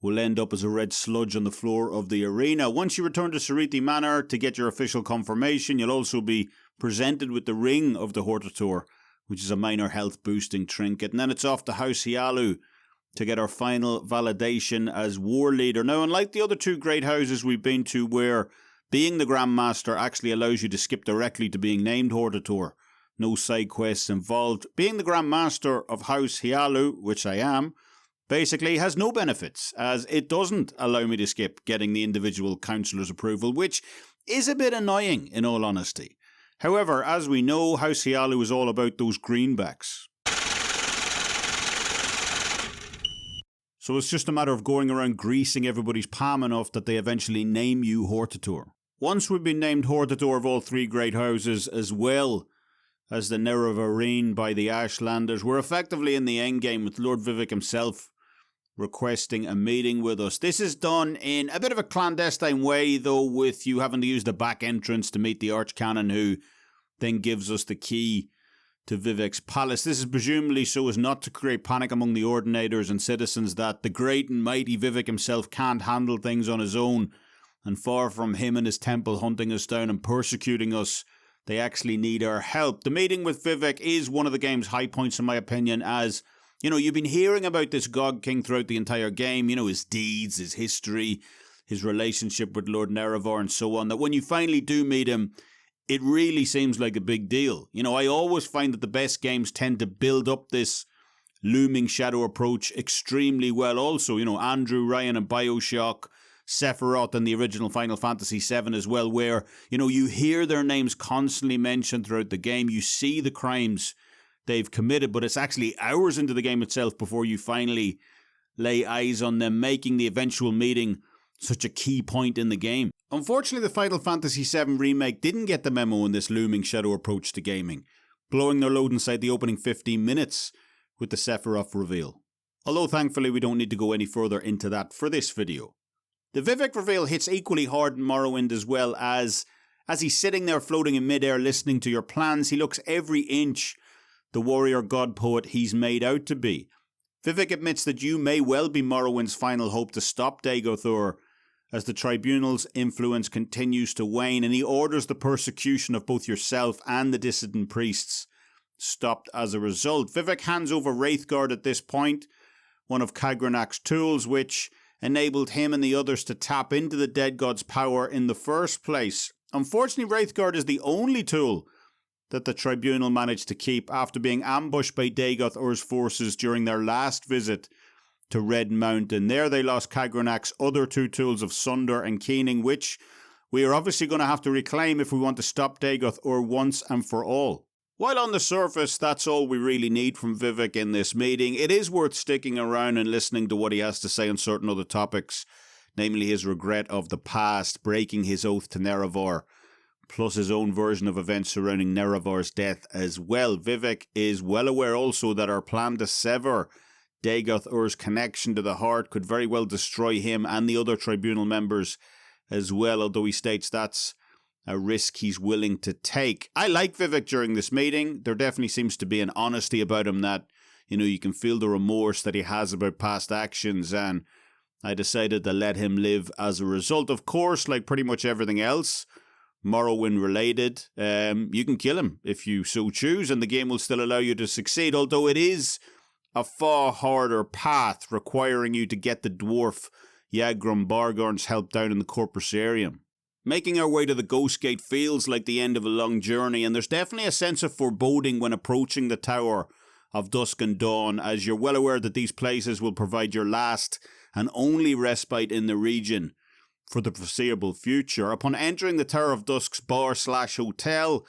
will end up as a red sludge on the floor of the arena. Once you return to Sariti Manor to get your official confirmation, you'll also be presented with the Ring of the Hortator, which is a minor health boosting trinket, and then it's off to House Hlaalu to get our final validation as war leader. Now, unlike the other two great houses we've been to, where being the Grand Master actually allows you to skip directly to being named Hortator, no side quests involved, being the Grand Master of House Hlaalu, which I am, basically has no benefits, as it doesn't allow me to skip getting the individual councillor's approval, which is a bit annoying in all honesty. However, as we know, House Hlaalu is all about those greenbacks. So it's just a matter of going around greasing everybody's palm enough that they eventually name you Hortator. Once we've been named Hortator of all three great houses, as well as the Nerevarine by the Ashlanders, we're effectively in the endgame with Lord Vivek himself requesting a meeting with us. This is done in a bit of a clandestine way, though, with you having to use the back entrance to meet the Archcanon, who then gives us the key to Vivek's palace. This is presumably so as not to create panic among the Ordinators and citizens that the great and mighty Vivek himself can't handle things on his own, and far from him and his temple hunting us down and persecuting us, they actually need our help. The meeting with Vivek is one of the game's high points in my opinion, as you know, you've been hearing about this God King throughout the entire game, you know, his deeds, his history, his relationship with Lord Nerevar and so on, that when you finally do meet him, it really seems like a big deal. You know, I always find that the best games tend to build up this looming shadow approach extremely well also. You know, Andrew Ryan and BioShock, Sephiroth and the original Final Fantasy VII as well, where, you know, you hear their names constantly mentioned throughout the game, you see the crimes they've committed, but it's actually hours into the game itself before you finally lay eyes on them, making the eventual meeting such a key point in the game. Unfortunately, the Final Fantasy VII Remake didn't get the memo in this looming shadow approach to gaming, blowing their load inside the opening 15 minutes with the Sephiroth reveal. Although thankfully we don't need to go any further into that for this video. The Vivek reveal hits equally hard in Morrowind as well, as he's sitting there floating in midair listening to your plans, he looks every inch the warrior god poet he's made out to be. Vivek admits that you may well be Morrowind's final hope to stop Dagoth Ur as the Tribunal's influence continues to wane, and he orders the persecution of both yourself and the dissident priests stopped as a result. Vivek hands over Wraithguard at this point, one of Kagranak's tools, which enabled him and the others to tap into the dead god's power in the first place. Unfortunately, Wraithguard is the only tool that the Tribunal managed to keep after being ambushed by Dagoth Ur's forces during their last visit to Red Mountain. There they lost Kagranak's other two tools of Sunder and Keening, which we are obviously going to have to reclaim if we want to stop Dagoth Ur once and for all. While on the surface that's all we really need from Vivek in this meeting, it is worth sticking around and listening to what he has to say on certain other topics, namely his regret of the past, breaking his oath to Nerevar, plus his own version of events surrounding Nerevar's death as well. Vivek is well aware also that our plan to sever Dagoth Ur's connection to the heart could very well destroy him and the other Tribunal members as well, although he states that's a risk he's willing to take. I like Vivek during this meeting. There definitely seems to be an honesty about him that, you know, you can feel the remorse that he has about past actions, and I decided to let him live as a result. Of course, like pretty much everything else Morrowind related, you can kill him if you so choose, and the game will still allow you to succeed, although it is a far harder path, requiring you to get the dwarf Yagrum Bargorn's help down in the Corpusarium. Making our way to the Ghost Gate feels like the end of a long journey, and there's definitely a sense of foreboding when approaching the Tower of Dusk and Dawn, as you're well aware that these places will provide your last and only respite in the region for the foreseeable future. Upon entering the Tower of Dusk's bar/hotel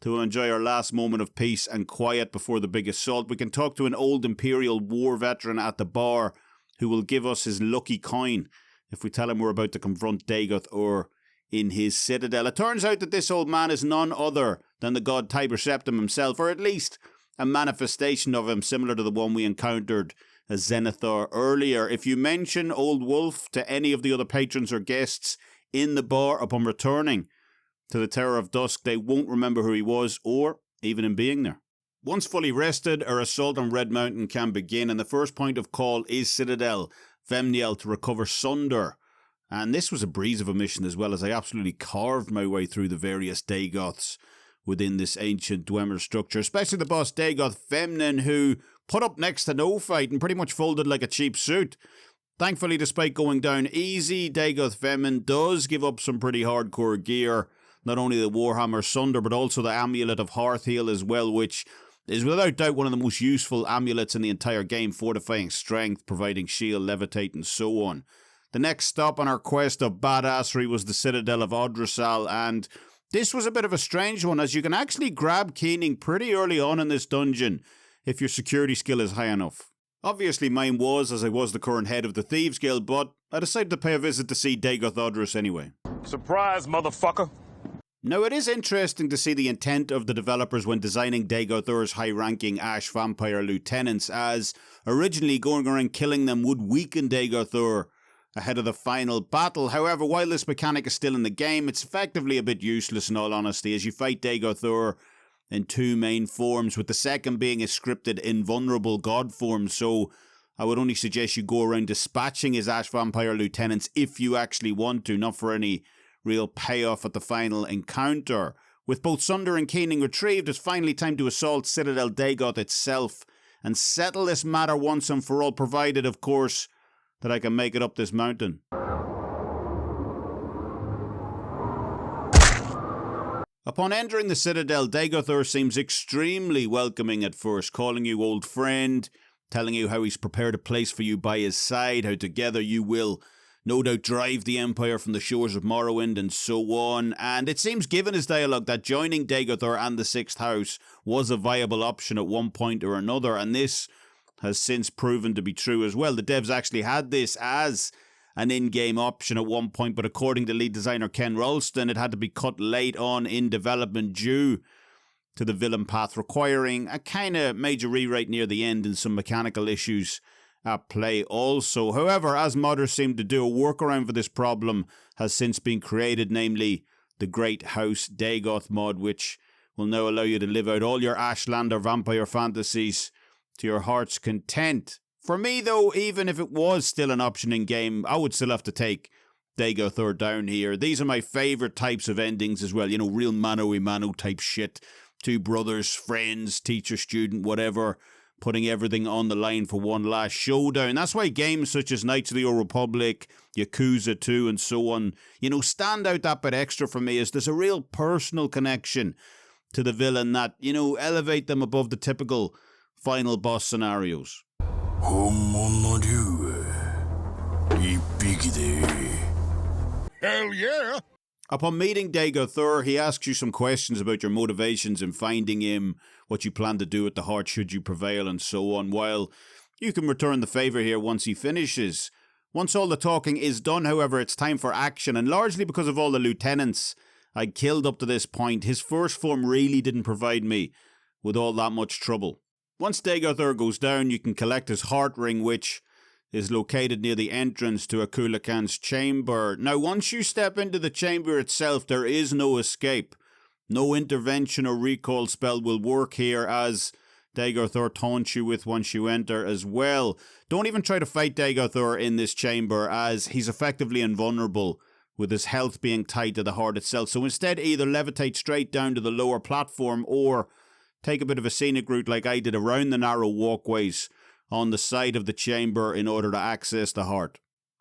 to enjoy our last moment of peace and quiet before the big assault, we can talk to an old Imperial war veteran at the bar who will give us his lucky coin if we tell him we're about to confront Dagoth Ur in his citadel. It turns out that this old man is none other than the god Tiber Septim himself, or at least a manifestation of him similar to the one we encountered as Zenithar earlier. If you mention Old Wolf to any of the other patrons or guests in the bar upon returning to the Tower of Dusk, they won't remember who he was or even him being there. Once fully rested, our assault on Red Mountain can begin, and the first point of call is Citadel Vvardenfell to recover Sunder. And this was a breeze of a mission as well, as I absolutely carved my way through the various Dagoths within this ancient Dwemer structure, especially the boss Dagoth Femnin, who put up next to no fight and pretty much folded like a cheap suit. Thankfully, despite going down easy, Dagoth Femnin does give up some pretty hardcore gear, not only the Warhammer Sunder, but also the Amulet of Hearthheal as well, which is without doubt one of the most useful amulets in the entire game, fortifying strength, providing shield, levitate, and so on. The next stop on our quest of badassery was the Citadel of Odrasal, and this was a bit of a strange one, as you can actually grab Keening pretty early on in this dungeon if your security skill is high enough. Obviously mine was, as I was the current head of the Thieves Guild, but I decided to pay a visit to see Dagoth Ur anyway.
Surprise, motherfucker!
Now, it is interesting to see the intent of the developers when designing Dagoth Ur's high-ranking Ash Vampire lieutenants, as originally going around killing them would weaken Dagoth Ur ahead of the final battle. However, while this mechanic is still in the game, it's effectively a bit useless in all honesty, as you fight Dagoth Ur in two main forms, with the second being a scripted invulnerable god form, so I would only suggest you go around dispatching his Ash Vampire lieutenants if you actually want to, not for any real payoff at the final encounter. With both Sunder and Keening retrieved, it's finally time to assault Citadel Dagoth itself and settle this matter once and for all, provided, of course, that I can make it up this mountain. Upon entering the Citadel, Dagoth Ur seems extremely welcoming at first, calling you old friend, telling you how he's prepared a place for you by his side, how together you will no doubt drive the Empire from the shores of Morrowind and so on, and it seems given his dialogue that joining Dagoth Ur and the Sixth House was a viable option at one point or another, and this has since proven to be true as well. The devs actually had this as an in-game option at one point, but according to lead designer Ken Ralston, it had to be cut late on in development due to the villain path requiring a kind of major rewrite near the end and some mechanical issues at play also. However, as modders seem to do, a workaround for this problem has since been created, namely the Great House Dagoth mod, which will now allow you to live out all your Ashlander vampire fantasies to your heart's content. For me though, even if it was still an option in game, I would still have to take Dagoth Ur down here. These are my favourite types of endings as well, you know, real mano-a-mano type shit. Two brothers, friends, teacher, student, whatever, putting everything on the line for one last showdown. That's why games such as Knights of the Old Republic, Yakuza 2 and so on, you know, stand out that bit extra for me, as there's a real personal connection to the villain that, you know, elevate them above the typical final boss scenarios.
Hell yeah!
Upon meeting Dagoth Ur, he asks you some questions about your motivations in finding him, what you plan to do at the heart should you prevail, and so on, while you can return the favour here once he finishes. Once all the talking is done, however, it's time for action, and largely because of all the lieutenants I'd killed up to this point, his first form really didn't provide me with all that much trouble. Once Dagoth Ur goes down, you can collect his heart ring, which is located near the entrance to Akulakan's chamber. Now, once you step into the chamber itself, there is no escape. No intervention or recall spell will work here, as Dagoth Ur taunts you with once you enter as well. Don't even try to fight Dagoth Ur in this chamber, as he's effectively invulnerable, with his health being tied to the heart itself. So instead, either levitate straight down to the lower platform, or take a bit of a scenic route like I did around the narrow walkways on the side of the chamber in order to access the heart.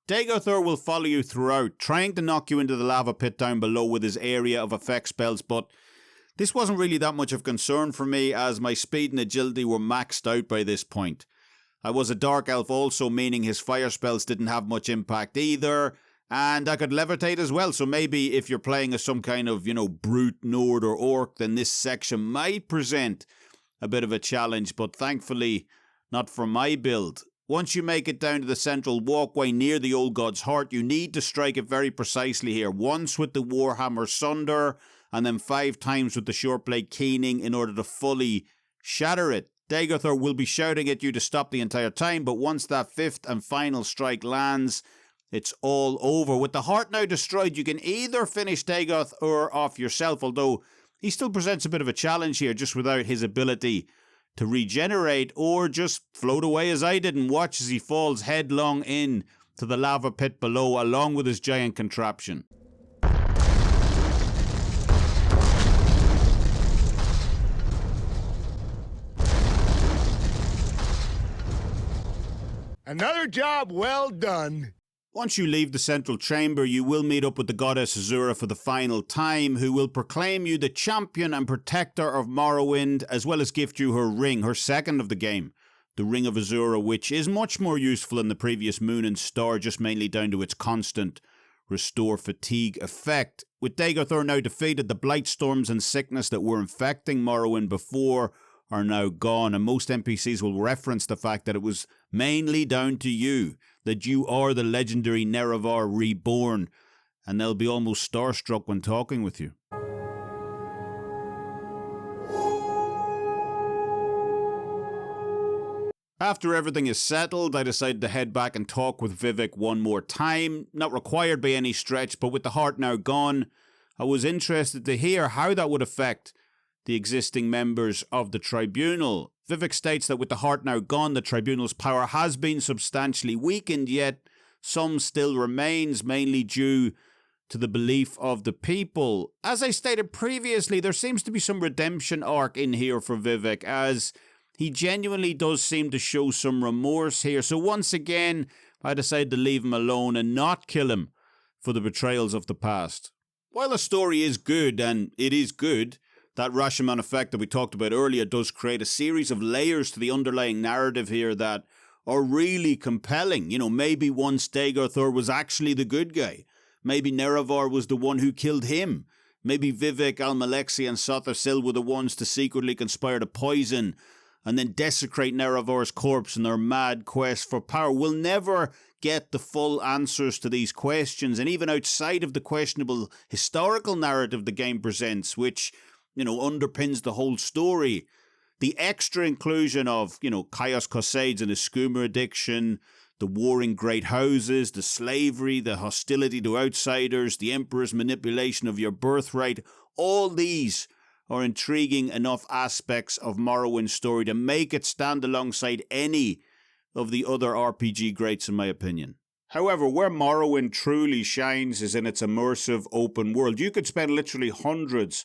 Dagoth Ur will follow you throughout, trying to knock you into the lava pit down below with his area of effect spells, but this wasn't really that much of concern for me, as my speed and agility were maxed out by this point. I was a dark elf also, meaning his fire spells didn't have much impact either, and I could levitate as well, so maybe if you're playing as some kind of, you know, brute, nord or orc, then this section might present a bit of a challenge, but thankfully not for my build. Once you make it down to the central walkway near the old god's heart, you need to strike it very precisely here. Once with the Warhammer Sunder, and then 5 times with the short blade Keening in order to fully shatter it. Dagoth Ur will be shouting at you to stop the entire time, but once that 5th and final strike lands, it's all over. With the heart now destroyed, you can either finish Dagoth Ur off yourself, although he still presents a bit of a challenge here, just without his ability to regenerate, or just float away as I did and watch as he falls headlong in to the lava pit below along with his giant contraption.
Another job well done.
Once you leave the central chamber, you will meet up with the goddess Azura for the final time, who will proclaim you the champion and protector of Morrowind, as well as gift you her ring, her second of the game, the Ring of Azura, which is much more useful than the previous Moon and Star, just mainly down to its constant restore fatigue effect. With Dagoth Ur now defeated, the blight storms and sickness that were infecting Morrowind before are now gone, and most NPCs will reference the fact that it was mainly down to you, that you are the legendary Nerevar reborn, and they'll be almost starstruck when talking with you. After everything is settled, I decided to head back and talk with Vivek one more time. Not required by any stretch, but with the heart now gone, I was interested to hear how that would affect the existing members of the Tribunal. Vivek states that with the heart now gone, the Tribunal's power has been substantially weakened, yet some still remains, mainly due to the belief of the people. As I stated previously, there seems to be some redemption arc in here for Vivek, as he genuinely does seem to show some remorse here. So once again, I decided to leave him alone and not kill him for the betrayals of the past. While the story is good, and it is good, that Rashomon effect that we talked about earlier does create a series of layers to the underlying narrative here that are really compelling. You know, maybe once Dagoth Ur was actually the good guy. Maybe Nerevar was the one who killed him. Maybe Vivek, Almalexi and Sothersil were the ones to secretly conspire to poison and then desecrate Nerevar's corpse in their mad quest for power. We'll never get the full answers to these questions, and even outside of the questionable historical narrative the game presents, which, you know, underpins the whole story, the extra inclusion of, you know, Chaos Cossades and his skooma addiction, the warring great houses, the slavery, the hostility to outsiders, the Emperor's manipulation of your birthright, all these are intriguing enough aspects of Morrowind's story to make it stand alongside any of the other RPG greats, in my opinion. However, where Morrowind truly shines is in its immersive open world. You could spend literally hundreds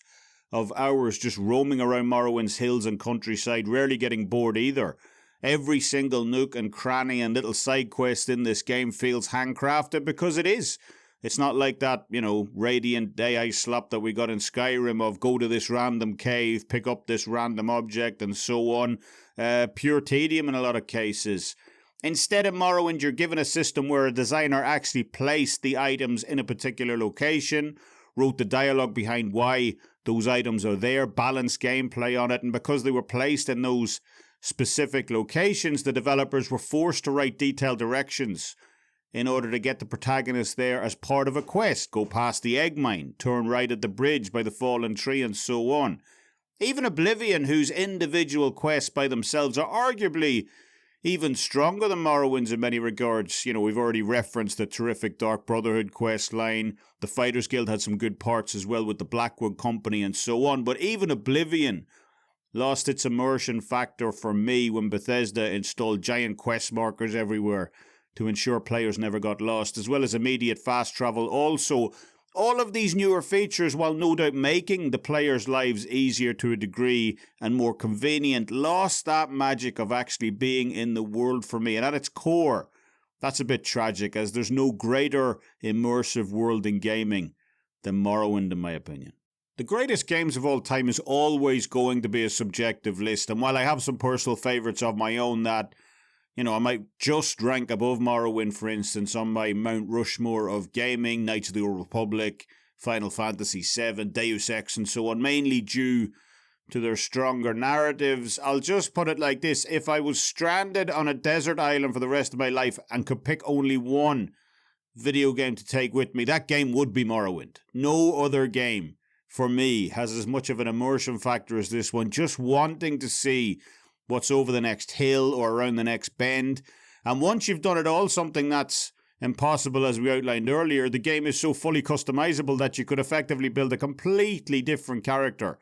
of hours just roaming around Morrowind's hills and countryside, rarely getting bored either. Every single nook and cranny and little side quest in this game feels handcrafted, because it is. It's not like that, you know, radiant AI slop that we got in Skyrim of go to this random cave, pick up this random object and so on. Pure tedium in a lot of cases. Instead of Morrowind, you're given a system where a designer actually placed the items in a particular location, wrote the dialogue behind why those items are there, balanced gameplay on it, and because they were placed in those specific locations, the developers were forced to write detailed directions in order to get the protagonist there as part of a quest. Go past the egg mine, turn right at the bridge by the fallen tree, and so on. Even Oblivion, whose individual quests by themselves are arguably even stronger than Morrowind's in many regards. You know, we've already referenced the terrific Dark Brotherhood quest line. The Fighters Guild had some good parts as well with the Blackwood Company and so on. But even Oblivion lost its immersion factor for me when Bethesda installed giant quest markers everywhere to ensure players never got lost, as well as immediate fast travel. Also, all of these newer features, while no doubt making the players' lives easier to a degree and more convenient, lost that magic of actually being in the world for me. And at its core, that's a bit tragic, as there's no greater immersive world in gaming than Morrowind, in my opinion. The greatest games of all time is always going to be a subjective list, and while I have some personal favourites of my own that, you know, I might just rank above Morrowind, for instance, on my Mount Rushmore of gaming, Knights of the Old Republic, Final Fantasy VII, Deus Ex, and so on, mainly due to their stronger narratives. I'll just put it like this. If I was stranded on a desert island for the rest of my life and could pick only one video game to take with me, that game would be Morrowind. No other game, for me, has as much of an immersion factor as this one. Just wanting to see what's over the next hill or around the next bend. And once you've done it all, something that's impossible as we outlined earlier, the game is so fully customizable that you could effectively build a completely different character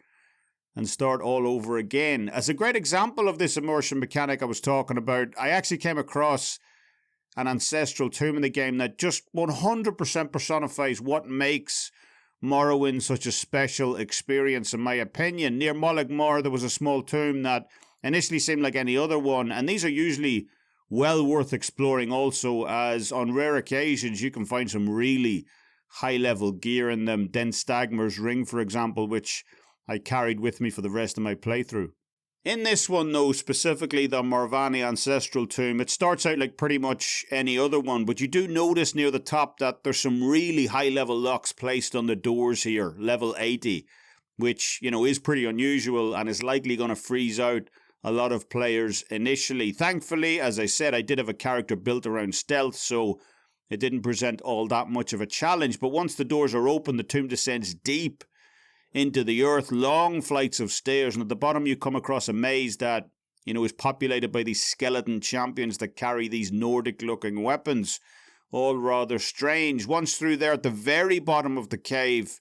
and start all over again. As a great example of this immersion mechanic I was talking about, I actually came across an ancestral tomb in the game that just 100% personifies what makes Morrowind such a special experience, in my opinion. Near Molag Mar, there was a small tomb that initially seemed like any other one, and these are usually well worth exploring also, as on rare occasions you can find some really high-level gear in them. Denstagmer's ring, for example, which I carried with me for the rest of my playthrough. In this one, though, specifically the Morvanni Ancestral Tomb, it starts out like pretty much any other one, but you do notice near the top that there's some really high-level locks placed on the doors here, level 80, which, you know, is pretty unusual and is likely going to freeze out a lot of players initially. Thankfully, as I said, I did have a character built around stealth, so it didn't present all that much of a challenge. But once the doors are open, the tomb descends deep into the earth, long flights of stairs, and at the bottom you come across a maze that, you know, is populated by these skeleton champions that carry these Nordic-looking weapons, all rather strange. Once through there, at the very bottom of the cave,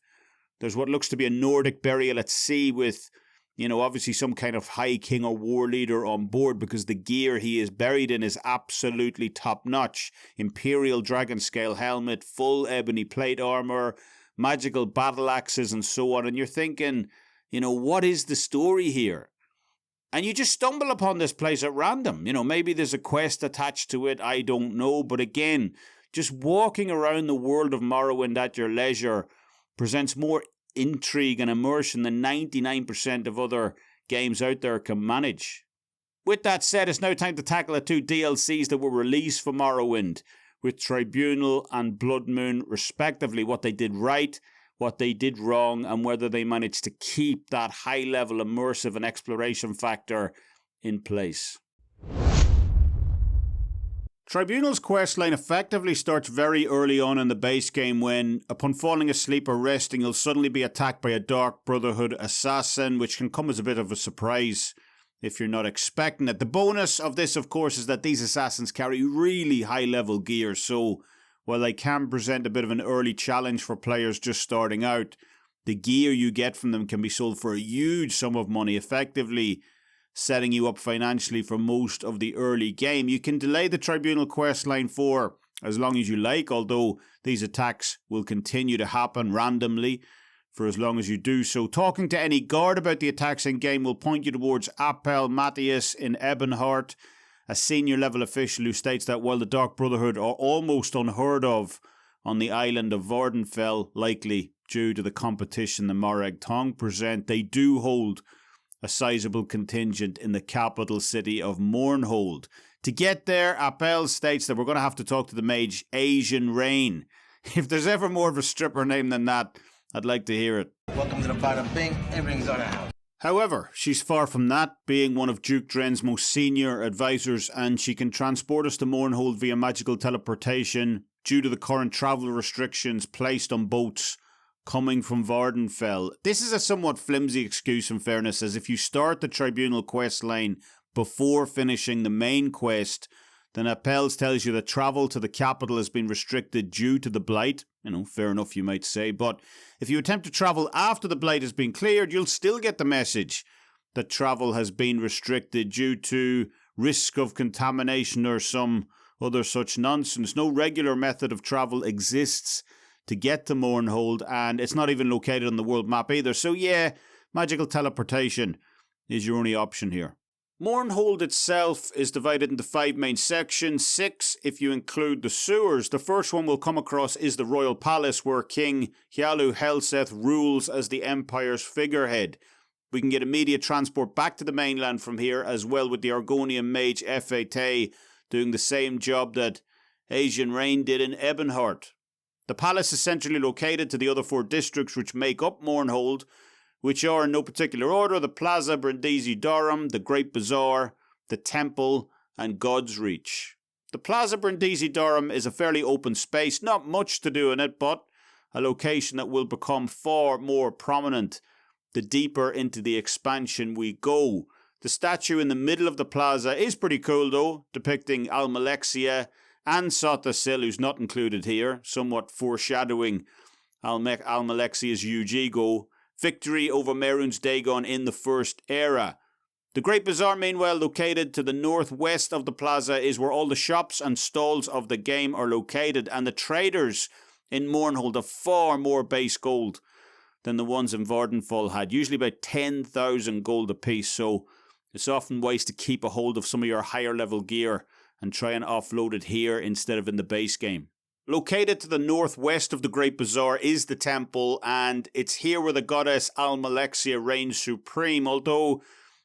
there's what looks to be a Nordic burial at sea with, you know, obviously some kind of high king or war leader on board, because the gear he is buried in is absolutely top-notch. Imperial dragon scale helmet, full ebony plate armor, magical battle axes and so on, and you're thinking, you know, what is the story here? And you just stumble upon this place at random. You know, maybe there's a quest attached to it, I don't know, but again, just walking around the world of Morrowind at your leisure presents more intrigue and immersion than 99% of other games out there can manage. With that said, it's now time to tackle the 2 DLCs that were released for Morrowind, with Tribunal and Bloodmoon respectively, what they did right, what they did wrong, and whether they managed to keep that high-level immersive and exploration factor in place. Tribunal's questline effectively starts very early on in the base game when, upon falling asleep or resting, you'll suddenly be attacked by a Dark Brotherhood assassin, which can come as a bit of a surprise if you're not expecting it. The bonus of this, of course, is that these assassins carry really high-level gear, so while they can present a bit of an early challenge for players just starting out, the gear you get from them can be sold for a huge sum of money, effectively setting you up financially for most of the early game. You can delay the Tribunal questline for as long as you like, although these attacks will continue to happen randomly for as long as you do so. Talking to any guard about the attacks in game will point you towards Appel Matthias in Ebonheart, a senior level official who states that while the Dark Brotherhood are almost unheard of on the island of Vvardenfell, likely due to the competition the Morag Tong present, they do hold a sizable contingent in the capital city of Mournhold. To get there, Appel states that we're going to have to talk to the mage Asian Rain. If there's ever more of a stripper name than that, I'd like to hear it.
Welcome to the Bada Bing. Everything's on the house.
However, she's far from that, being one of Duke Dren's most senior advisors, and she can transport us to Mournhold via magical teleportation due to the current travel restrictions placed on boats coming from Vvardenfell. This is a somewhat flimsy excuse, in fairness, as if you start the Tribunal quest line before finishing the main quest, then Appels tells you that travel to the capital has been restricted due to the Blight. You know, fair enough, you might say. But if you attempt to travel after the Blight has been cleared, you'll still get the message that travel has been restricted due to risk of contamination or some other such nonsense. No regular method of travel exists to get to Mournhold, and it's not even located on the world map either. So yeah, magical teleportation is your only option here. Mournhold itself is divided into 5 main sections, 6 if you include the sewers. The first one we'll come across is the Royal Palace, where King Hlaalu Helseth rules as the Empire's figurehead. We can get immediate transport back to the mainland from here, as well with the Argonian mage Fate doing the same job that Asian Rain did in Ebonheart. The palace is centrally located to the other 4 districts which make up Mournhold, which are in no particular order the Plaza Brindisi Dorum, the Great Bazaar, the Temple, and God's Reach. The Plaza Brindisi Dorum is a fairly open space, not much to do in it, but a location that will become far more prominent the deeper into the expansion we go. The statue in the middle of the plaza is pretty cool though, depicting Almalexia and Sotasil, who's not included here, somewhat foreshadowing Almalexia's Eugigo victory over Mehrunes Dagon in the First Era. The Great Bazaar, meanwhile, located to the northwest of the plaza, is where all the shops and stalls of the game are located, and the traders in Mournhold have far more base gold than the ones in Vvardenfell had, usually about 10,000 gold apiece, so it's often wise to keep a hold of some of your higher level gear and try and offload it here instead of in the base game. Located to the northwest of the Great Bazaar is the temple, and it's here where the goddess Almalexia reigns supreme, although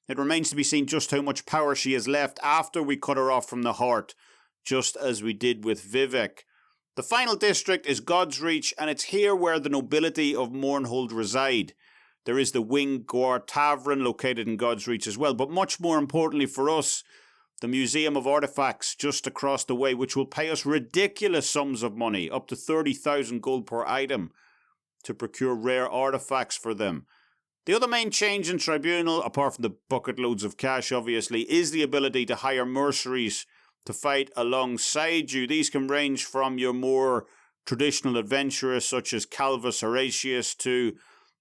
it remains to be seen just how much power she has left after we cut her off from the heart, just as we did with Vivec. The final district is God's Reach, and it's here where the nobility of Mournhold reside. There is the Winged Gwar Tavern located in God's Reach as well, but much more importantly for us, the Museum of Artifacts just across the way, which will pay us ridiculous sums of money, up to 30,000 gold per item, to procure rare artifacts for them. The other main change in Tribunal, apart from the bucket loads of cash obviously, is the ability to hire mercenaries to fight alongside you. These can range from your more traditional adventurers such as Calvus Horatius to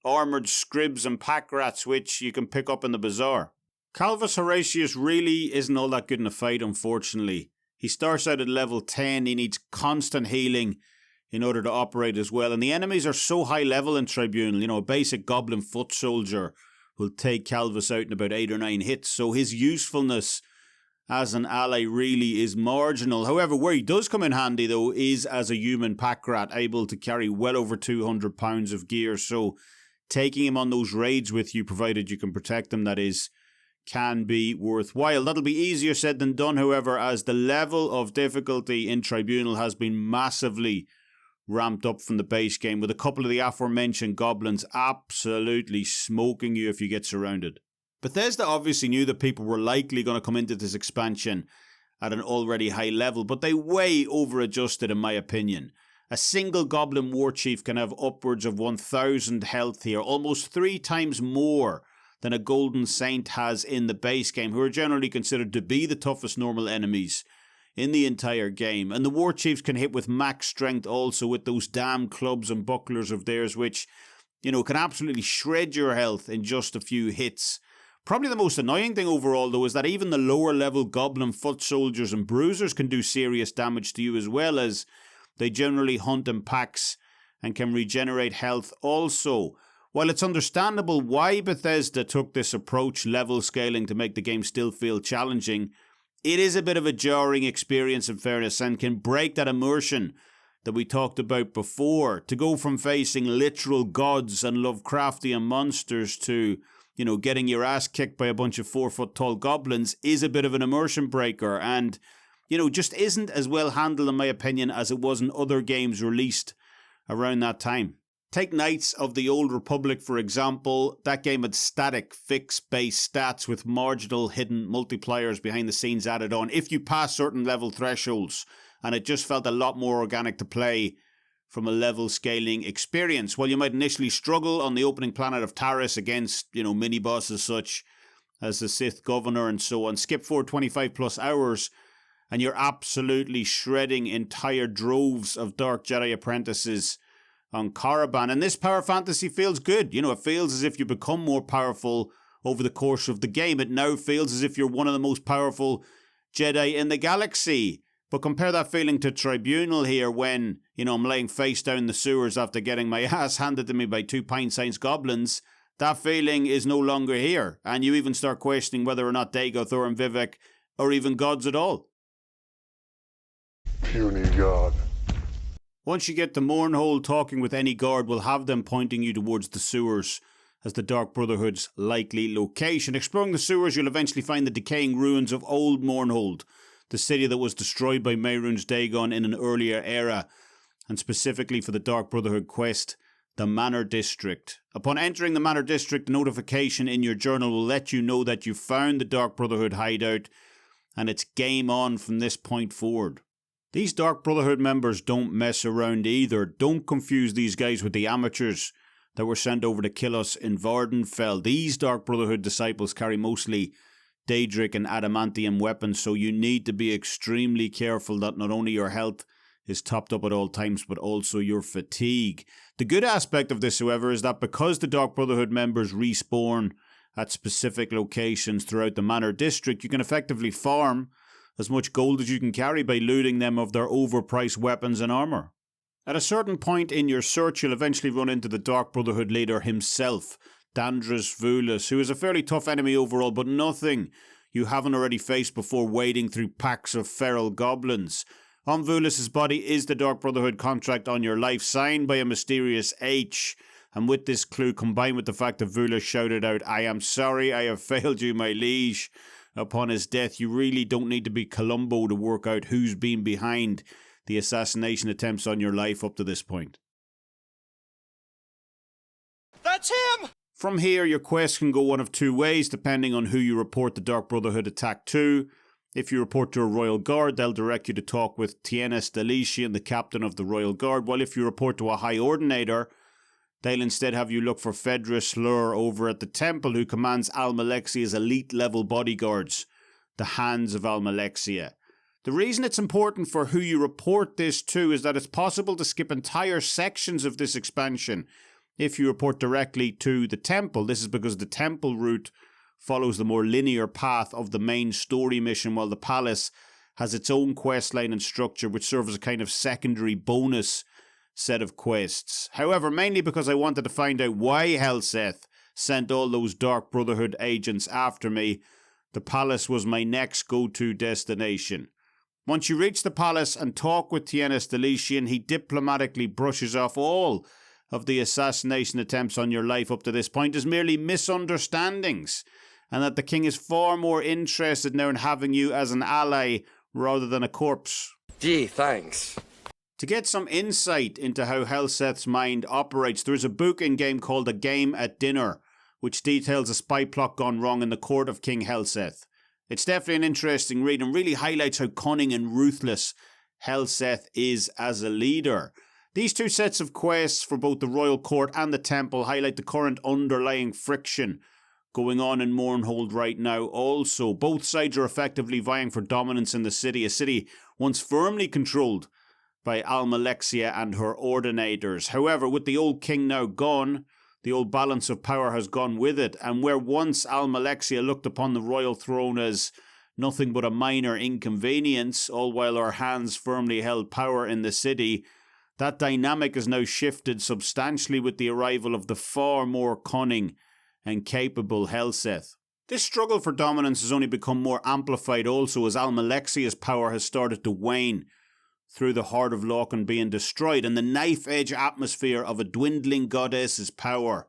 armoured scribs and pack rats, which you can pick up in the bazaar. Calvus Horatius really isn't all that good in a fight, unfortunately. He starts out at level 10, he needs constant healing in order to operate as well, and the enemies are so high level in Tribunal. You know, a basic goblin foot soldier will take Calvus out in about 8 or 9 hits, so his usefulness as an ally really is marginal. However, where he does come in handy though is as a human pack rat, able to carry well over 200 pounds of gear, so taking him on those raids with you, provided you can protect him, that is, can be worthwhile. That'll be easier said than done, however, as the level of difficulty in Tribunal has been massively ramped up from the base game, with a couple of the aforementioned goblins absolutely smoking you if you get surrounded. Bethesda obviously knew that people were likely going to come into this expansion at an already high level, but they way over-adjusted in my opinion. A single goblin war chief can have upwards of 1,000 health here, almost 3 times more than a golden saint has in the base game, who are generally considered to be the toughest normal enemies in the entire game. And the war chiefs can hit with max strength also, with those damn clubs and bucklers of theirs, which, you know, can absolutely shred your health in just a few hits. Probably the most annoying thing overall, though, is that even the lower level goblin foot soldiers and bruisers can do serious damage to you, as well as they generally hunt in packs and can regenerate health also. While it's understandable why Bethesda took this approach, level scaling, to make the game still feel challenging, it is a bit of a jarring experience in fairness, and can break that immersion that we talked about before. To go from facing literal gods and Lovecraftian monsters to, you know, getting your ass kicked by a bunch of 4-foot-tall goblins is a bit of an immersion breaker, and, you know, just isn't as well handled in my opinion as it was in other games released around that time. Take Knights of the Old Republic, for example. That game had static, fixed-based stats with marginal hidden multipliers behind the scenes added on if you pass certain level thresholds, and it just felt a lot more organic to play from a level scaling experience. While you might initially struggle on the opening planet of Taris against, you know, mini-bosses such as the Sith Governor and so on, skip forward 25 plus hours and you're absolutely shredding entire droves of Dark Jedi apprentices on Caravan. And this power fantasy feels good. You know, it feels as if you become more powerful over the course of the game. It now feels as if you're one of the most powerful Jedi in the galaxy. But compare that feeling to Tribunal here when, you know, I'm laying face down in the sewers after getting my ass handed to me by 2 pint-sized goblins. That feeling is no longer here. And you even start questioning whether or not Dagoth Ur and Vivec are even gods at all.
Puny god.
Once you get to Mournhold, talking with any guard will have them pointing you towards the sewers as the Dark Brotherhood's likely location. Exploring the sewers, you'll eventually find the decaying ruins of Old Mournhold, the city that was destroyed by Mehrunes Dagon in an earlier era, and specifically for the Dark Brotherhood quest, the Manor District. Upon entering the Manor District, a notification in your journal will let you know that you've found the Dark Brotherhood hideout, and it's game on from this point forward. These Dark Brotherhood members don't mess around either. Don't confuse these guys with the amateurs that were sent over to kill us in Vvardenfell. These Dark Brotherhood disciples carry mostly Daedric and adamantium weapons, so you need to be extremely careful that not only your health is topped up at all times, but also your fatigue. The good aspect of this, however, is that because the Dark Brotherhood members respawn at specific locations throughout the Manor District, you can effectively farm as much gold as you can carry by looting them of their overpriced weapons and armour. At a certain point in your search, you'll eventually run into the Dark Brotherhood leader himself, Dandris Vulas, who is a fairly tough enemy overall, but nothing you haven't already faced before wading through packs of feral goblins. On Vulas' body is the Dark Brotherhood contract on your life, signed by a mysterious H. And with this clue, combined with the fact that Vulas shouted out, "I am sorry, I have failed you, my liege," upon his death, you really don't need to be Columbo to work out who's been behind the assassination attempts on your life up to this point.
That's him!
From here, your quest can go one of two ways, depending on who you report the Dark Brotherhood attack to. If you report to a Royal Guard, they'll direct you to talk with Tienes Delician, the captain of the Royal Guard, while if you report to a High Ordinator, they'll instead have you look for Fedris Hlur over at the Temple, who commands Almalexia's elite-level bodyguards, the Hands of Almalexia. The reason it's important for who you report this to is that it's possible to skip entire sections of this expansion if you report directly to the Temple. This is because the Temple route follows the more linear path of the main story mission, while the Palace has its own quest line and structure, which serves as a kind of secondary bonus set of quests. However, mainly because I wanted to find out why Helseth sent all those Dark Brotherhood agents after me, the Palace was my next go-to destination. Once you reach the Palace and talk with Tienes Delician, he diplomatically brushes off all of the assassination attempts on your life up to this point as merely misunderstandings, and that the king is far more interested now in having you as an ally rather than a corpse.
Gee, thanks.
To get some insight into how Helseth's mind operates, there is a book in-game called A Game at Dinner, which details a spy plot gone wrong in the court of King Helseth. It's definitely an interesting read and really highlights how cunning and ruthless Helseth is as a leader. These two sets of quests for both the Royal Court and the Temple highlight the current underlying friction going on in Mournhold right now also. Both sides are effectively vying for dominance in the city, a city once firmly controlled by Almalexia and her ordinators. However, with the old king now gone, the old balance of power has gone with it, and where once Almalexia looked upon the royal throne as nothing but a minor inconvenience, all while her hands firmly held power in the city, that dynamic has now shifted substantially with the arrival of the far more cunning and capable Helseth. This struggle for dominance has only become more amplified also as Almalexia's power has started to wane through the Heart of Lorkhan being destroyed, and the knife-edge atmosphere of a dwindling goddess's power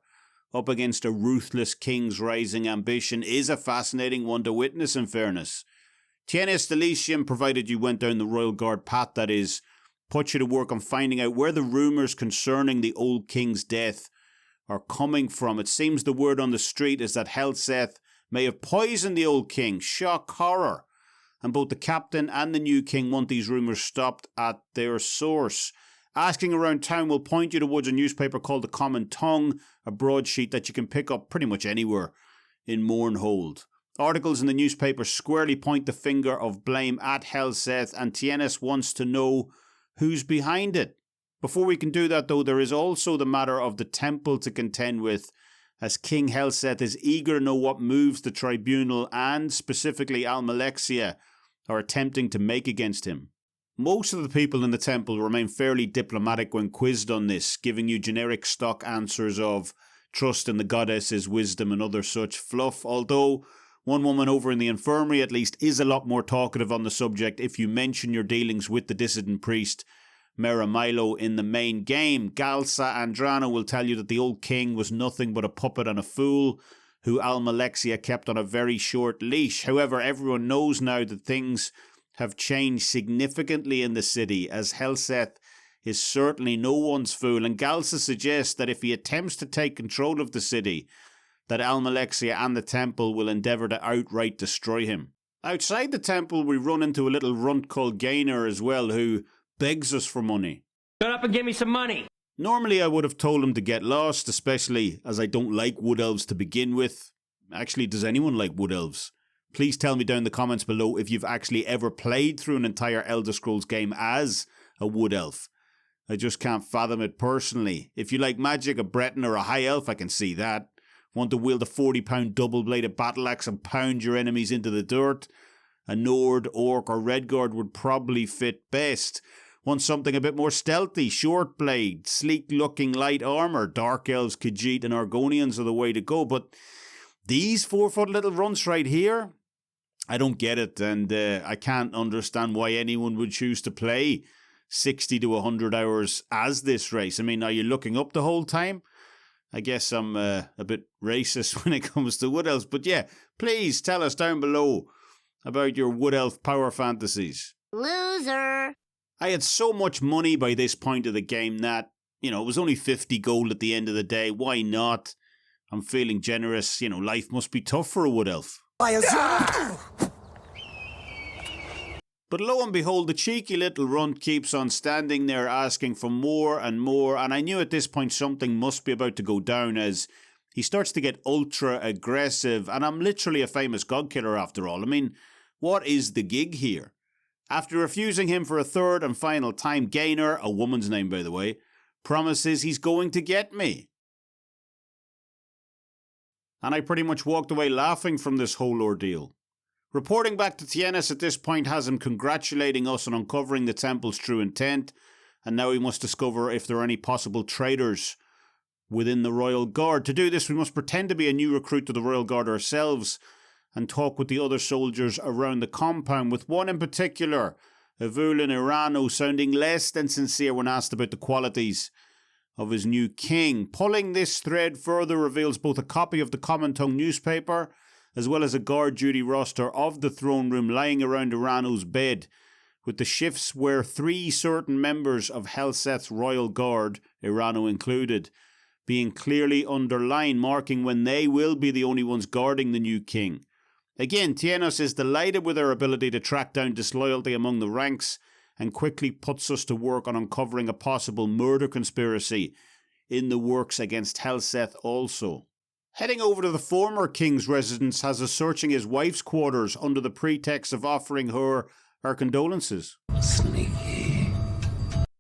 up against a ruthless king's rising ambition is a fascinating one to witness, in fairness. Tienes Delician, provided you went down the Royal Guard path, that is, put you to work on finding out where the rumours concerning the old king's death are coming from. It seems the word on the street is that Helseth may have poisoned the old king. Shock horror. And both the captain and the new king want these rumours stopped at their source. Asking around town will point you towards a newspaper called The Common Tongue, a broadsheet that you can pick up pretty much anywhere in Mournhold. Articles in the newspaper squarely point the finger of blame at Helseth, and Tienes wants to know who's behind it. Before we can do that, though, there is also the matter of the temple to contend with, as King Helseth is eager to know what moves the Tribunal and specifically Almalexia are attempting to make against him. Most of the people in the temple remain fairly diplomatic when quizzed on this, giving you generic stock answers of trust in the goddess's wisdom and other such fluff, although one woman over in the infirmary at least is a lot more talkative on the subject if you mention your dealings with the dissident priest Meramilo in the main game. Galsa Andrano will tell you that the old king was nothing but a puppet and a fool who Almalexia kept on a very short leash. However, everyone knows now that things have changed significantly in the city, as Helseth is certainly no one's fool, and Galsa suggests that if he attempts to take control of the city, that Almalexia and the temple will endeavour to outright destroy him. Outside the temple, we run into a little runt called Gaynor as well, who begs us for money.
Shut up and give me some money!
Normally I would have told him to get lost, especially as I don't like wood elves to begin with. Actually, does anyone like wood elves? Please tell me down in the comments below if you've actually ever played through an entire Elder Scrolls game as a wood elf. I just can't fathom it personally. If you like magic, a Breton or a high elf, I can see that. Want to wield a 40-pound double-bladed battle axe and pound your enemies into the dirt? A Nord, Orc or Redguard would probably fit best. Want something a bit more stealthy? Short blade, sleek-looking light armour. Dark elves, Khajiit and Argonians are the way to go. But these 4-foot little runts right here, I don't get it. And I can't understand why anyone would choose to play 60 to 100 hours as this race. I mean, are you looking up the whole time? I guess I'm a bit racist when it comes to wood elves. But yeah, please tell us down below about your wood elf power fantasies.
Loser.
I had so much money by this point of the game that, it was only 50 gold at the end of the day. Why not? I'm feeling generous. Life must be tough for a wood elf. But lo and behold, the cheeky little runt keeps on standing there asking for more and more, and I knew at this point something must be about to go down as he starts to get ultra aggressive, and I'm literally a famous god killer after all. I mean, what is the gig here? After refusing him for a third and final time, Gaynor, a woman's name by the way, promises he's going to get me. And I pretty much walked away laughing from this whole ordeal. Reporting back to Tiennes at this point has him congratulating us on uncovering the temple's true intent, and now we must discover if there are any possible traitors within the Royal Guard. To do this, we must pretend to be a new recruit to the Royal Guard ourselves and talk with the other soldiers around the compound, with one in particular, Evulin Irano, sounding less than sincere when asked about the qualities of his new king. Pulling this thread further reveals both a copy of the Common Tongue newspaper as well as a guard duty roster of the throne room lying around Irano's bed, with the shifts where 3 certain members of Helseth's Royal Guard, Irano included, being clearly underlined, marking when they will be the only ones guarding the new king. Again, Tiennes is delighted with our ability to track down disloyalty among the ranks and quickly puts us to work on uncovering a possible murder conspiracy in the works against Helseth also. Heading over to the former king's residence has us searching his wife's quarters under the pretext of offering her our condolences.
Sneaky.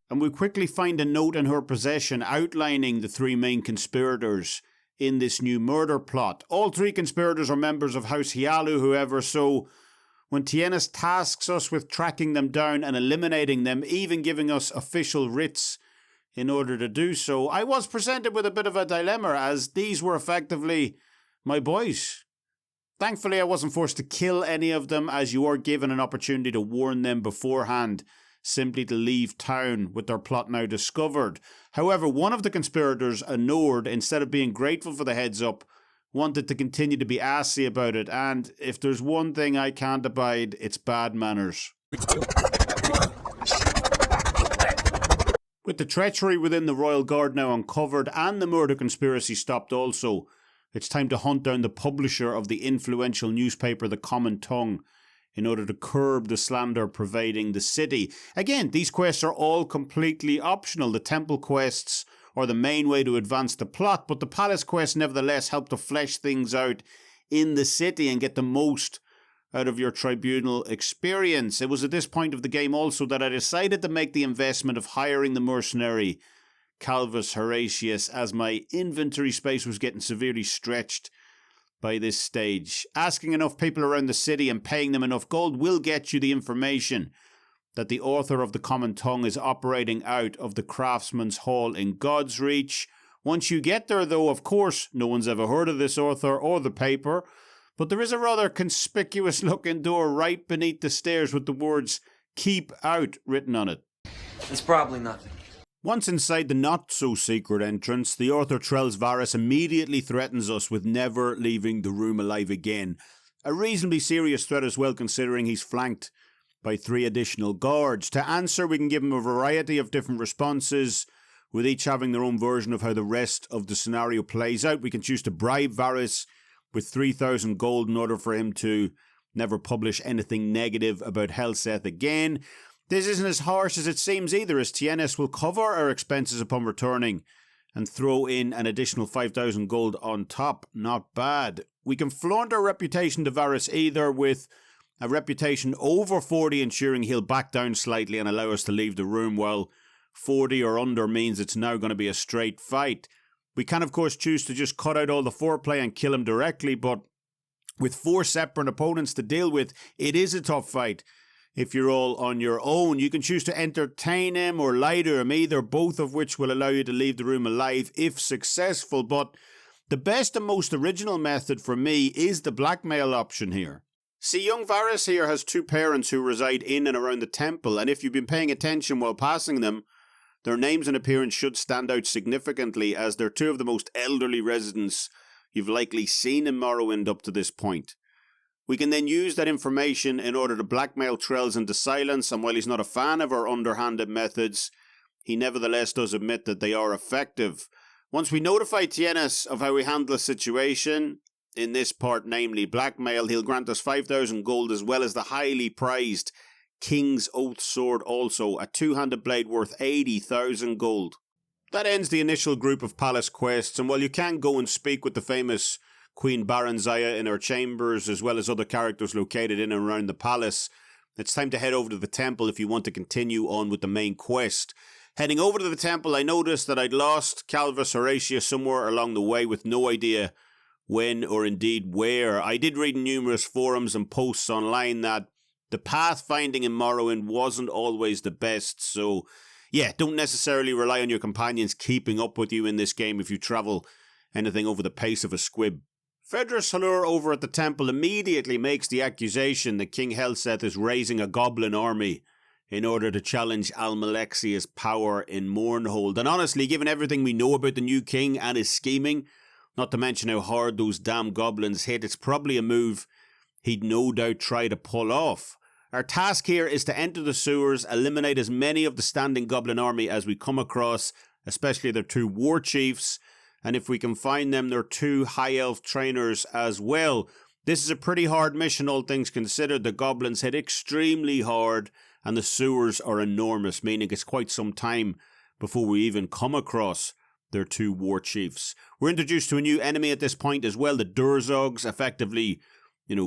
And we quickly find a note in her possession outlining the 3 main conspirators in this new murder plot. All 3 conspirators are members of House Hlaalu, however, so when Tiennes tasks us with tracking them down and eliminating them, even giving us official writs in order to do so, I was presented with a bit of a dilemma, as these were effectively my boys. Thankfully, I wasn't forced to kill any of them, as you are given an opportunity to warn them beforehand, simply to leave town with their plot now discovered. However, one of the conspirators, a Nord, instead of being grateful for the heads up, wanted to continue to be assy about it, and if there's one thing I can't abide, it's bad manners. With the treachery within the Royal Guard now uncovered and the murder conspiracy stopped also, it's time to hunt down the publisher of the influential newspaper The Common Tongue in order to curb the slander pervading the city. Again, these quests are all completely optional. The temple quests are the main way to advance the plot, but the palace quests nevertheless help to flesh things out in the city and get the most out of your tribunal experience. It was at this point of the game also that I decided to make the investment of hiring the mercenary Calvus Horatius, as my inventory space was getting severely stretched by this stage. Asking enough people around the city and paying them enough gold will get you the information that the author of the Common Tongue is operating out of the Craftsman's Hall in God's Reach. Once you get there, though, of course, no one's ever heard of this author or the paper, but there is a rather conspicuous looking door right beneath the stairs with the words "Keep Out" written on it.
It's probably nothing.
Once inside the not-so-secret entrance, the author Trells Varys immediately threatens us with never leaving the room alive again. A reasonably serious threat as well, considering he's flanked by 3 additional guards. To answer, we can give him a variety of different responses, with each having their own version of how the rest of the scenario plays out. We can choose to bribe Varys with 3,000 gold in order for him to never publish anything negative about Helseth again. This isn't as harsh as it seems either, as Tiennes will cover our expenses upon returning and throw in an additional 5,000 gold on top. Not bad. We can flaunt our reputation to Varys either with a reputation over 40, ensuring he'll back down slightly and allow us to leave the room, while 40 or under means it's now going to be a straight fight. We can of course choose to just cut out all the foreplay and kill him directly, but with 4 separate opponents to deal with, it is a tough fight. If you're all on your own, you can choose to entertain him or lie to him, either, both of which will allow you to leave the room alive if successful. But the best and most original method for me is the blackmail option here. See, young Varys here has 2 parents who reside in and around the temple, and if you've been paying attention while passing them, their names and appearance should stand out significantly, as they're 2 of the most elderly residents you've likely seen in Morrowind up to this point. We can then use that information in order to blackmail Trells into silence, and while he's not a fan of our underhanded methods, he nevertheless does admit that they are effective. Once we notify Tienes of how we handle the situation, in this part namely blackmail, he'll grant us 5,000 gold as well as the highly prized King's Oath sword, also a 2-handed blade worth 80,000 gold. That ends the initial group of palace quests, and while you can go and speak with the famous Queen Baranzaya in her chambers, as well as other characters located in and around the palace, it's time to head over to the temple if you want to continue on with the main quest. Heading over to the temple, I noticed that I'd lost Calvus Horatia somewhere along the way, with no idea when or indeed where. I did read in numerous forums and posts online that the pathfinding in Morrowind wasn't always the best, so yeah, don't necessarily rely on your companions keeping up with you in this game if you travel anything over the pace of a squib. Fedrus Hlaalu over at the temple immediately makes the accusation that King Helseth is raising a goblin army in order to challenge Almalexia's power in Mournhold. And honestly, given everything we know about the new king and his scheming, not to mention how hard those damn goblins hit, it's probably a move he'd no doubt try to pull off. Our task here is to enter the sewers, eliminate as many of the standing goblin army as we come across, especially their 2 war chiefs, and if we can find them, their 2 high elf trainers as well. This is a pretty hard mission, all things considered. The goblins hit extremely hard, and the sewers are enormous, meaning it's quite some time before we even come across their 2 war chiefs. We're introduced to a new enemy at this point as well, the Durzogs, effectively,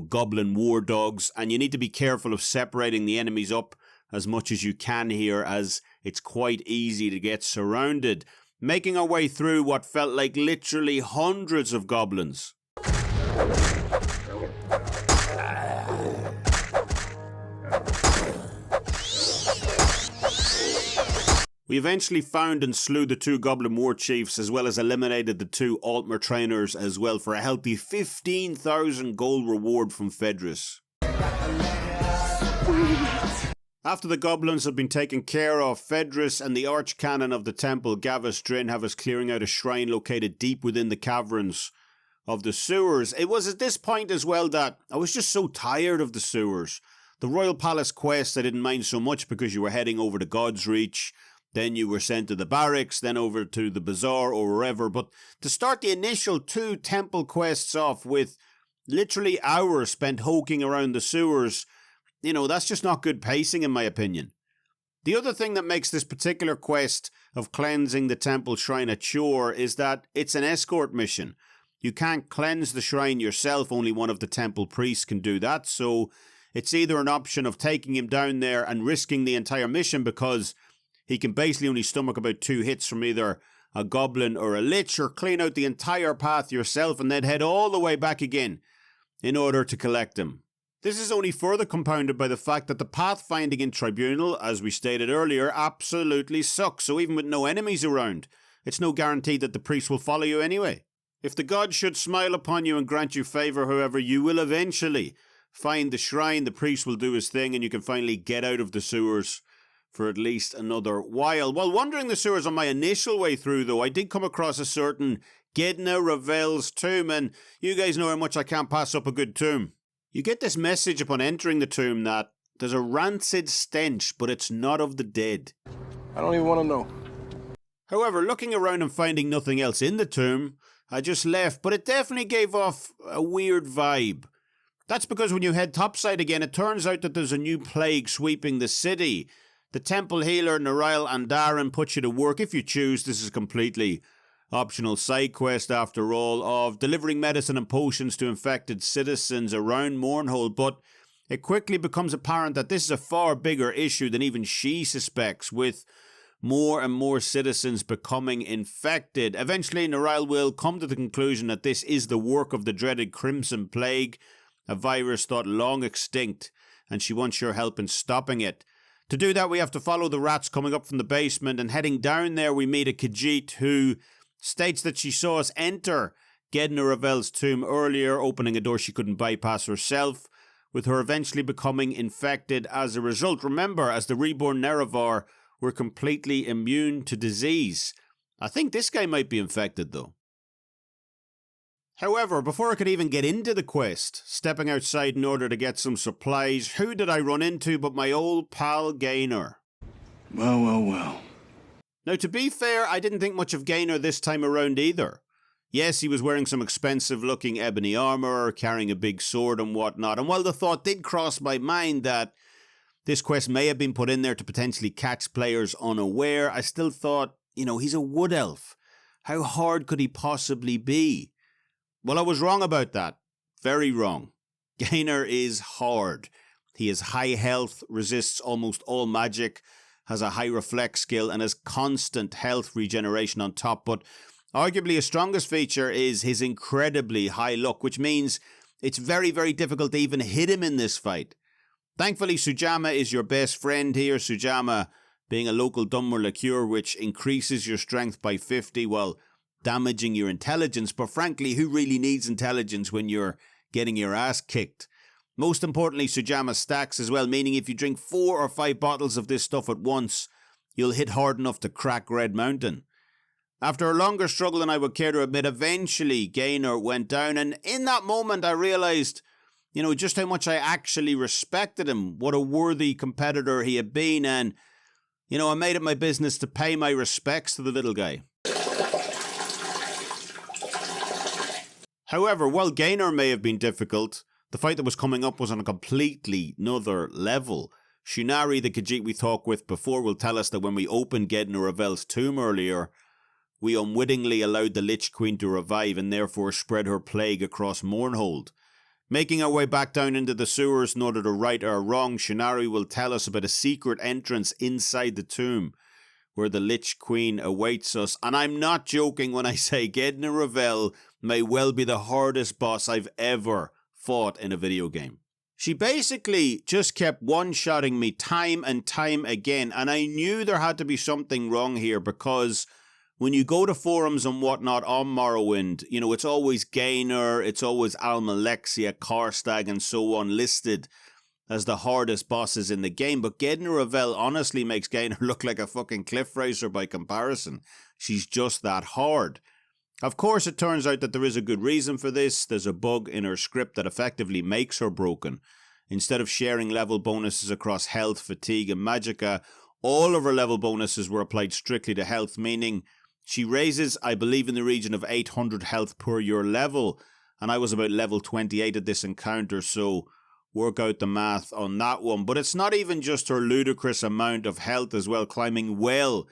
goblin war dogs, and you need to be careful of separating the enemies up as much as you can here, as it's quite easy to get surrounded. Making our way through what felt like literally hundreds of goblins. We eventually found and slew the 2 goblin war chiefs, as well as eliminated the 2 Altmer trainers as well, for a healthy 15,000 gold reward from Fedrus. After the goblins have been taken care of, Fedrus and the archcanon of the temple, Gavus Drin, have us clearing out a shrine located deep within the caverns of the sewers. It was at this point as well that I was just so tired of the sewers. The Royal Palace quest I didn't mind so much because you were heading over to God's Reach, then you were sent to the barracks, then over to the bazaar or wherever. But to start the initial 2 temple quests off with literally hours spent hoking around the sewers, that's just not good pacing in my opinion. The other thing that makes this particular quest of cleansing the temple shrine a chore is that it's an escort mission. You can't cleanse the shrine yourself, only one of the temple priests can do that, so it's either an option of taking him down there and risking the entire mission, because he can basically only stomach about 2 hits from either a goblin or a lich, or clean out the entire path yourself and then head all the way back again in order to collect him. This is only further compounded by the fact that the pathfinding in Tribunal, as we stated earlier, absolutely sucks. So even with no enemies around, it's no guarantee that the priest will follow you anyway. If the gods should smile upon you and grant you favour, however, you will eventually find the shrine, the priest will do his thing, and you can finally get out of the sewers for at least another while. While wandering the sewers on my initial way through, though, I did come across a certain Gedna Ravel's tomb, and you guys know how much I can't pass up a good tomb. You get this message upon entering the tomb that there's a rancid stench, but it's not of the dead.
I don't even want to know.
However, looking around and finding nothing else in the tomb, I just left, but it definitely gave off a weird vibe. That's because when you head topside again, it turns out that there's a new plague sweeping the city. The temple healer Narail Andarin puts you to work if you choose. This is a completely optional side quest after all, of delivering medicine and potions to infected citizens around Mournhold, but It quickly becomes apparent that this is a far bigger issue than even she suspects, with more and more citizens becoming infected. Eventually, Nerevarine will come to the conclusion that this is the work of the dreaded Crimson Plague, a virus thought long extinct, and she wants your help in stopping it. To do that, we have to follow the rats coming up from the basement, and heading down there we meet a Khajiit who states that she saw us enter Nerevar's tomb earlier, opening a door she couldn't bypass herself, with her eventually becoming infected as a result. Remember, as the reborn Nerevar, we're completely immune to disease. I think this guy might be infected though. However, before I could even get into the quest, stepping outside in order to get some supplies, who did I run into but my old pal Gaynor?
Well.
Now, to be fair, I didn't think much of Gaynor this time around either. Yes, he was wearing some expensive-looking ebony armour, carrying a big sword and whatnot, and while the thought did cross my mind that this quest may have been put in there to potentially catch players unaware, I still thought, he's a wood elf. How hard could he possibly be? Well, I was wrong about that. Very wrong. Gaynor is hard. He has high health, resists almost all magic, has a high reflex skill, and has constant health regeneration on top, but arguably his strongest feature is his incredibly high luck, which means it's very, very difficult to even hit him in this fight. Thankfully, Sujamma is your best friend here, Sujamma being a local Dunmer liqueur which increases your strength by 50 while damaging your intelligence, but frankly, who really needs intelligence when you're getting your ass kicked? Most importantly, Sujamma stacks as well, meaning if you drink 4 or 5 bottles of this stuff at once, you'll hit hard enough to crack Red Mountain. After a longer struggle than I would care to admit, eventually Gaynor went down, and in that moment I realised, just how much I actually respected him, what a worthy competitor he had been, and, I made it my business to pay my respects to the little guy. However, while Gaynor may have been difficult, the fight that was coming up was on a completely another level. Shunari, the Khajiit we talked with before, will tell us that when we opened Nerevar's tomb earlier, we unwittingly allowed the Lich Queen to revive and therefore spread her plague across Mournhold. Making our way back down into the sewers in order to right our wrong, Shunari will tell us about a secret entrance inside the tomb where the Lich Queen awaits us. And I'm not joking when I say Nerevar may well be the hardest boss I've ever fought in a video game. She basically just kept one-shotting me time and time again, and I knew there had to be something wrong here because when you go to forums and whatnot on Morrowind, it's always Gaynor, it's always Almalexia, Karstag and so on listed as the hardest bosses in the game, but Nerevar honestly makes Gaynor look like a fucking cliff racer by comparison. She's just that hard. Of course, it turns out that there is a good reason for this. There's a bug in her script that effectively makes her broken. Instead of sharing level bonuses across health, fatigue and magicka, all of her level bonuses were applied strictly to health, meaning she raises, I believe, in the region of 800 health per your level, and I was about level 28 at this encounter, so work out the math on that one. But it's not even just her ludicrous amount of health as well, climbing well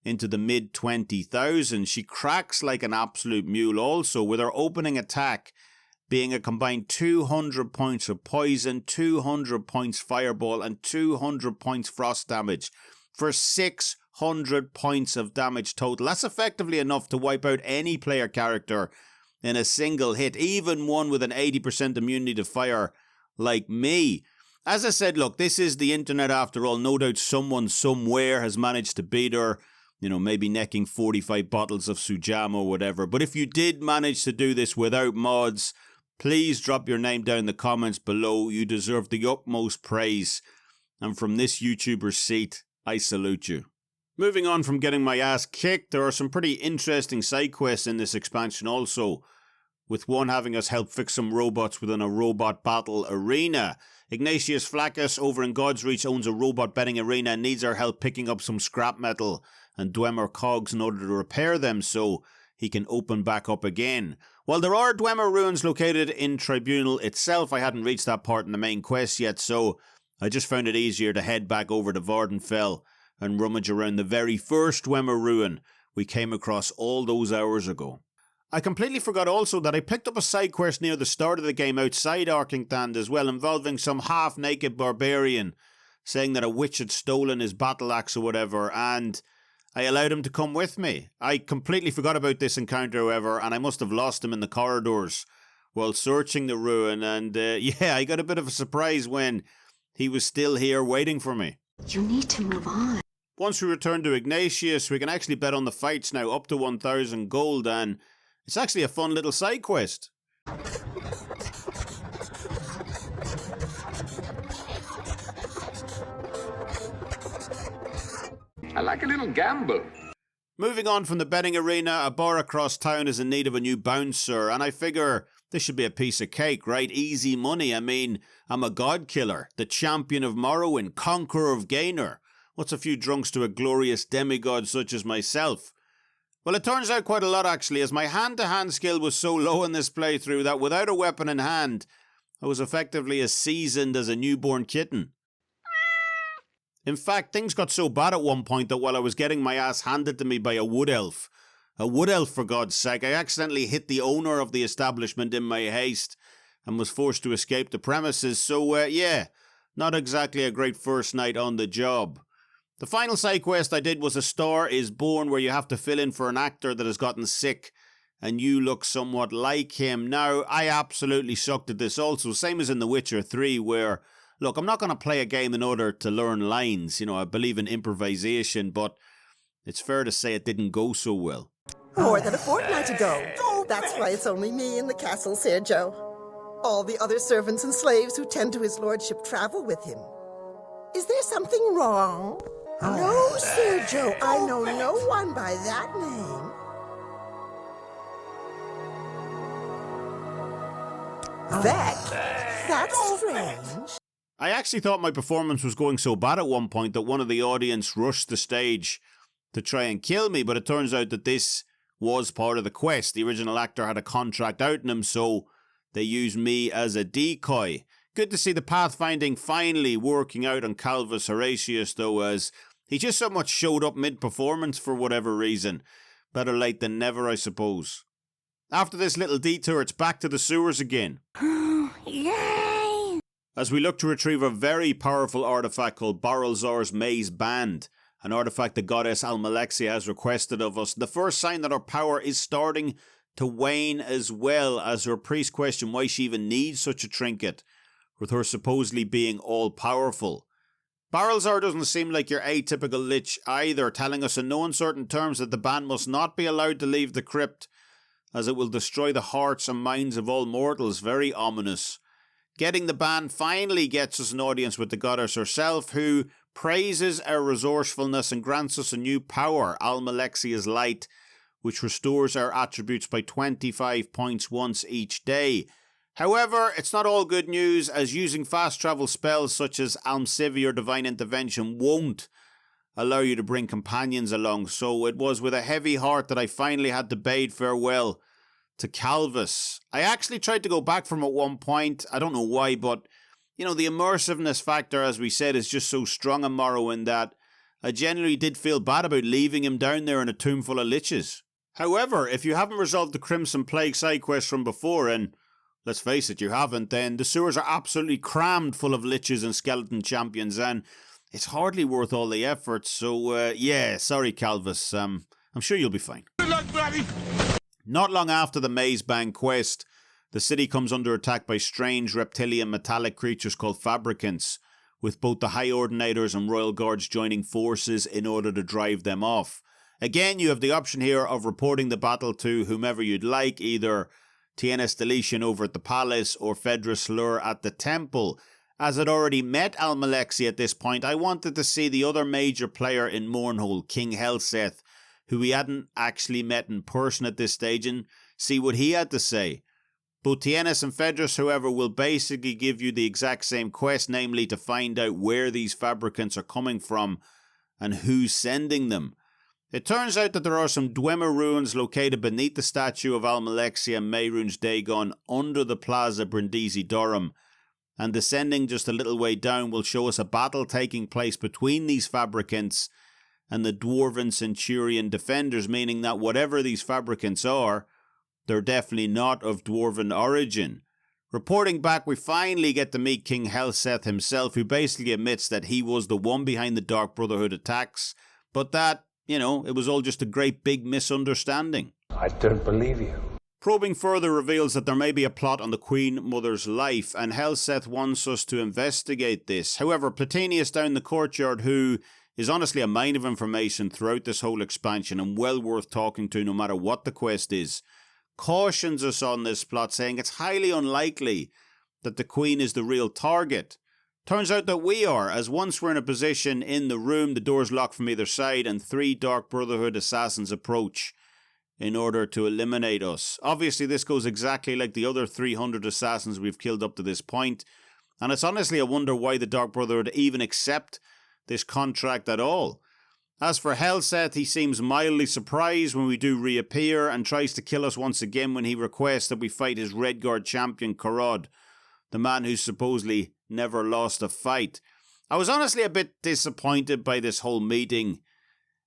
into the mid-20,000. She cracks like an absolute mule also, with her opening attack being a combined 200 points of poison, 200 points fireball, and 200 points frost damage for 600 points of damage total. That's effectively enough to wipe out any player character in a single hit, even one with an 80% immunity to fire like me. As I said, look, this is the internet after all. No doubt someone somewhere has managed to beat her, maybe necking 45 bottles of Sujamma or whatever. But if you did manage to do this without mods, please drop your name down in the comments below. You deserve the utmost praise. And from this YouTuber's seat, I salute you. Moving on from getting my ass kicked, there are some pretty interesting side quests in this expansion also, with one having us help fix some robots within a robot battle arena. Ignatius Flaccus over in God's Reach owns a robot betting arena and needs our help picking up some scrap metal and Dwemer cogs in order to repair them so he can open back up again. While there are Dwemer ruins located in Tribunal itself, I hadn't reached that part in the main quest yet, so I just found it easier to head back over to Vvardenfell and rummage around the very first Dwemer ruin we came across all those hours ago. I completely forgot also that I picked up a side quest near the start of the game outside Orkington as well, involving some half-naked barbarian saying that a witch had stolen his battle axe or whatever, and I allowed him to come with me. I completely forgot about this encounter, however, and I must have lost him in the corridors while searching the ruin, and yeah, I got a bit of a surprise when he was still here waiting for me.
You need to move on.
Once we return to Ignatius, we can actually bet on the fights now, up to 1,000 gold, and it's actually a fun little side quest.
I like a little gamble.
Moving on from the betting arena, a bar across town is in need of a new bouncer, and I figure this should be a piece of cake, right? Easy money. I mean, I'm a god killer, the champion of Morrowind, conqueror of Gaynor. What's a few drunks to a glorious demigod such as myself? Well, it turns out quite a lot actually, as my hand-to-hand skill was so low in this playthrough that without a weapon in hand, I was effectively as seasoned as a newborn kitten. In fact, things got so bad at one point that while I was getting my ass handed to me by a wood elf for God's sake, I accidentally hit the owner of the establishment in my haste and was forced to escape the premises, so yeah, not exactly a great first night on the job. The final side quest I did was A Star is Born, where you have to fill in for an actor that has gotten sick and you look somewhat like him. Now, I absolutely sucked at this also, same as in The Witcher 3, where, look, I'm not going to play a game in order to learn lines. You know, I believe in improvisation, but it's fair to say it didn't go so well.
More than a fortnight ago. That's why it's only me in the castle, Sergio. All the other servants and slaves who tend to his lordship travel with him. Is there something wrong? No, Sergio, I know no one by that name. That's strange.
I actually thought my performance was going so bad at one point that one of the audience rushed the stage to try and kill me, but it turns out that this was part of the quest. The original actor had a contract out in him, so they used me as a decoy. Good to see the pathfinding finally working out on Calvus Horatius, though, as he just so much showed up mid-performance for whatever reason. Better late than never, I suppose. After this little detour, it's back to the sewers again.
Yay!
As we look to retrieve a very powerful artifact called Barrelzar's Maze Band, an artifact the goddess Almalexia has requested of us. The first sign that her power is starting to wane, as well as her priest question why she even needs such a trinket, with her supposedly being all-powerful. Barrelzar doesn't seem like your atypical lich either, telling us in no uncertain terms that the band must not be allowed to leave the crypt, as it will destroy the hearts and minds of all mortals. Very ominous. Getting the band finally gets us an audience with the goddess herself, who praises our resourcefulness and grants us a new power, Almalexia's Light, which restores our attributes by 25 points once each day. However, it's not all good news, as using fast travel spells such as Almcivi or Divine Intervention won't allow you to bring companions along, so it was with a heavy heart that I finally had to bade farewell to Calvus. I actually tried to go back from at one point, I don't know why, but you know, the immersiveness factor, as we said, is just so strong in Morrowind that I generally did feel bad about leaving him down there in a tomb full of liches. However, if you haven't resolved the Crimson Plague side quest from before, and let's face it, you haven't, then the sewers are absolutely crammed full of liches and skeleton champions, and it's hardly worth all the effort, so yeah, sorry Calvus, I'm sure you'll be fine.
Good luck, buddy!
Not long after the Maze Band quest, the city comes under attack by strange reptilian metallic creatures called Fabricants, with both the High Ordinators and Royal Guards joining forces in order to drive them off. Again, you have the option here of reporting the battle to whomever you'd like, either Tienes Deletion over at the palace or Fedrus Lur at the temple. As I'd already met Almalexia at this point, I wanted to see the other major player in Mournhold, King Helseth, who we hadn't actually met in person at this stage, and see what he had to say. Both Tienes and Fedrus, however, will basically give you the exact same quest, namely to find out where these Fabricants are coming from and who's sending them. It turns out that there are some Dwemer ruins located beneath the statue of Almalexia and Mehrunes Dagon under the Plaza Brindisi Durham, and descending just a little way down will show us a battle taking place between these Fabricants and the Dwarven Centurion defenders, meaning that whatever these Fabricants are, they're definitely not of dwarven origin. Reporting back, we finally get to meet King Helseth himself, who basically admits that he was the one behind the Dark Brotherhood attacks, but that, it was all just a great big misunderstanding.
I don't believe you.
Probing further reveals that there may be a plot on the Queen Mother's life, and Helseth wants us to investigate this. However, Platinius down the courtyard, who is honestly a mine of information throughout this whole expansion and well worth talking to no matter what the quest is, cautions us on this plot, saying it's highly unlikely that the Queen is the real target. Turns out that we are, as once we're in a position in the room, the door's locked from either side, and 3 Dark Brotherhood assassins approach in order to eliminate us. Obviously, this goes exactly like the other 300 assassins we've killed up to this point, and it's honestly a wonder why the Dark Brotherhood even accept this contract at all. As for Helseth, he seems mildly surprised when we do reappear and tries to kill us once again when he requests that we fight his Redguard champion Korod, the man who supposedly never lost a fight. I was honestly a bit disappointed by this whole meeting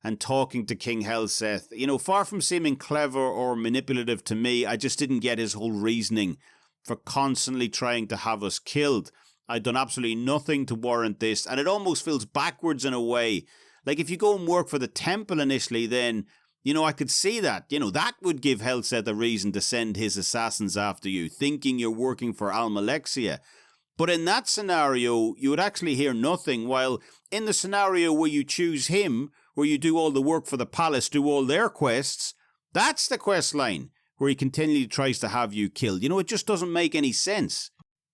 and talking to King Helseth. Far from seeming clever or manipulative to me, I just didn't get his whole reasoning for constantly trying to have us killed. I'd done absolutely nothing to warrant this, and it almost feels backwards in a way. Like, if you go and work for the temple initially, then, I could see that. That would give Helseth a reason to send his assassins after you, thinking you're working for Almalexia. But in that scenario, you would actually hear nothing, while in the scenario where you choose him, where you do all the work for the palace, do all their quests, that's the quest line where he continually tries to have you killed. It just doesn't make any sense.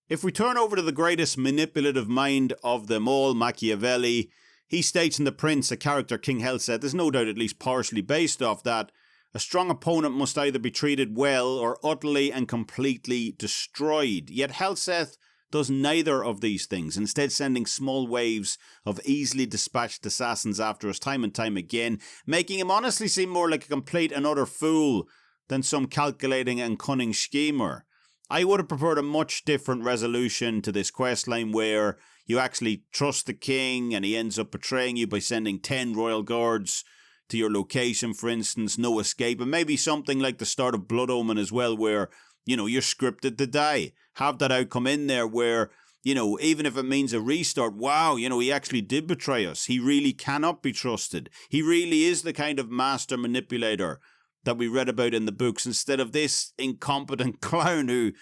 If we turn over to the greatest manipulative mind of them all, Machiavelli, he states in The Prince, a character King Helseth is no doubt at least partially based off that, a strong opponent must either be treated well or utterly and completely destroyed. Yet Helseth does neither of these things, instead sending small waves of easily dispatched assassins after us time and time again, making him honestly seem more like a complete and utter fool than some calculating and cunning schemer. I would have preferred a much different resolution to this questline where you actually trust the king and he ends up betraying you by sending 10 royal guards to your location, for instance, no escape, and maybe something like the start of Blood Omen as well where, you're scripted to die. Have that outcome in there where, even if it means a restart, wow, he actually did betray us. He really cannot be trusted. He really is the kind of master manipulator that we read about in the books, instead of this incompetent clown who,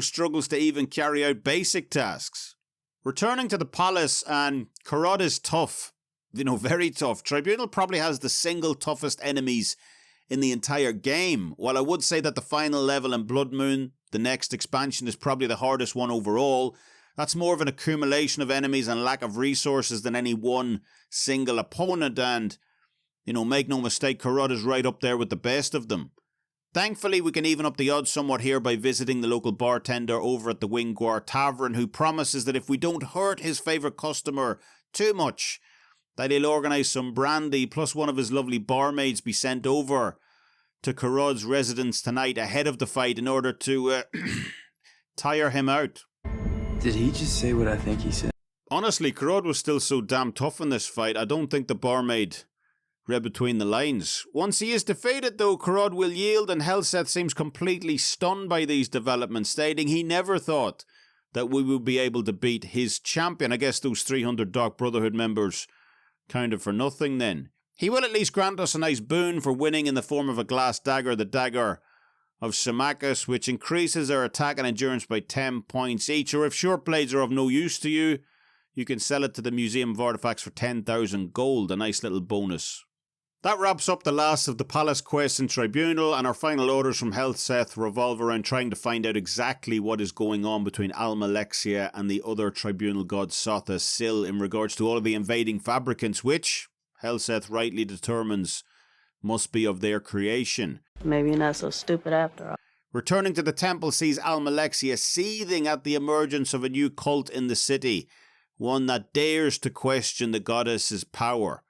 struggles to even carry out basic tasks. Returning to the palace, and Korod is tough. Very tough. Tribunal probably has the single toughest enemies in the entire game. While I would say that the final level in Bloodmoon, the next expansion, is probably the hardest one overall, that's more of an accumulation of enemies and lack of resources than any one single opponent, and make no mistake, Korod is right up there with the best of them. Thankfully, we can even up the odds somewhat here by visiting the local bartender over at the Wingwar Tavern, who promises that if we don't hurt his favourite customer too much, that he'll organise some brandy plus one of his lovely barmaids be sent over to Korod's residence tonight ahead of the fight in order to tire him out.
Did he just say what I think he said?
Honestly, Korod was still so damn tough in this fight, I don't think the barmaid read between the lines. Once he is defeated though, Korod will yield, and Helseth seems completely stunned by these developments, stating he never thought that we would be able to beat his champion. I guess those 300 Dark Brotherhood members counted for nothing then. He will at least grant us a nice boon for winning in the form of a glass dagger, the Dagger of Symmachus, which increases our attack and endurance by 10 points each, or if short blades are of no use to you, you can sell it to the Museum of Artifacts for 10,000 gold, a nice little bonus. That wraps up the last of the palace quests in Tribunal, and our final orders from Helseth revolve around trying to find out exactly what is going on between Almalexia and the other Tribunal god Sotha Sil in regards to all of the invading fabricants, which Helseth rightly determines must be of their creation.
Maybe you're not so stupid after all.
Returning to the temple sees Almalexia seething at the emergence of a new cult in the city, one that dares to question the goddess's power.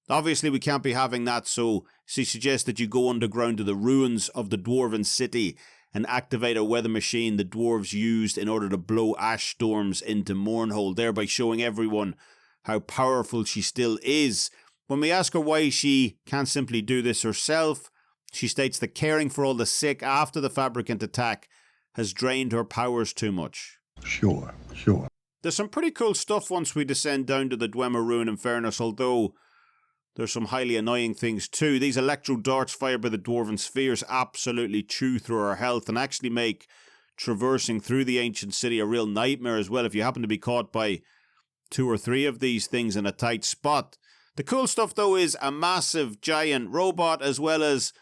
Obviously, we can't be having that, so she suggests that you go underground to the ruins of the dwarven city and activate a weather machine the dwarves used in order to blow ash storms into Mournhold, thereby showing everyone how powerful she still is. When we ask her why she can't simply do this herself, She states that caring for all the sick after the Fabricant attack has drained her powers too much.
Sure.
There's some pretty cool stuff once we descend down to the Dwemer Ruin, in fairness, although there's some highly annoying things too. These electro darts fired by the Dwarven spheres absolutely chew through our health and actually make traversing through the ancient city a real nightmare as well if you happen to be caught by 2 or 3 of these things in a tight spot. The cool stuff though is a massive giant robot as well as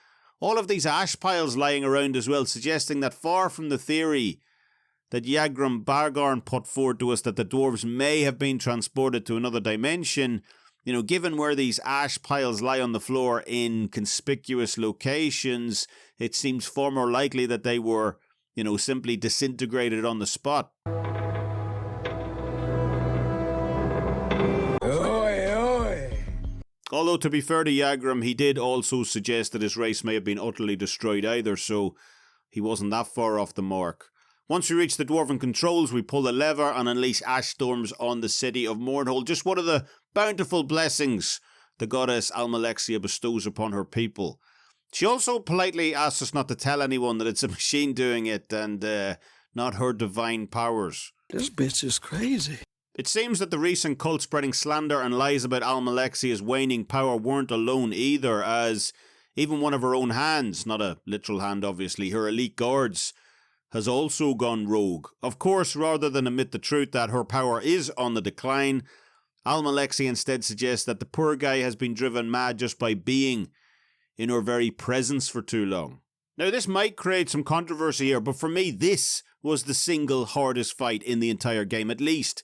all of these ash piles lying around as well, suggesting that far from the theory that Yagrum Bargarn put forward to us that the dwarves may have been transported to another dimension, you know, given where these ash piles lie on the floor in conspicuous locations, it seems far more likely that they were, you know, simply disintegrated on the spot. Although, to be fair to Yagrum, he did also suggest that his race may have been utterly destroyed either, so he wasn't that far off the mark. Once we reach the Dwarven controls, we pull the lever and unleash ash storms on the city of Mournhold. Just one of the bountiful blessings the goddess Almalexia bestows upon her people. She also politely asks us not to tell anyone that it's a machine doing it and not her divine powers.
This bitch is crazy.
It seems that the recent cult spreading slander and lies about Almalexia's waning power weren't alone either, as even one of her own hands, not a literal hand obviously, her elite guards, has also gone rogue. Of course, rather than admit the truth that her power is on the decline, Almalexia instead suggests that the poor guy has been driven mad just by being in her very presence for too long. Now, this might create some controversy here, but for me, this was the single hardest fight in the entire game, at least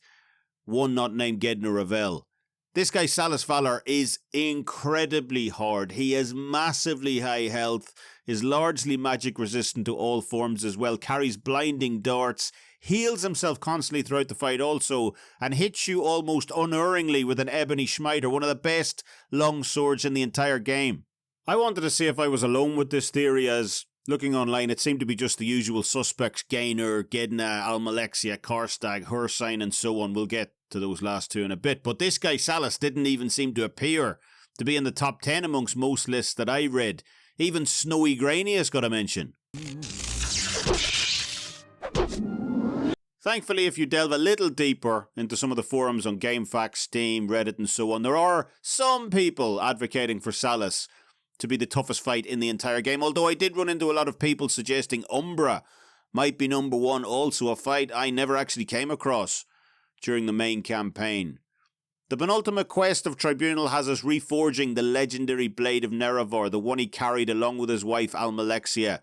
one not named Gedna Ravel. This guy, Salas Valar, is incredibly hard. He has massively high health, is largely magic resistant to all forms as well, carries blinding darts, heals himself constantly throughout the fight also, and hits you almost unerringly with an ebony smiter, one of the best long swords in the entire game. I wanted to see if I was alone with this theory, as looking online it seemed to be just the usual suspects: Gainer, Gedna, Almalexia, Karstag, Hircine and so on. We'll get to those last two in a bit, but this guy Salas didn't even seem to appear to be in the top 10 amongst most lists that I read. Even Snowy Granius got a mention. Thankfully, if you delve a little deeper into some of the forums on GameFAQs, Steam, Reddit and so on, there are some people advocating for Salas to be the toughest fight in the entire game, although I did run into a lot of people suggesting Umbra might be number one, also a fight I never actually came across during the main campaign. The penultimate quest of Tribunal has us reforging the legendary blade of Nerevar, the one he carried along with his wife Almalexia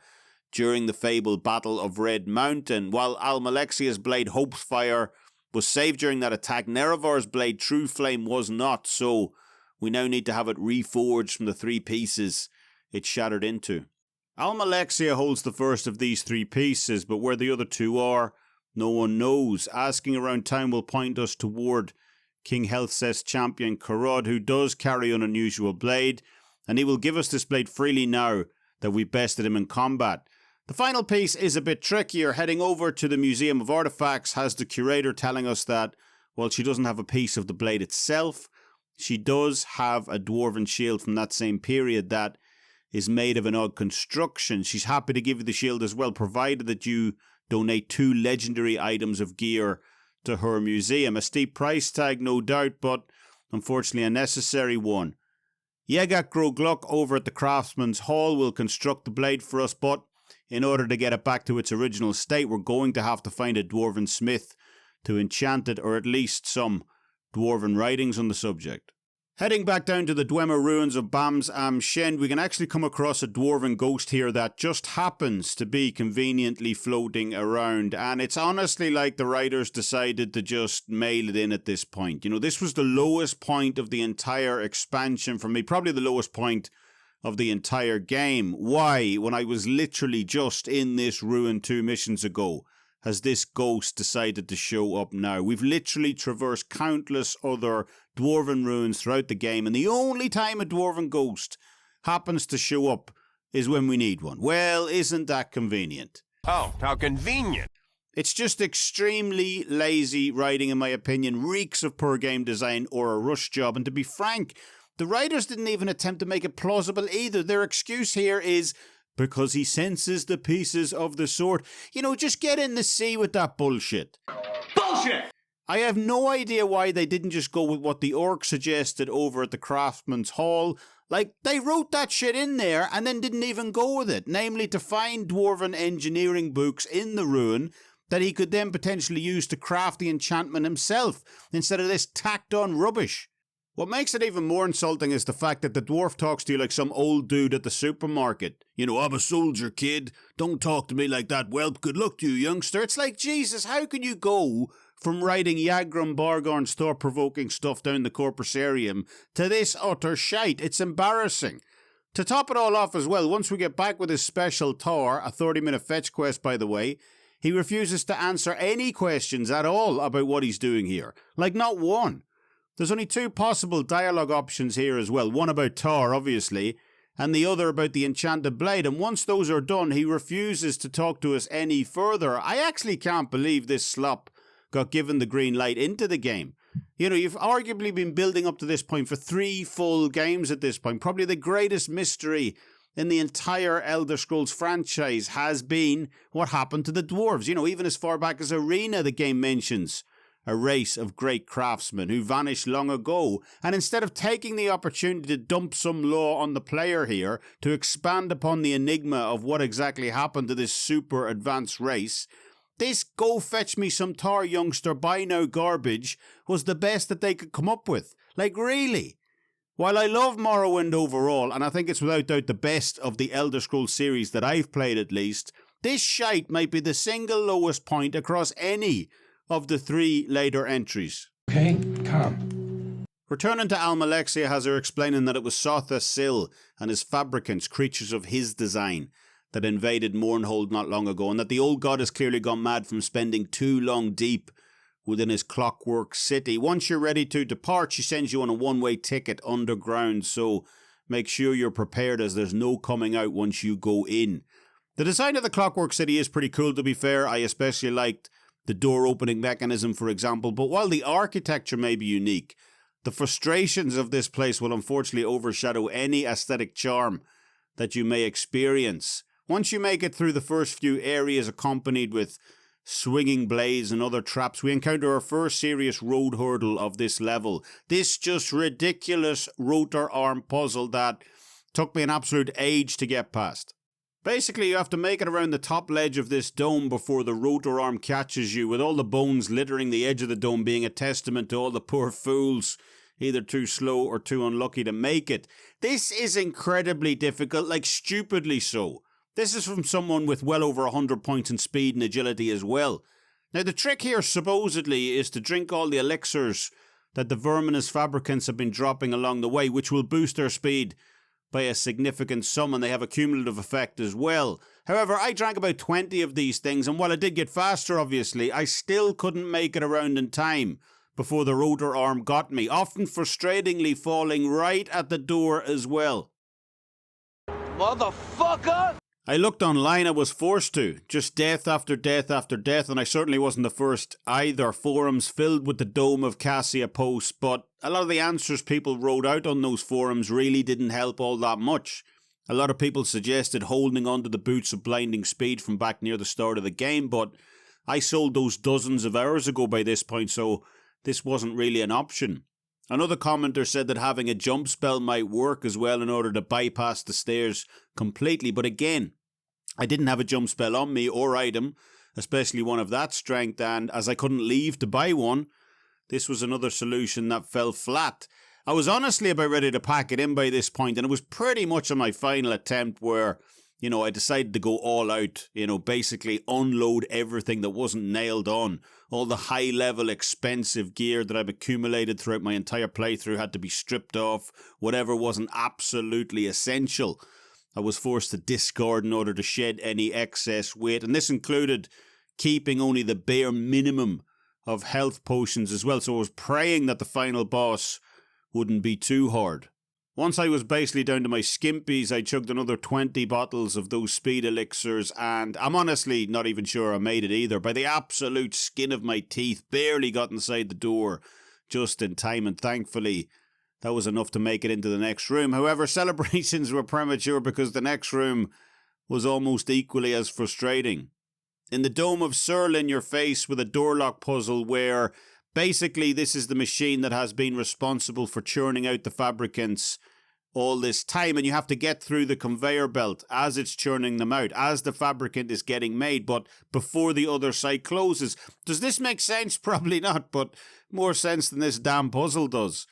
during the fabled Battle of Red Mountain. While Almalexia's blade Hopefire was saved during that attack, Nerevar's blade True Flame was not, so we now need to have it reforged from the 3 pieces it shattered into. Almalexia holds the first of these 3 pieces, but where the other 2 are, no one knows. Asking around town will point us toward King Healthcest champion Karod, who does carry an unusual blade, and he will give us this blade freely now that we've bested him in combat. The final piece is a bit trickier. Heading over to the Museum of Artifacts has the curator telling us that while she doesn't have a piece of the blade itself, she does have a dwarven shield from that same period that is made of an odd construction. She's happy to give you the shield as well, provided that you donate 2 legendary items of gear to her museum. A steep price tag, no doubt, but unfortunately a necessary one. Yegak Grogluk over at the Craftsman's Hall will construct the blade for us, but in order to get it back to its original state, we're going to have to find a dwarven smith to enchant it, or at least some dwarven writings on the subject. Heading back down to the Dwemer ruins of Bams Am Shend, we can actually come across a dwarven ghost here that just happens to be conveniently floating around, and it's honestly like the writers decided to just mail it in at this point. You know, this was the lowest point of the entire expansion for me, probably the lowest point of the entire game. Why, when I was literally just in this ruin 2 missions ago, has this ghost decided to show up now? We've literally traversed countless other dwarven ruins throughout the game, and the only time a dwarven ghost happens to show up is when we need one. Well, isn't that convenient?
Oh, how convenient.
It's just extremely lazy writing, in my opinion, reeks of poor game design or a rush job, and to be frank, The writers didn't even attempt to make it plausible either. Their excuse here is because he senses the pieces of the sword. You know, just get in the sea with that bullshit. Bullshit! I have no idea why they didn't just go with what the orc suggested over at the Craftsman's Hall. Like, they wrote that shit in there and then didn't even go with it. Namely, to find dwarven engineering books in the ruin that he could then potentially use to craft the enchantment himself, instead of this tacked on rubbish. What makes it even more insulting is the fact that the dwarf talks to you like some old dude at the supermarket. You know, I'm a soldier, kid. Don't talk to me like that, whelp. Good luck to you, youngster. It's like, Jesus, how can you go from writing Yagrum Bargorn's thought-provoking stuff down the Corpusarium to this utter shite? It's embarrassing. To top it all off as well, once we get back with his special Tor, a 30-minute fetch quest by the way, he refuses to answer any questions at all about what he's doing here. Like, not one. There's only two possible dialogue options here as well. One about Tor, obviously, and the other about the Enchanted Blade. And once those are done, he refuses to talk to us any further. I actually can't believe this slop got given the green light into the game. You know, you've arguably been building up to this point for 3 full games at this point. Probably the greatest mystery in the entire Elder Scrolls franchise has been what happened to the dwarves. You know, even as far back as Arena, the game mentions a race of great craftsmen who vanished long ago. And instead of taking the opportunity to dump some law on the player here to expand upon the enigma of what exactly happened to this super advanced race, this go fetch me some Tar youngster buy now garbage was the best that they could come up with. Like, really? While I love Morrowind overall, and I think it's without doubt the best of the Elder Scrolls series that I've played at least, this shite might be the single lowest point across any of the 3 later entries.
Okay, calm.
Returning to Almalexia has her explaining that it was Sotha Sil and his fabricants, creatures of his design, that invaded Mournhold not long ago, and that the old god has clearly gone mad from spending too long deep within his clockwork city. Once you're ready to depart, she sends you on a one-way ticket underground, so make sure you're prepared as there's no coming out once you go in. The design of the clockwork city is pretty cool, to be fair. I especially liked the door opening mechanism, for example, but while the architecture may be unique, the frustrations of this place will unfortunately overshadow any aesthetic charm that you may experience. Once you make it through the first few areas accompanied with swinging blades and other traps, we encounter our first serious road hurdle of this level. This just ridiculous rotor arm puzzle that took me an absolute age to get past. Basically, you have to make it around the top ledge of this dome before the rotor arm catches you, with all the bones littering the edge of the dome being a testament to all the poor fools, either too slow or too unlucky to make it. This is incredibly difficult, like stupidly so. This is from someone with well over 100 points in speed and agility as well. Now, the trick here, supposedly, is to drink all the elixirs that the verminous fabricants have been dropping along the way, which will boost their speed by a significant sum, and they have a cumulative effect as well. However, I drank about 20 of these things, and while I did get faster, obviously, I still couldn't make it around in time before the rotor arm got me, often frustratingly falling right at the door as well.
Motherfucker!
I looked online, I was forced to. Just death after death after death, and I certainly wasn't the first either. Forums filled with the Dome of Cassia posts, but a lot of the answers people wrote out on those forums really didn't help all that much. A lot of people suggested holding onto the boots of blinding speed from back near the start of the game, but I sold those dozens of hours ago by this point, so this wasn't really an option. Another commenter said that having a jump spell might work as well in order to bypass the stairs completely, but again, I didn't have a jump spell on me or item, especially one of that strength, and as I couldn't leave to buy one, this was another solution that fell flat. I was honestly about ready to pack it in by this point, and it was pretty much on my final attempt where, I decided to go all out, basically unload everything that wasn't nailed on. All the high-level expensive gear that I've accumulated throughout my entire playthrough had to be stripped off. Whatever wasn't absolutely essential, I was forced to discard in order to shed any excess weight. And this included keeping only the bare minimum of health potions as well. So I was praying that the final boss wouldn't be too hard. Once I was basically down to my skimpies, I chugged another 20 bottles of those speed elixirs, and I'm honestly not even sure I made it either. By the absolute skin of my teeth, barely got inside the door just in time, and thankfully That was enough to make it into the next room. However, celebrations were premature because the next room was almost equally as frustrating. In the Dome of Surlin, you're faced with a door lock puzzle where basically this is the machine that has been responsible for churning out the fabricants all this time, and you have to get through the conveyor belt as it's churning them out, as the fabricant is getting made, but before the other side closes. Does this make sense? Probably not, but more sense than this damn puzzle does.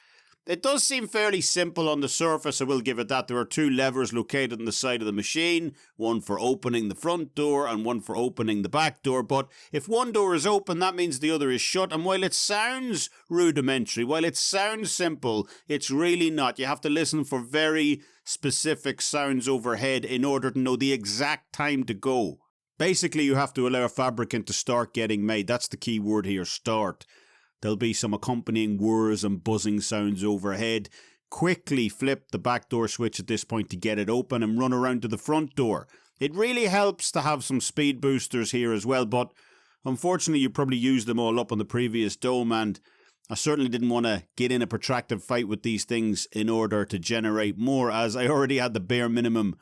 It does seem fairly simple on the surface, I will give it that. There are two levers located on the side of the machine, one for opening the front door and one for opening the back door, but if one door is open, that means the other is shut, and while it sounds rudimentary, while it sounds simple, it's really not. You have to listen for very specific sounds overhead in order to know the exact time to go. Basically, you have to allow a fabricant to start getting made. That's the key word here, start. There'll be some accompanying whirs and buzzing sounds overhead. Quickly flip the back door switch at this point to get it open and run around to the front door. It really helps to have some speed boosters here as well, but unfortunately you probably used them all up on the previous dome, and I certainly didn't want to get in a protracted fight with these things in order to generate more, as I already had the bare minimum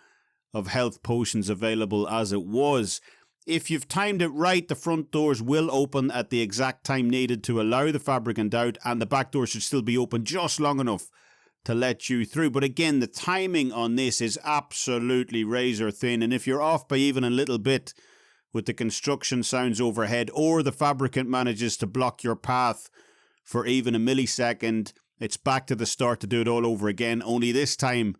of health potions available as it was. If you've timed it right, the front doors will open at the exact time needed to allow the fabricant out, and the back door should still be open just long enough to let you through. But again, the timing on this is absolutely razor thin, and if you're off by even a little bit with the construction sounds overhead, or the fabricant manages to block your path for even a millisecond, it's back to the start to do it all over again, only this time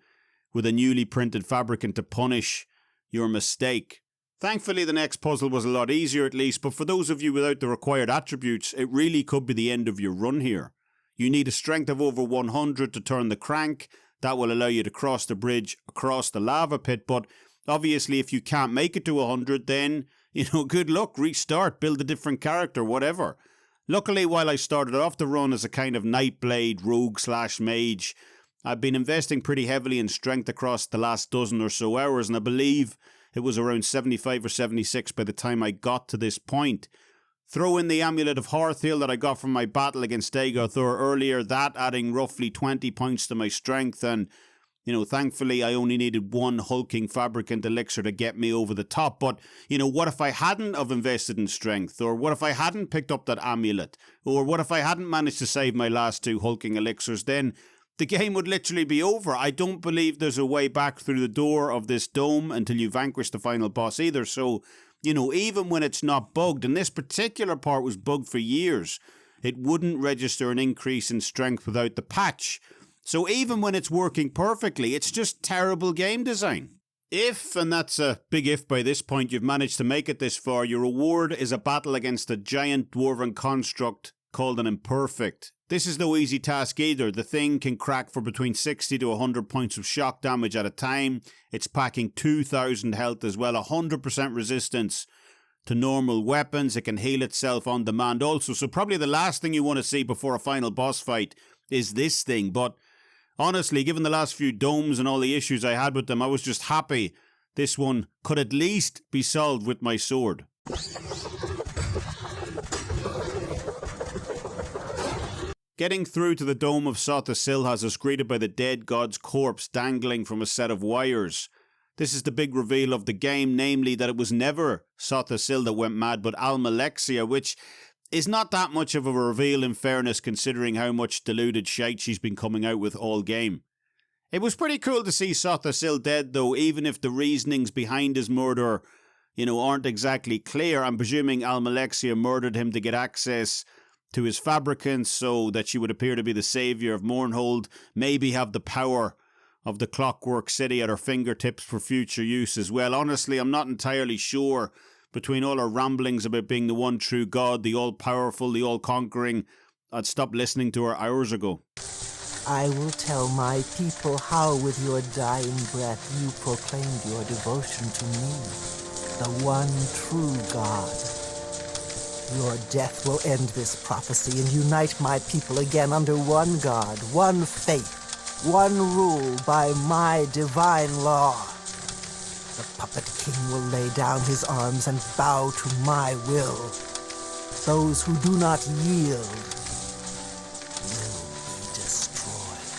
with a newly printed fabricant to punish your mistake. Thankfully, the next puzzle was a lot easier at least, but for those of you without the required attributes, it really could be the end of your run here. You need a strength of over 100 to turn the crank. That will allow you to cross the bridge across the lava pit, but obviously if you can't make it to 100, then, good luck, restart, build a different character, whatever. Luckily, while I started off the run as a kind of Nightblade rogue/mage, I've been investing pretty heavily in strength across the last dozen or so hours, and I believe it was around 75 or 76 by the time I got to this point. Throw in the Amulet of Hearthill that I got from my battle against Dagoth Ur earlier, that adding roughly 20 points to my strength, and, thankfully I only needed one hulking fabricant elixir to get me over the top. But, what if I hadn't have invested in strength? Or what if I hadn't picked up that amulet? Or what if I hadn't managed to save my last two hulking elixirs? Then the game would literally be over. I don't believe there's a way back through the door of this dome until you vanquish the final boss either. So, even when it's not bugged, and this particular part was bugged for years, it wouldn't register an increase in strength without the patch. So even when it's working perfectly, it's just terrible game design. If, and that's a big if by this point, you've managed to make it this far, your reward is a battle against a giant dwarven construct called an imperfect. This is no easy task either. The thing can crack for between 60 to 100 points of shock damage at a time. It's packing 2,000 health as well, 100% resistance to normal weapons. It can heal itself on demand also. So probably the last thing you want to see before a final boss fight is this thing. But honestly, given the last few domes and all the issues I had with them, I was just happy this one could at least be solved with my sword. Getting through to the Dome of Solstheim has us greeted by the dead god's corpse dangling from a set of wires. This is the big reveal of the game, namely that it was never Solstheim that went mad, but Almalexia, which is not that much of a reveal in fairness considering how much deluded shite she's been coming out with all game. It was pretty cool to see Solstheim dead though, even if the reasonings behind his murder, aren't exactly clear. I'm presuming Almalexia murdered him to get access to his fabricants so that she would appear to be the saviour of Mournhold, maybe have the power of the Clockwork City at her fingertips for future use as well. Honestly, I'm not entirely sure. Between all her ramblings about being the one true God, the all-powerful, the all-conquering, I'd stopped listening to her hours ago.
I will tell my people how with your dying breath you proclaimed your devotion to me, the one true God. Your death will end this prophecy and unite my people again under one God, one faith, one rule by my divine law. The puppet king will lay down his arms and bow to my will. Those who do not yield will be destroyed.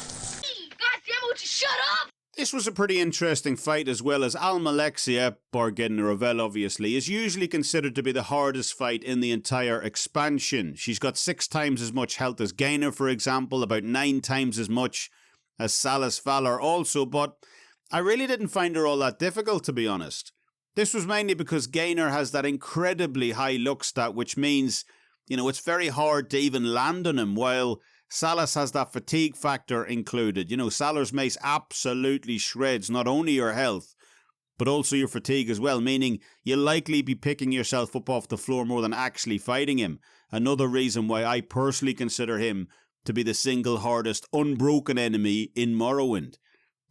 This was a pretty interesting fight as well, as Almalexia, bar getting a reveal obviously, is usually considered to be the hardest fight in the entire expansion. She's got 6 times as much health as Gainer, for example, about 9 times as much as Salas Valor also, but I really didn't find her all that difficult, to be honest. This was mainly because Gainer has that incredibly high luck stat, which means, it's very hard to even land on him, while Salas has that fatigue factor included. Salar's mace absolutely shreds not only your health, but also your fatigue as well, meaning you'll likely be picking yourself up off the floor more than actually fighting him. Another reason why I personally consider him to be the single hardest unbroken enemy in Morrowind.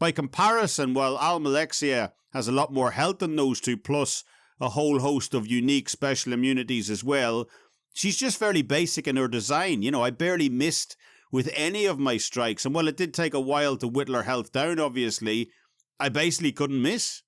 By comparison, while Almalexia has a lot more health than those two, plus a whole host of unique special immunities as well, she's just fairly basic in her design. I barely missed with any of my strikes, and while it did take a while to whittle her health down, obviously, I basically couldn't miss.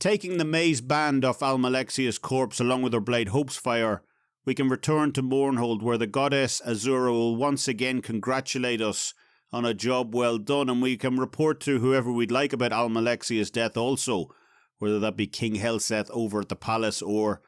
Taking the maze band off Almalexia's corpse along with her blade Hopesfire, we can return to Mournhold, where the goddess Azura will once again congratulate us on a job well done, and we can report to whoever we'd like about Almalexia's death also, whether that be King Helseth over at the palace or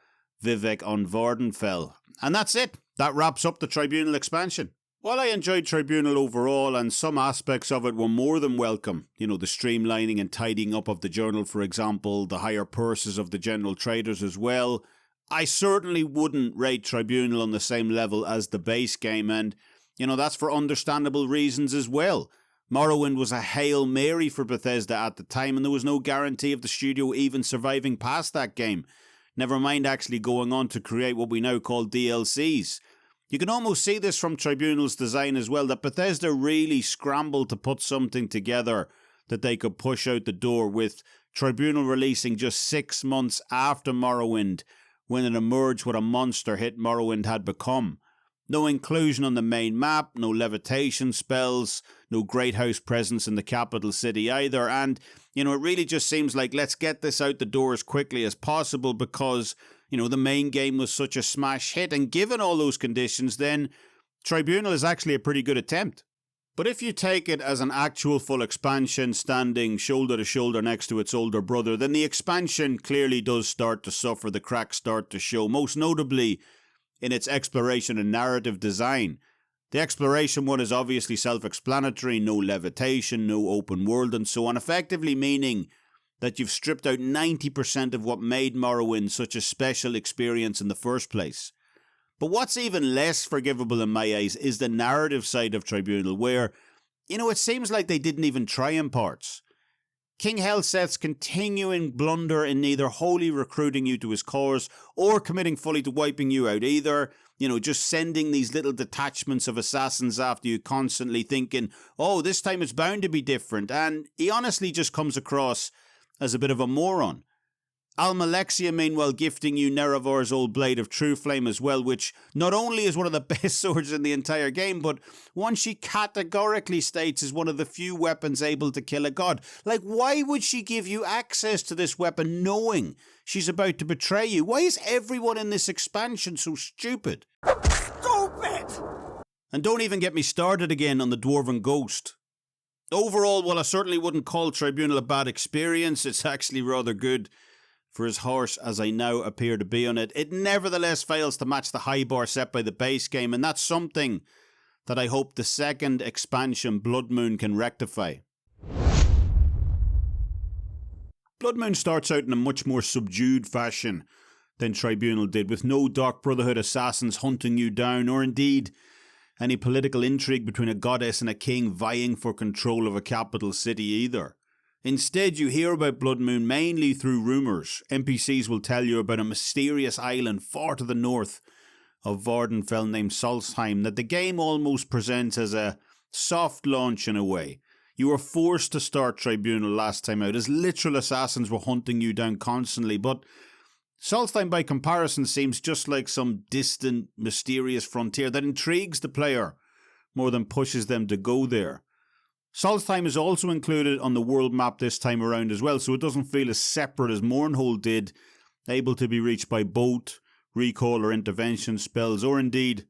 Vivek on Vvardenfell. And that's it. That wraps up the Tribunal expansion. While I enjoyed Tribunal overall, and some aspects of it were more than welcome, the streamlining and tidying up of the journal, for example, the higher purses of the general traders as well, I certainly wouldn't rate Tribunal on the same level as the base game, and, that's for understandable reasons as well. Morrowind was a Hail Mary for Bethesda at the time, and there was no guarantee of the studio even surviving past that game. Never mind actually going on to create what we now call DLCs. You can almost see this from Tribunal's design as well, that Bethesda really scrambled to put something together that they could push out the door, with Tribunal releasing just 6 months after Morrowind, when it emerged what a monster hit Morrowind had become. No inclusion on the main map, no levitation spells, no great house presence in the capital city either, and, it really just seems like let's get this out the door as quickly as possible because, the main game was such a smash hit, and given all those conditions, then Tribunal is actually a pretty good attempt. But if you take it as an actual full expansion standing shoulder to shoulder next to its older brother, then the expansion clearly does start to suffer, the cracks start to show, most notably in its exploration and narrative design. The exploration one is obviously self-explanatory, no levitation, no open world and so on, effectively meaning that you've stripped out 90% of what made Morrowind such a special experience in the first place. But what's even less forgivable in my eyes is the narrative side of Tribunal, where, it seems like they didn't even try in parts. King Helseth's continuing blunder in neither wholly recruiting you to his cause or committing fully to wiping you out either, just sending these little detachments of assassins after you, constantly thinking, oh, this time it's bound to be different, and he honestly just comes across as a bit of a moron. Almalexia, meanwhile, gifting you Nerevar's old blade of True Flame as well, which not only is one of the best swords in the entire game, but one she categorically states is one of the few weapons able to kill a god. Like, why would she give you access to this weapon knowing she's about to betray you? Why is everyone in this expansion so stupid?
Stupid!
And don't even get me started again on the Dwarven Ghost. Overall, while I certainly wouldn't call Tribunal a bad experience, it's actually rather good. For as harsh as I now appear to be on it, it nevertheless fails to match the high bar set by the base game, and that's something that I hope the second expansion, Bloodmoon, can rectify. Bloodmoon starts out in a much more subdued fashion than Tribunal did, with no Dark Brotherhood assassins hunting you down, or indeed any political intrigue between a goddess and a king vying for control of a capital city either. Instead, you hear about Bloodmoon mainly through rumours. NPCs will tell you about a mysterious island far to the north of Vvardenfell named Solstheim that the game almost presents as a soft launch in a way. You were forced to start Tribunal last time out, as literal assassins were hunting you down constantly, but Solstheim by comparison seems just like some distant, mysterious frontier that intrigues the player more than pushes them to go there. Solstheim is also included on the world map this time around as well, so it doesn't feel as separate as Mournhold did, able to be reached by boat, recall or intervention spells, or indeed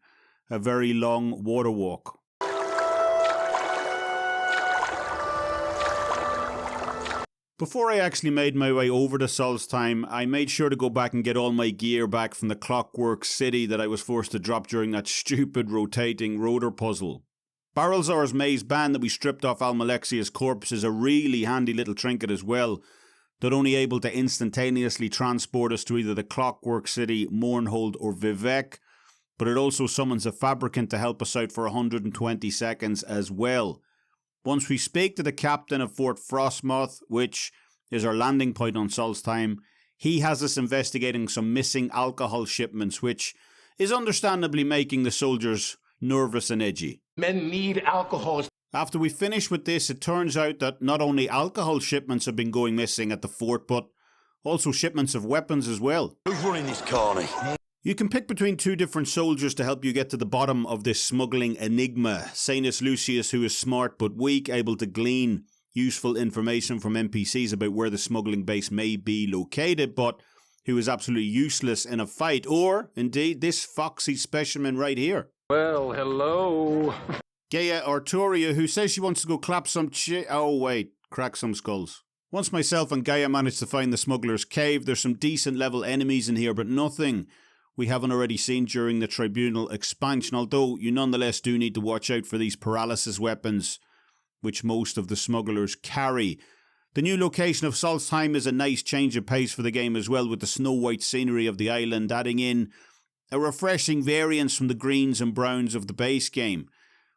a very long water walk. Before I actually made my way over to Solstheim, I made sure to go back and get all my gear back from the Clockwork City that I was forced to drop during that stupid rotating rotor puzzle. Barrelzor's maze band that we stripped off Almalexia's corpse is a really handy little trinket as well, not only able to instantaneously transport us to either the Clockwork City, Mournhold or Vivec, but it also summons a Fabricant to help us out for 120 seconds as well. Once we speak to the captain of Fort Frostmoth, which is our landing point on Solstheim, he has us investigating some missing alcohol shipments, which is understandably making the soldiers nervous and edgy.
Men need alcohol.
After we finish with this, it turns out that not only alcohol shipments have been going missing at the fort, but also shipments of weapons as well.
Who's running this carny?
You can pick between two different soldiers to help you get to the bottom of this smuggling enigma. Sanus Lucius, who is smart but weak, able to glean useful information from NPCs about where the smuggling base may be located, but who is absolutely useless in a fight. Or, indeed, this foxy specimen right here.
Well, hello.
Gaia Arturia, who says she wants to go clap some crack some skulls. Once myself and Gaia managed to find the smuggler's cave, there's some decent level enemies in here, but nothing we haven't already seen during the Tribunal expansion, although you nonetheless do need to watch out for these paralysis weapons, which most of the smugglers carry. The new location of Solstheim is a nice change of pace for the game as well, with the snow-white scenery of the island adding in a refreshing variance from the greens and browns of the base game.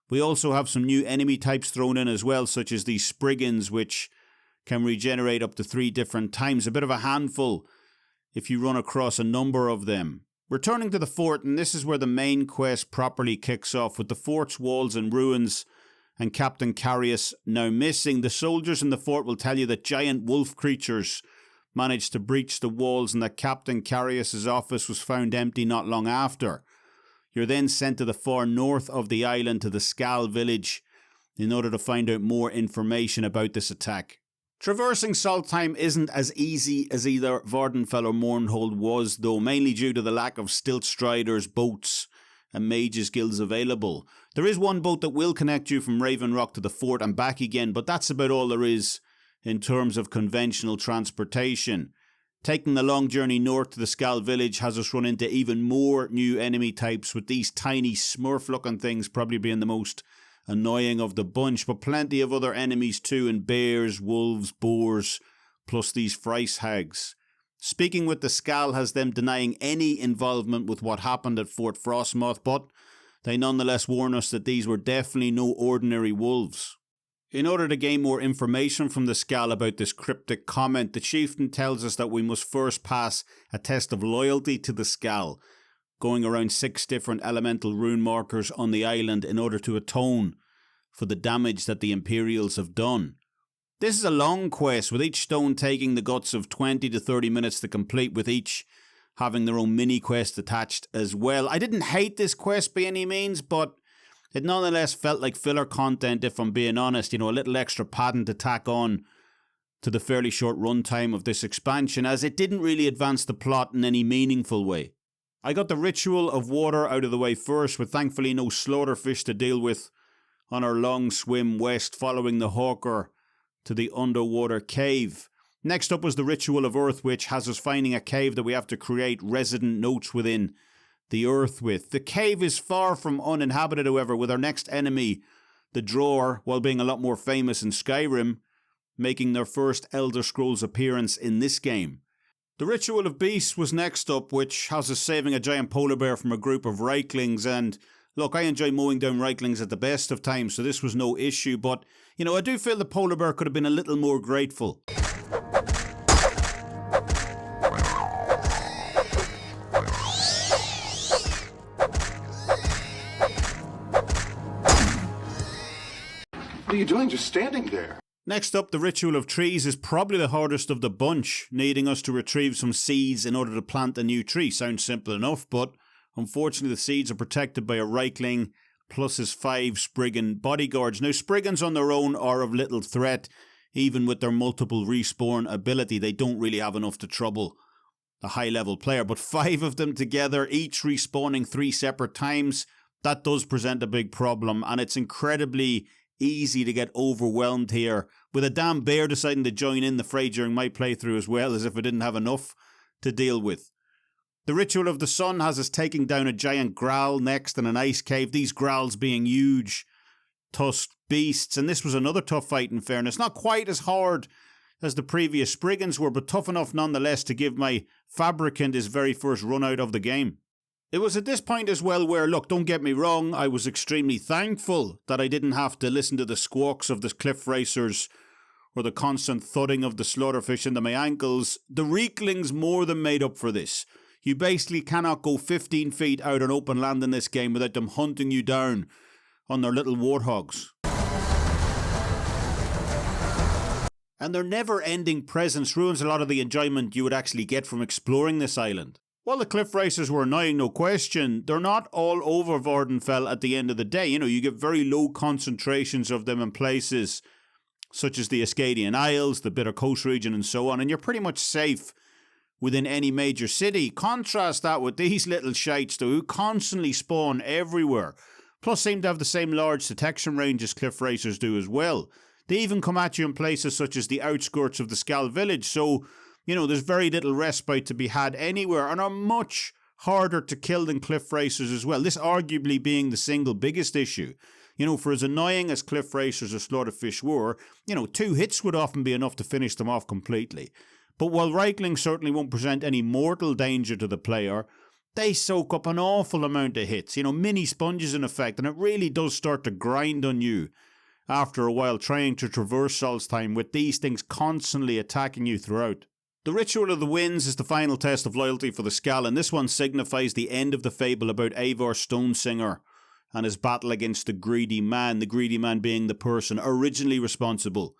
We also have some new enemy types thrown in as well, such as these Spriggans, which can regenerate up to 3 different times. A bit of a handful if you run across a number of them. Returning to the fort, and this is where the main quest properly kicks off, with the fort's walls in ruins and Captain Carius now missing. The soldiers in the fort will tell you that giant wolf creatures managed to breach the walls and that Captain Carius's office was found empty not long after. You're then sent to the far north of the island to the Skal village in order to find out more information about this attack. Traversing Solstheim isn't as easy as either Vvardenfell or Mournhold was, though, mainly due to the lack of stilt striders, boats and mages guilds available. There is one boat that will connect you from Raven Rock to the fort and back again, but that's about all there is in terms of conventional transportation. Taking the long journey north to the Skal village has us run into even more new enemy types, with these tiny smurf-looking things probably being the most annoying of the bunch, but plenty of other enemies too, in bears, wolves, boars, plus these Frice hags. Speaking with the Skal has them denying any involvement with what happened at Fort Frostmoth, but they nonetheless warn us that these were definitely no ordinary wolves. In order to gain more information from the Skal about this cryptic comment, the chieftain tells us that we must first pass a test of loyalty to the Skal, going around 6 different elemental rune markers on the island in order to atone for the damage that the Imperials have done. This is a long quest, with each stone taking the guts of 20 to 30 minutes to complete, with each having their own mini-quest attached as well. I didn't hate this quest by any means, but it nonetheless felt like filler content, if I'm being honest. You know, a little extra padding to tack on to the fairly short runtime of this expansion, as it didn't really advance the plot in any meaningful way. I got the Ritual of Water out of the way first, with thankfully no slaughterfish to deal with on our long swim west, following the Hawker to the underwater cave. Next up was the Ritual of Earth, which has us finding a cave that we have to create resident notes within the earth with. The cave is far from uninhabited, however, with our next enemy, the Drawer, while being a lot more famous in Skyrim, making their first Elder Scrolls appearance in this game. The Ritual of Beasts was next up, which has us saving a giant polar bear from a group of Reiklings, and look, I enjoy mowing down Reiklings at the best of times, so this was no issue, but, you know, I do feel the polar bear could have been a little more grateful.
What are you doing, just standing there?
Next up, the Ritual of Trees is probably the hardest of the bunch, needing us to retrieve some seeds in order to plant a new tree. Sounds simple enough, but unfortunately the seeds are protected by a Reikling plus his 5 Spriggan bodyguards. Now, Spriggans on their own are of little threat, even with their multiple respawn ability. They don't really have enough to trouble a high-level player, but 5 of them together, each respawning 3 separate times, that does present a big problem, and it's incredibly easy to get overwhelmed here with a damn bear deciding to join in the fray during my playthrough as well, as if I didn't have enough to deal with. The Ritual of the Sun has us taking down a giant growl next in an ice cave, these growls being huge, tusked beasts, and this was another tough fight in fairness. Not quite as hard as the previous Spriggans were, but tough enough nonetheless to give my Fabricant his very first run out of the game. It was at this point as well where, look, don't get me wrong, I was extremely thankful that I didn't have to listen to the squawks of the cliff racers or the constant thudding of the slaughterfish into my ankles. The Reeklings more than made up for this. You basically cannot go 15 feet out on open land in this game without them hunting you down on their little warthogs. And their never-ending presence ruins a lot of the enjoyment you would actually get from exploring this island. While the cliff racers were annoying, no question, they're not all over Vvardenfell at the end of the day. You know, you get very low concentrations of them in places such as the Ascadian Isles, the Bitter Coast region and so on, and you're pretty much safe within any major city. Contrast that with these little shites though, who constantly spawn everywhere, plus seem to have the same large detection range as cliff racers do as well. They even come at you in places such as the outskirts of the Skal village, so you know, there's very little respite to be had anywhere and are much harder to kill than cliff racers as well. This arguably being the single biggest issue. You know, for as annoying as cliff racers or slaughterfish were, you know, 2 hits would often be enough to finish them off completely. But while Reiklings certainly won't present any mortal danger to the player, they soak up an awful amount of hits. You know, mini sponges in effect, and it really does start to grind on you after a while trying to traverse Solstheim with these things constantly attacking you throughout. The Ritual of the Winds is the final test of loyalty for the Skal, and this one signifies the end of the fable about Eivor Stonesinger and his battle against the greedy man being the person originally responsible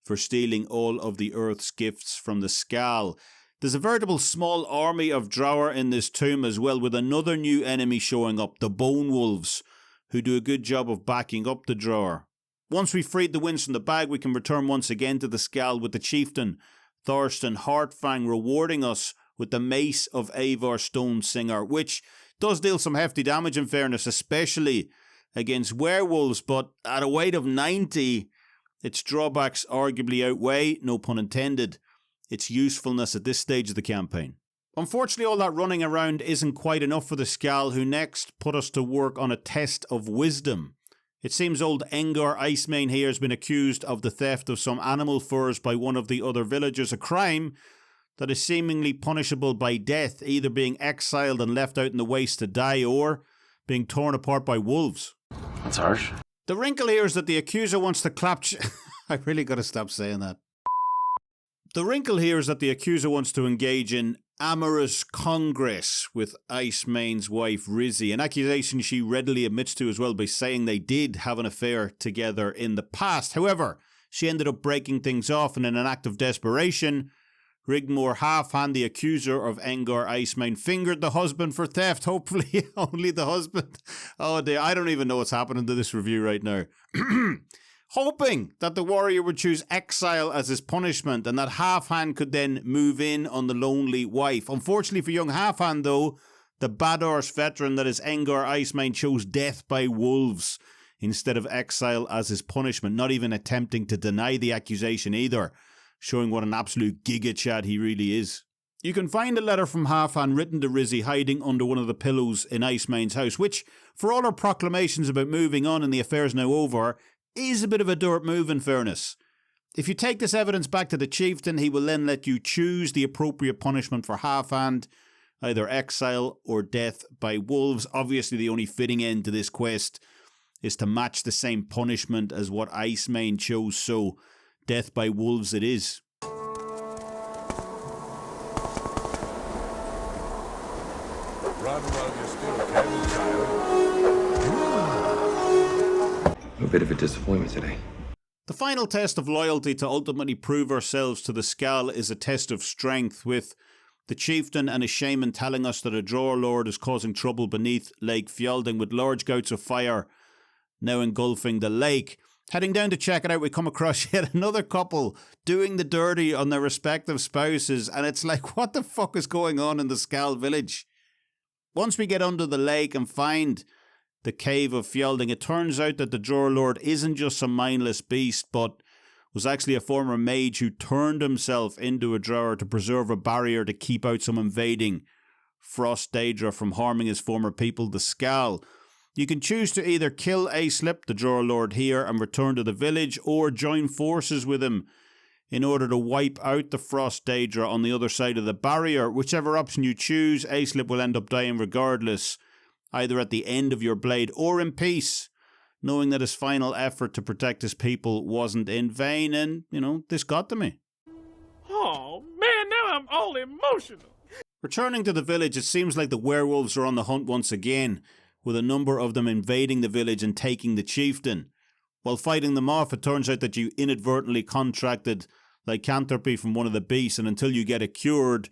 for stealing all of the Earth's gifts from the Skal. There's a veritable small army of Drower in this tomb as well, with another new enemy showing up, the Bone Wolves, who do a good job of backing up the Drower. Once we've freed the winds from the bag, we can return once again to the Skal with the chieftain Thorsten Heartfang rewarding us with the Mace of Eivor Stonesinger, which does deal some hefty damage in fairness, especially against werewolves, but at a weight of 90, its drawbacks arguably outweigh, no pun intended, its usefulness at this stage of the campaign. Unfortunately, all that running around isn't quite enough for the Skal, who next put us to work on a test of wisdom. It seems old Engar Icemane here has been accused of the theft of some animal furs by one of the other villagers, a crime that is seemingly punishable by death, either being exiled and left out in the waste to die or being torn apart by wolves.
That's harsh.
The wrinkle here is that the accuser wants to clap... I really got to stop saying that. The wrinkle here is that the accuser wants to engage in amorous congress with Icemane's wife Rizzy, an accusation she readily admits to as well by saying they did have an affair together in the past. However, she ended up breaking things off, and in an act of desperation, Rigmor Halfhand, the accuser of Engar Icemane, fingered the husband for theft. Hopefully only the husband. Oh dear, I don't even know what's happening to this review right now. Hoping that the warrior would choose exile as his punishment and that Halfhand could then move in on the lonely wife. Unfortunately for young Halfhand though, the Bador's veteran that is Engar Icemane chose death by wolves instead of exile as his punishment, not even attempting to deny the accusation either, showing what an absolute gigachad he really is. You can find a letter from Halfhand written to Rizzy hiding under one of the pillows in Icemane's house, which, for all her proclamations about moving on and the affair's now over, is a bit of a dirt move in fairness. If you take this evidence back to the chieftain, he will then let you choose the appropriate punishment for Halfhand, either exile or death by wolves. Obviously the only fitting end to this quest is to match the same punishment as what Icemane chose, so death by wolves it is.
Run while you're still can, child.
A bit of a disappointment today.
The final test of loyalty to ultimately prove ourselves to the Skal is a test of strength, with the chieftain and his shaman telling us that a drawer lord is causing trouble beneath Lake Fjelding with large gouts of fire now engulfing the lake. Heading down to check it out, we come across yet another couple doing the dirty on their respective spouses, and it's like, what the fuck is going on in the Skal village? Once we get under the lake and find the cave of Fjelding, it turns out that the Drawer Lord isn't just some mindless beast, but was actually a former mage who turned himself into a drawer to preserve a barrier to keep out some invading Frost Daedra from harming his former people, the Skal. You can choose to either kill Aislip, the Drawer Lord here, and return to the village, or join forces with him in order to wipe out the Frost Daedra on the other side of the barrier. Whichever option you choose, Aislip will end up dying regardless, either at the end of your blade or in peace, knowing that his final effort to protect his people wasn't in vain. And, this got to me.
Oh, man, now I'm all emotional.
Returning to the village, it seems like the werewolves are on the hunt once again, with a number of them invading the village and taking the chieftain. While fighting them off, it turns out that you inadvertently contracted lycanthropy from one of the beasts, and until you get it cured,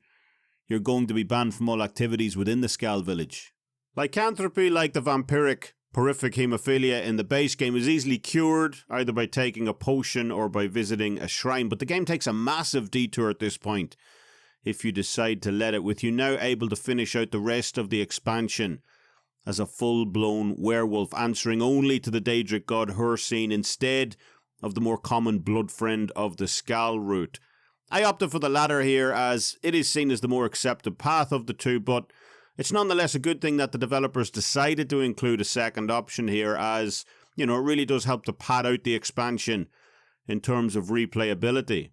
you're going to be banned from all activities within the Skal village. Lycanthropy, like the vampiric horrific haemophilia in the base game, is easily cured, either by taking a potion or by visiting a shrine, but the game takes a massive detour at this point, if you decide to let it, with you now able to finish out the rest of the expansion as a full-blown werewolf, answering only to the Daedric god Hircine instead of the more common blood friend of the Skal route. I opted for the latter here as it is seen as the more accepted path of the two, but it's nonetheless a good thing that the developers decided to include a second option here, as, it really does help to pad out the expansion in terms of replayability.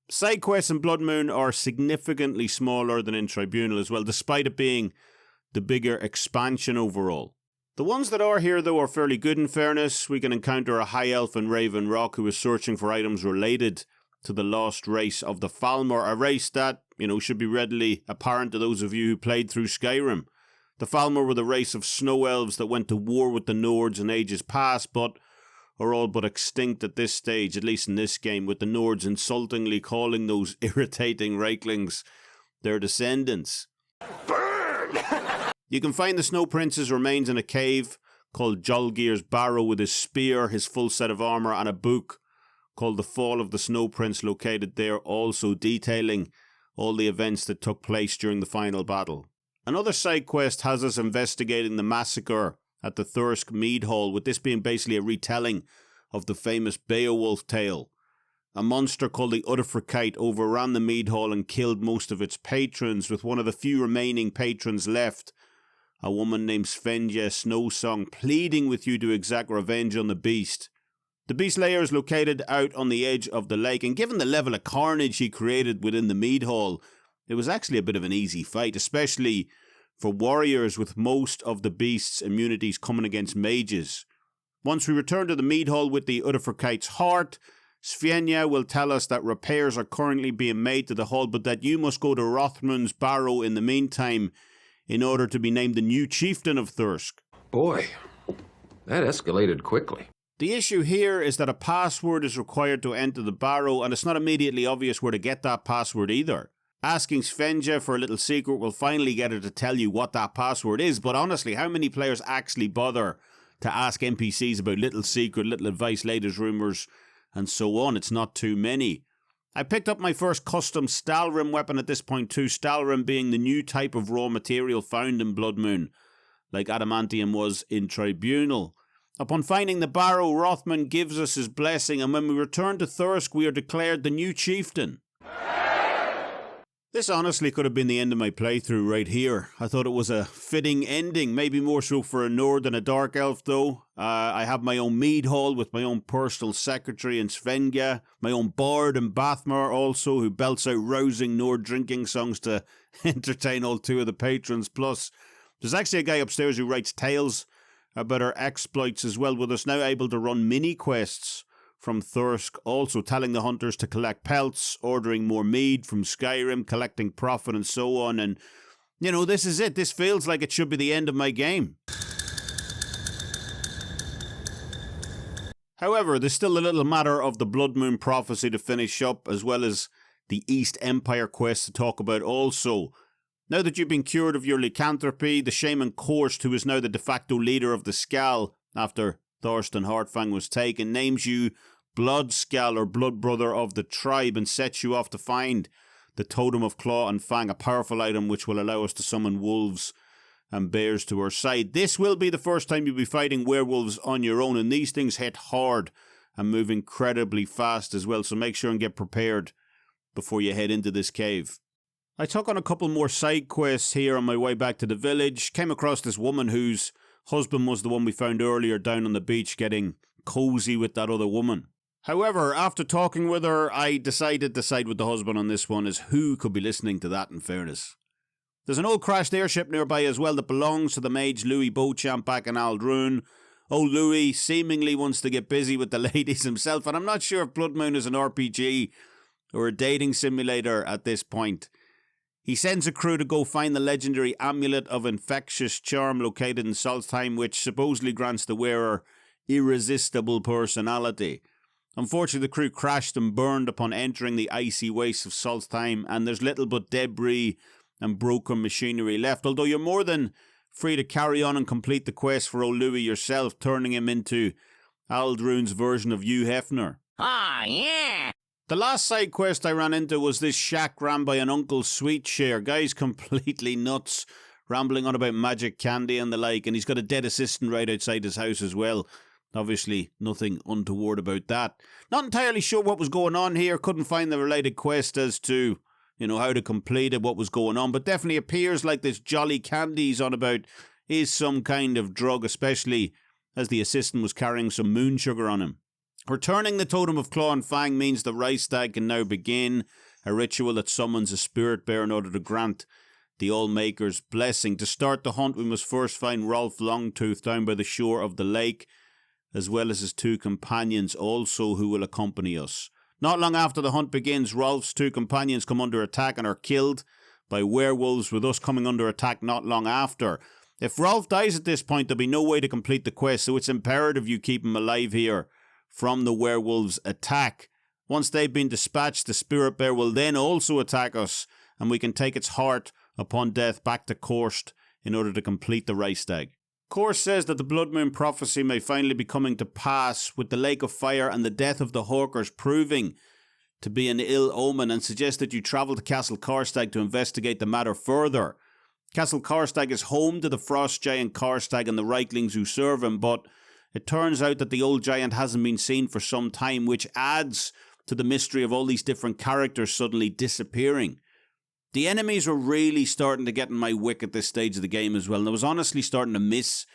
Side quests in Bloodmoon are significantly smaller than in Tribunal as well, despite it being the bigger expansion overall. The ones that are here, though, are fairly good in fairness. We can encounter a high elf in Raven Rock who is searching for items related to the lost race of the Falmer, a race that, should be readily apparent to those of you who played through Skyrim. The Falmer were the race of snow elves that went to war with the Nords in ages past, but are all but extinct at this stage, at least in this game, with the Nords insultingly calling those irritating Reiklings their descendants. You can find the Snow Prince's remains in a cave called Jolgir's Barrow with his spear, his full set of armour, and a book called The Fall of the Snow Prince located there, also detailing all the events that took place during the final battle. Another side quest has us investigating the massacre at the Thirsk Mead Hall, with this being basically a retelling of the famous Beowulf tale. A monster called the Utterfrikite overran the Mead Hall and killed most of its patrons, with one of the few remaining patrons left, a woman named Svenja Snowsong, pleading with you to exact revenge on the beast. The beast lair is located out on the edge of the lake, and given the level of carnage he created within the Mead Hall, it was actually a bit of an easy fight, especially for warriors, with most of the beast's immunities coming against mages. Once we return to the Mead Hall with the Utterfrikite's heart, Svenja will tell us that repairs are currently being made to the hall, but that you must go to Rothmund's Barrow in the meantime in order to be named the new chieftain of Thirsk.
Boy, that escalated quickly.
The issue here is that a password is required to enter the Barrow, and it's not immediately obvious where to get that password either. Asking Svenja for a little secret will finally get her to tell you what that password is, but honestly, how many players actually bother to ask NPCs about little secret, little advice, latest rumours, and so on? It's not too many. I picked up my first custom Stalrim weapon at this point too, Stalrim being the new type of raw material found in Bloodmoon, like adamantium was in Tribunal. Upon finding the Barrow, Rothmund gives us his blessing, and when we return to Thirsk, we are declared the new chieftain. This honestly could have been the end of my playthrough right here. I thought it was a fitting ending, maybe more so for a Nord than a Dark Elf though. I have my own Mead Hall with my own personal secretary and Svenja, my own bard and Bathmar also, who belts out rousing Nord drinking songs to entertain all two of the patrons. Plus, there's actually a guy upstairs who writes tales about our exploits as well, with us now able to run mini quests from Thirsk, also telling the hunters to collect pelts, ordering more mead from Skyrim, collecting profit and so on. And, this is it. This feels like it should be the end of my game. However, there's still a little matter of the Bloodmoon prophecy to finish up, as well as the East Empire quest to talk about also. Now that you've been cured of your lycanthropy, the shaman Korst, who is now the de facto leader of the Skal after Thorsten Heartfang was taken, names you Blood Skal, or Blood Brother of the tribe, and sets you off to find the Totem of Claw and Fang, a powerful item which will allow us to summon wolves and bears to our side. This will be the first time you'll be fighting werewolves on your own, and these things hit hard and move incredibly fast as well, so make sure and get prepared before you head into this cave. I took on a couple more side quests here on my way back to the village. Came across this woman whose husband was the one we found earlier down on the beach getting cozy with that other woman. However, after talking with her, I decided to side with the husband on this one, as who could be listening to that in fairness. There's an old crashed airship nearby as well that belongs to the mage Louis Beauchamp back in Aldrune. Old Louis seemingly wants to get busy with the ladies himself, and I'm not sure if Blood Moon is an RPG or a dating simulator at this point. He sends a crew to go find the legendary Amulet of Infectious Charm located in Solstheim, which supposedly grants the wearer irresistible personality. Unfortunately, the crew crashed and burned upon entering the icy wastes of Solstheim, and there's little but debris and broken machinery left, although you're more than free to carry on and complete the quest for old Louis yourself, turning him into Aldrune's version of Hugh Hefner.
Ah, yeah!
The last side quest I ran into was this shack ran by an Uncle Sweetshare. Guy's completely nuts, rambling on about magic candy and the like, and he's got a dead assistant right outside his house as well. Obviously, nothing untoward about that. Not entirely sure what was going on here. Couldn't find the related quest as to, how to complete it, what was going on. But definitely appears like this jolly candy he's on about is some kind of drug, especially as the assistant was carrying some moon sugar on him. Returning the Totem of Claw and Fang means the Reichstag can now begin, a ritual that summons a spirit bear in order to grant the Allmaker's blessing. To start the hunt, we must first find Rolf Longtooth down by the shore of the lake, as well as his two companions also who will accompany us. Not long after the hunt begins, Rolf's two companions come under attack and are killed by werewolves, with us coming under attack not long after. If Rolf dies at this point, there'll be no way to complete the quest, so it's imperative you keep him alive here from the werewolves' attack. Once they've been dispatched, the spirit bear will then also attack us, and we can take its heart upon death back to Korst in order to complete the Reichstag. Korst says that the Blood Moon prophecy may finally be coming to pass, with the Lake of Fire and the death of the Hawkers proving to be an ill omen, and suggests that you travel to Castle Karstag to investigate the matter further. Castle Karstag is home to the frost giant Karstag and the Reiklings who serve him, but it turns out that the old giant hasn't been seen for some time, which adds to the mystery of all these different characters suddenly disappearing. The enemies were really starting to get in my wick at this stage of the game as well, and I was honestly starting to miss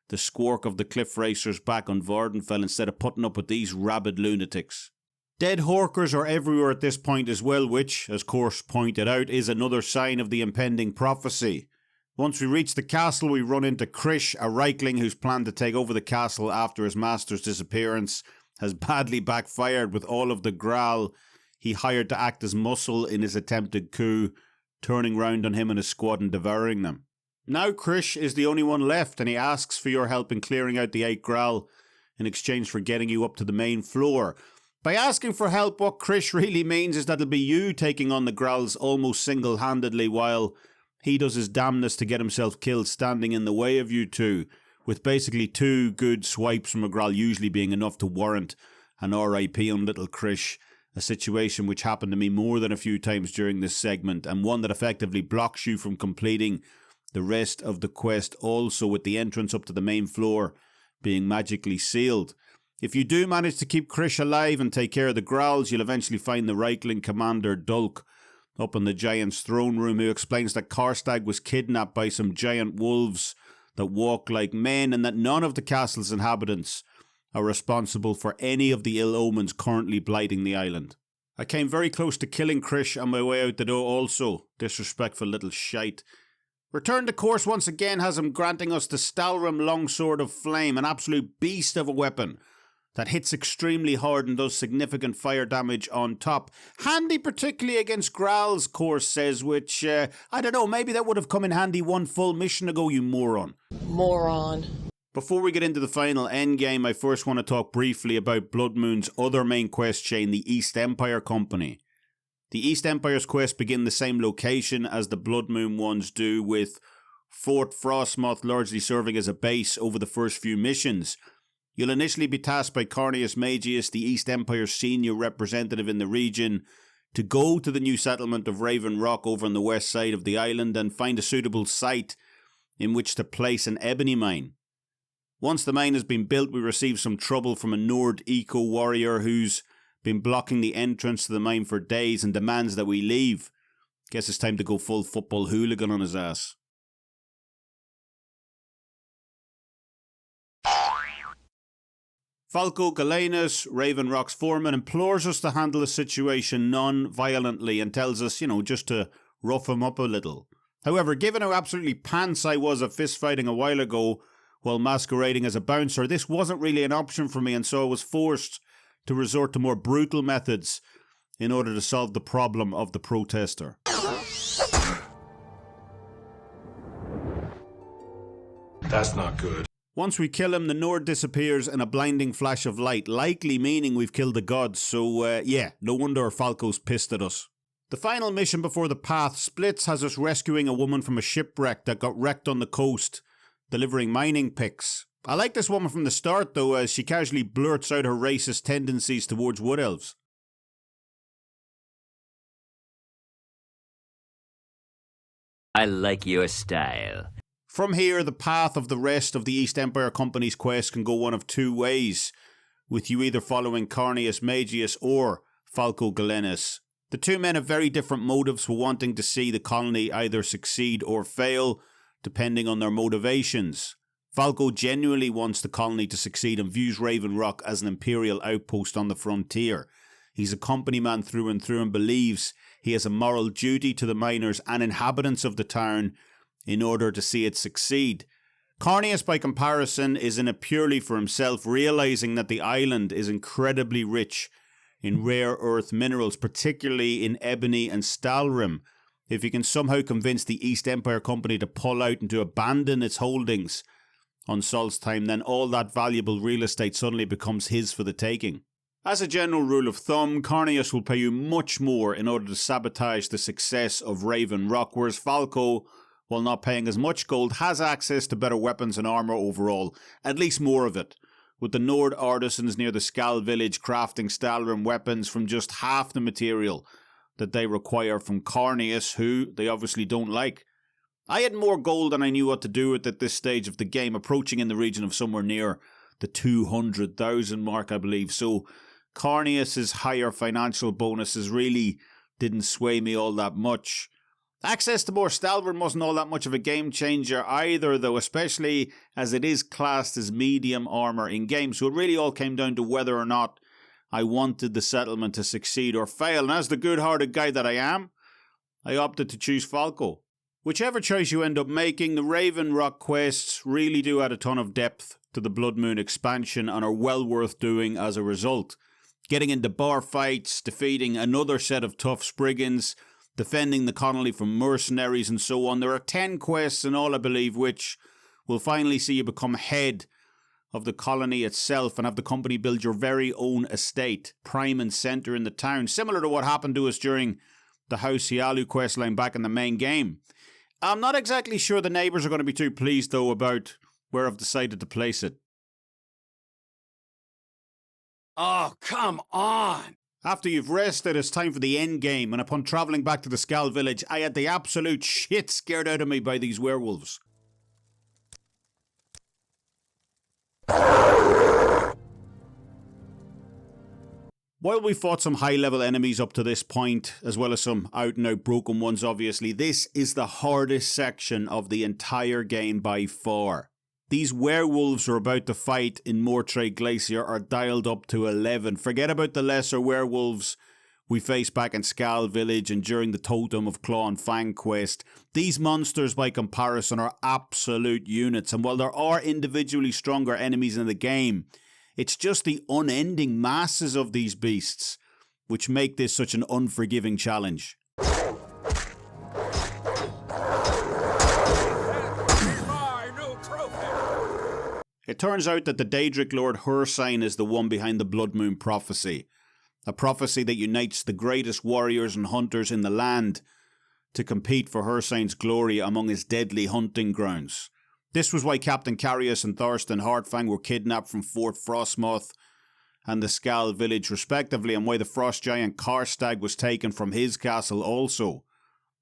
the squawk of the cliff racers back on Vvardenfell instead of putting up with these rabid lunatics. Dead Hawkers are everywhere at this point as well, which, as Korst pointed out, is another sign of the impending prophecy. Once we reach the castle, we run into Krish, a Reikling who's planned to take over the castle after his master's disappearance has badly backfired, with all of the Graal he hired to act as muscle in his attempted coup turning round on him and his squad and devouring them. Now Krish is the only one left, and he asks for your help in clearing out the 8 Graal in exchange for getting you up to the main floor. By asking for help, what Krish really means is that it'll be you taking on the Graals almost single-handedly, while he does his damnedest to get himself killed standing in the way of you two, with basically 2 good swipes from a Graal usually being enough to warrant an RIP on little Krish, a situation which happened to me more than a few times during this segment, and one that effectively blocks you from completing the rest of the quest, also with the entrance up to the main floor being magically sealed. If you do manage to keep Krish alive and take care of the Growls, you'll eventually find the Reikling commander Dulk up in the giant's throne room, who explains that Karstag was kidnapped by some giant wolves that walk like men, and that none of the castle's inhabitants are responsible for any of the ill omens currently blighting the island. I came very close to killing Krish on my way out the door also, disrespectful little shite. Return to course once again has him granting us the Stalrim Longsword of Flame, an absolute beast of a weapon that hits extremely hard and does significant fire damage on top. Handy particularly against Growls, Course says, which, I don't know, maybe that would have come in handy one full mission ago, you moron.
Moron.
Before we get into the final endgame, I first want to talk briefly about Blood Moon's other main quest chain, the East Empire Company. The East Empire's quests begin the same location as the Blood Moon ones do, with Fort Frostmoth largely serving as a base over the first few missions. You'll initially be tasked by Corneus Magius, the East Empire's senior representative in the region, to go to the new settlement of Raven Rock over on the west side of the island and find a suitable site in which to place an ebony mine. Once the mine has been built, we receive some trouble from a Nord eco-warrior who's been blocking the entrance to the mine for days and demands that we leave. Guess it's time to go full football hooligan on his ass. Falco Galenus, Raven Rock's foreman, implores us to handle the situation non-violently and tells us, just to rough him up a little. However, given how absolutely pants I was at fistfighting a while ago while masquerading as a bouncer, this wasn't really an option for me, and so I was forced to resort to more brutal methods in order to solve the problem of the protester.
That's not good.
Once we kill him, the Nord disappears in a blinding flash of light, likely meaning we've killed the gods, so no wonder Falco's pissed at us. The final mission before the path splits has us rescuing a woman from a shipwreck that got wrecked on the coast, delivering mining picks. I like this woman from the start though, as she casually blurts out her racist tendencies towards wood elves.
I like your style.
From here, the path of the rest of the East Empire Company's quest can go one of two ways, with you either following Carnius Magius or Falco Galenus. The two men have very different motives for wanting to see the colony either succeed or fail, depending on their motivations. Falco genuinely wants the colony to succeed and views Raven Rock as an imperial outpost on the frontier. He's a company man through and believes he has a moral duty to the miners and inhabitants of the town in order to see it succeed. Carnius, by comparison, is in it purely for himself, realising that the island is incredibly rich in rare earth minerals, particularly in ebony and stalrim. If he can somehow convince the East Empire Company to pull out and to abandon its holdings on Solstheim, then all that valuable real estate suddenly becomes his for the taking. As a general rule of thumb, Carnius will pay you much more in order to sabotage the success of Raven Rock, whereas Falco, while not paying as much gold, has access to better weapons and armour overall, at least more of it, with the Nord artisans near the Skal village crafting stalrim weapons from just half the material that they require from Carnius, who they obviously don't like. I had more gold than I knew what to do with at this stage of the game, approaching in the region of somewhere near the 200,000 mark, I believe, so Carnius's higher financial bonuses really didn't sway me all that much. Access to more stalrim wasn't all that much of a game changer either though, especially as it is classed as medium armour in game, so it really all came down to whether or not I wanted the settlement to succeed or fail, and as the good-hearted guy that I am, I opted to choose Falco. Whichever choice you end up making, the Raven Rock quests really do add a ton of depth to the Blood Moon expansion and are well worth doing as a result. Getting into bar fights, defeating another set of tough Spriggans, defending the colony from mercenaries and so on. There are 10 quests in all, I believe, which will finally see you become head of the colony itself and have the company build your very own estate, prime and centre in the town, similar to what happened to us during the House Hlaalu questline back in the main game. I'm not exactly sure the neighbours are going to be too pleased, though, about where I've decided to place it.
Oh, come on!
After you've rested, it's time for the end game, and upon travelling back to the Skal village, I had the absolute shit scared out of me by these werewolves. While we fought some high-level enemies up to this point, as well as some out-and-out broken ones obviously, this is the hardest section of the entire game by far. These werewolves we're about to fight in Morrowind Glacier are dialed up to 11. Forget about the lesser werewolves we faced back in Skal Village and during the Totem of Claw and Fang quest. These monsters by comparison are absolute units, and while there are individually stronger enemies in the game, it's just the unending masses of these beasts which make this such an unforgiving challenge. It turns out that the Daedric Lord Hircine is the one behind the Blood Moon prophecy, a prophecy that unites the greatest warriors and hunters in the land to compete for Hircine's glory among his deadly hunting grounds. This was why Captain Carius and Thorsten Heartfang were kidnapped from Fort Frostmoth and the Skal village respectively, and why the frost giant Karstag was taken from his castle also.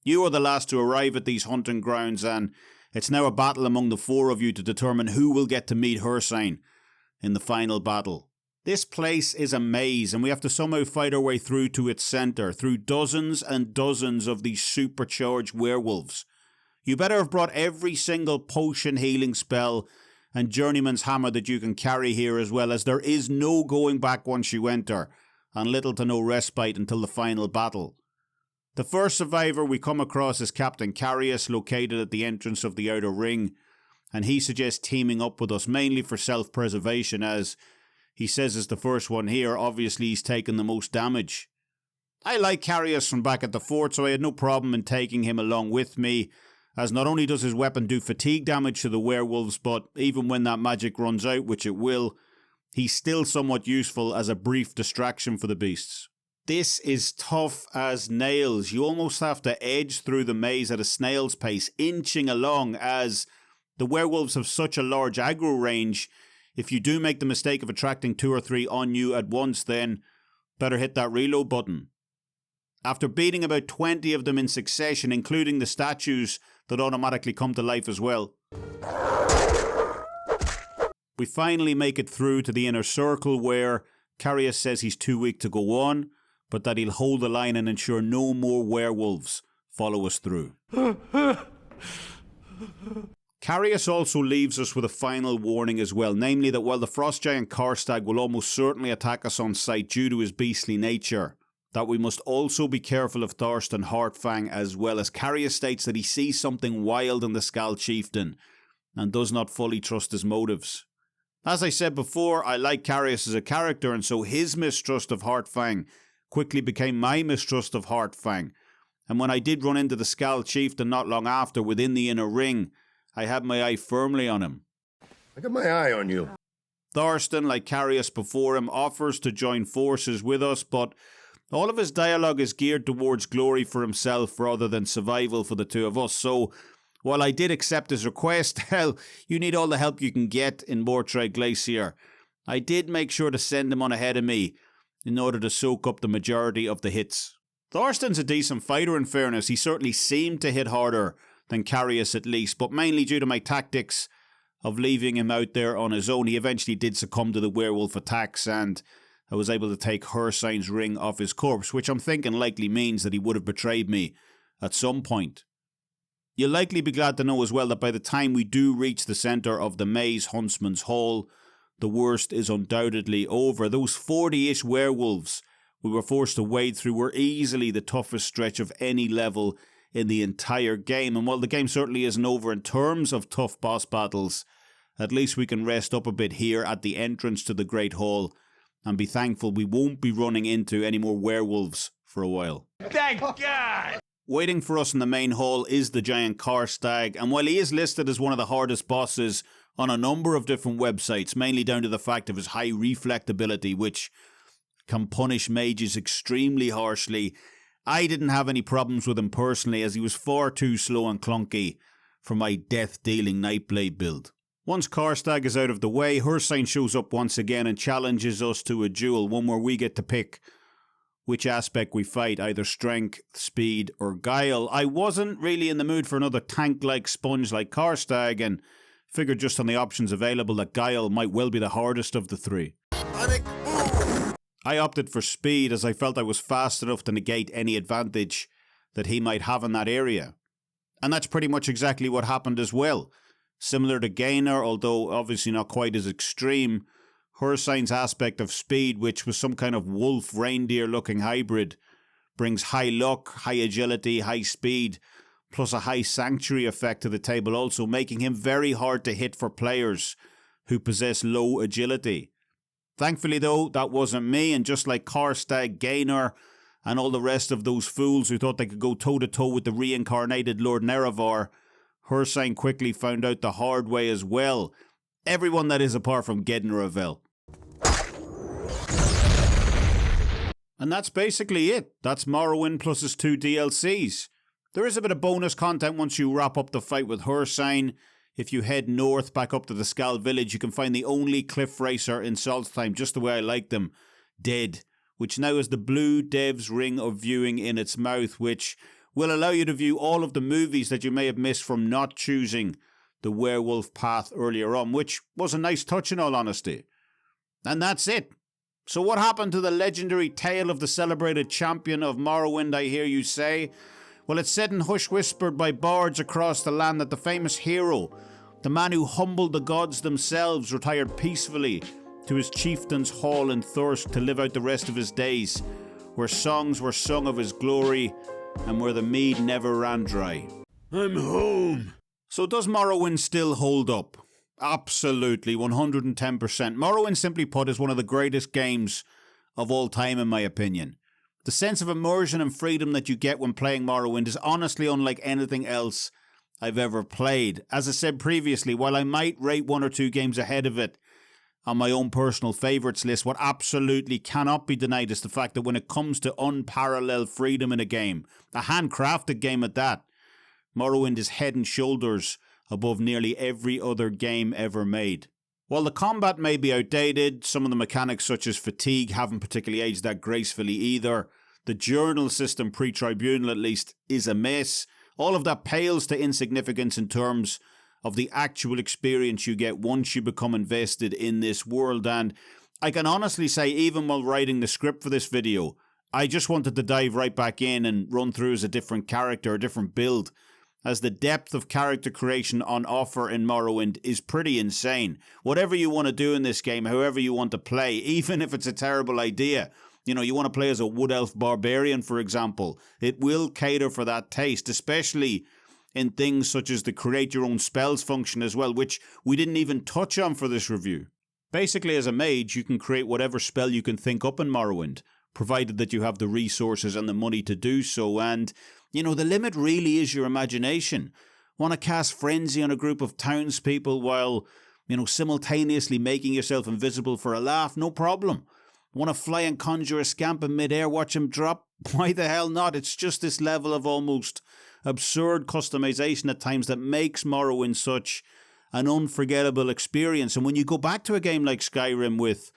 You are the last to arrive at these hunting grounds, and It's now a battle among the four of you to determine who will get to meet Hircine in the final battle. This place is a maze, and we have to somehow fight our way through to its centre, through dozens and dozens of these supercharged werewolves. You better have brought every single potion, healing spell and journeyman's hammer that you can carry here, as well, as there is no going back once you enter, and little to no respite until the final battle. The first survivor we come across is Captain Carius, located at the entrance of the Outer Ring, and he suggests teaming up with us, mainly for self-preservation, as he says is the first one here. Obviously he's taken the most damage. I like Carius from back at the fort, so I had no problem in taking him along with me, as not only does his weapon do fatigue damage to the werewolves, but even when that magic runs out, which it will, he's still somewhat useful as a brief distraction for the beasts. This is tough as nails. You almost have to edge through the maze at a snail's pace, inching along, as the werewolves have such a large aggro range. If you do make the mistake of attracting 2 or 3 on you at once, then better hit that reload button. After beating about 20 of them in succession, including the statues that automatically come to life as well, we finally make it through to the inner circle, where Carius says he's too weak to go on, but that he'll hold the line and ensure no more werewolves follow us through. Carius also leaves us with a final warning as well, namely that while the frost giant Karstag will almost certainly attack us on sight due to his beastly nature, that we must also be careful of Thorst and Heartfang as well, as Carius states that he sees something wild in the Skal chieftain and does not fully trust his motives. As I said before, I like Carius as a character, and so his mistrust of Heartfang quickly became my mistrust of Heartfang, and when I did run into the Skal chieftain not long after within the inner ring, I had my eye firmly on him.
I got my eye on you.
Thorsten, like Carius before him, offers to join forces with us, but all of his dialogue is geared towards glory for himself rather than survival for the two of us. So, while I did accept his request, hell, you need all the help you can get in Mortrade Glacier, I did make sure to send him on ahead of me in order to soak up the majority of the hits. Thorsten's a decent fighter in fairness. He certainly seemed to hit harder than Carius at least, but mainly due to my tactics of leaving him out there on his own, he eventually did succumb to the werewolf attacks, and I was able to take Hircine's ring off his corpse, which I'm thinking likely means that he would have betrayed me at some point. You'll likely be glad to know as well that by the time we do reach the centre of the maze Huntsman's Hall, the worst is undoubtedly over. Those 40-ish werewolves we were forced to wade through were easily the toughest stretch of any level in the entire game, and while the game certainly isn't over in terms of tough boss battles, at least we can rest up a bit here at the entrance to the Great Hall and be thankful we won't be running into any more werewolves for a while.
Thank God!
Waiting for us in the main hall is the giant Karstag, and while he is listed as one of the hardest bosses on a number of different websites, mainly down to the fact of his high reflectability, which can punish mages extremely harshly, I didn't have any problems with him personally, as he was far too slow and clunky for my death-dealing Nightblade build. Once Karstag is out of the way, Hircine shows up once again and challenges us to a duel, one where we get to pick which aspect we fight, either strength, speed, or guile. I wasn't really in the mood for another tank-like sponge like Karstag, and figured just on the options available that guile might well be the hardest of the three. I opted for speed, as I felt I was fast enough to negate any advantage that he might have in that area. And that's pretty much exactly what happened as well. Similar to Gainer, although obviously not quite as extreme, Hircine's aspect of speed, which was some kind of wolf-reindeer-looking hybrid, brings high luck, high agility, high speed, plus a high sanctuary effect to the table also, making him very hard to hit for players who possess low agility. Thankfully though, that wasn't me, and just like Karstag, Gainer, and all the rest of those fools who thought they could go toe-to-toe with the reincarnated Lord Nerevar, Hircine quickly found out the hard way as well. Everyone that is apart from Nerevar. And that's basically it. That's Morrowind plus his 2 DLCs. There is a bit of bonus content once you wrap up the fight with Hircine. If you head north back up to the Skal village, you can find the only cliff racer in Solstheim, just the way I like them, dead, which now has the blue Dev's Ring of Viewing in its mouth, which, will allow you to view all of the movies that you may have missed from not choosing the werewolf path earlier on, which was a nice touch in all honesty. And that's it. So what happened to the legendary tale of the celebrated champion of Morrowind, I hear you say? Well, it's said and hush-whispered by bards across the land that the famous hero, the man who humbled the gods themselves, retired peacefully to his chieftain's hall in Thirsk to live out the rest of his days, where songs were sung of his glory and where the mead never ran dry. I'm home. So does Morrowind still hold up? Absolutely, 110%. Morrowind, simply put, is one of the greatest games of all time in my opinion. The sense of immersion and freedom that you get when playing Morrowind is honestly unlike anything else I've ever played. As I said previously, while I might rate one or two games ahead of it on my own personal favourites list, what absolutely cannot be denied is the fact that when it comes to unparalleled freedom in a game, a handcrafted game at that, Morrowind is head and shoulders above nearly every other game ever made. While the combat may be outdated, some of the mechanics such as fatigue haven't particularly aged that gracefully either. The journal system, pre-Tribunal at least, is a mess. All of that pales to insignificance in terms of the actual experience you get once you become invested in this world. And I can honestly say, even while writing the script for this video, I just wanted to dive right back in and run through as a different character, a different build, as the depth of character creation on offer in Morrowind is pretty insane. Whatever you want to do in this game, however you want to play, even if it's a terrible idea, you know, you want to play as a wood elf barbarian, for example, it will cater for that taste, especially in things such as the create your own spells function as well, which we didn't even touch on for this review. Basically, as a mage, you can create whatever spell you can think up in Morrowind, provided that you have the resources and the money to do so. And, you know, the limit really is your imagination. Want to cast frenzy on a group of townspeople while, you know, simultaneously making yourself invisible for a laugh? No problem. Want to fly and conjure a scamp in midair, watch him drop? Why the hell not? It's just this level of almost absurd customization at times that makes Morrowind such an unforgettable experience. And when you go back to a game like Skyrim with,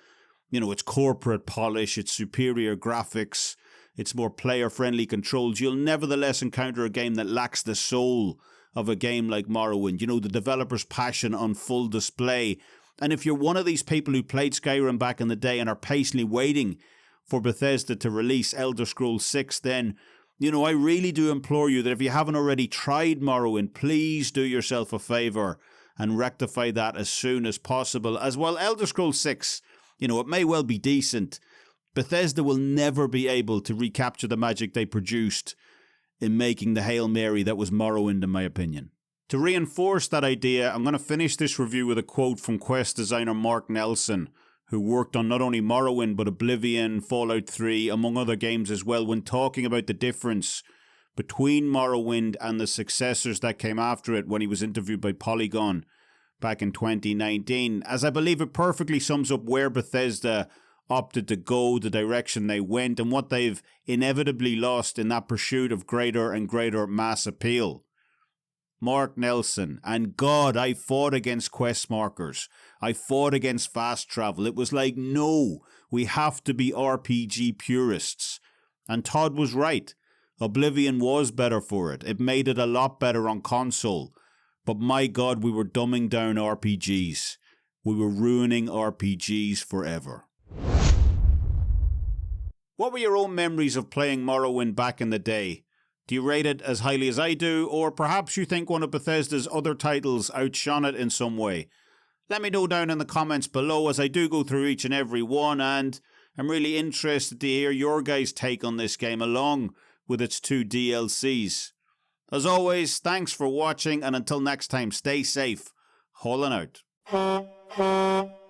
you know, its corporate polish, its superior graphics, its more player-friendly controls, you'll nevertheless encounter a game that lacks the soul of a game like Morrowind. You know, the developer's passion on full display. And if you're one of these people who played Skyrim back in the day and are patiently waiting for Bethesda to release Elder Scrolls 6, then, you know, I really do implore you that if you haven't already tried Morrowind, please do yourself a favour and rectify that as soon as possible. As well, Elder Scrolls 6, you know, it may well be decent. Bethesda will never be able to recapture the magic they produced in making the Hail Mary that was Morrowind, in my opinion. To reinforce that idea, I'm going to finish this review with a quote from quest designer Mark Nelson, who worked on not only Morrowind but Oblivion, Fallout 3, among other games as well, when talking about the difference between Morrowind and the successors that came after it when he was interviewed by Polygon back in 2019, as I believe it perfectly sums up where Bethesda opted to go, the direction they went, and what they've inevitably lost in that pursuit of greater and greater mass appeal. Mark Nelson: and God, I fought against quest markers. I fought against fast travel. It was like, no, we have to be RPG purists. And Todd was right. Oblivion was better for it. It made it a lot better on console. But my God, we were dumbing down RPGs. We were ruining RPGs forever. What were your own memories of playing Morrowind back in the day? Do you rate it as highly as I do, or perhaps you think one of Bethesda's other titles outshone it in some way? Let me know down in the comments below, as I do go through each and every one, and I'm really interested to hear your guys' take on this game along with its 2 DLCs. As always, thanks for watching, and until next time, stay safe. Hauling out.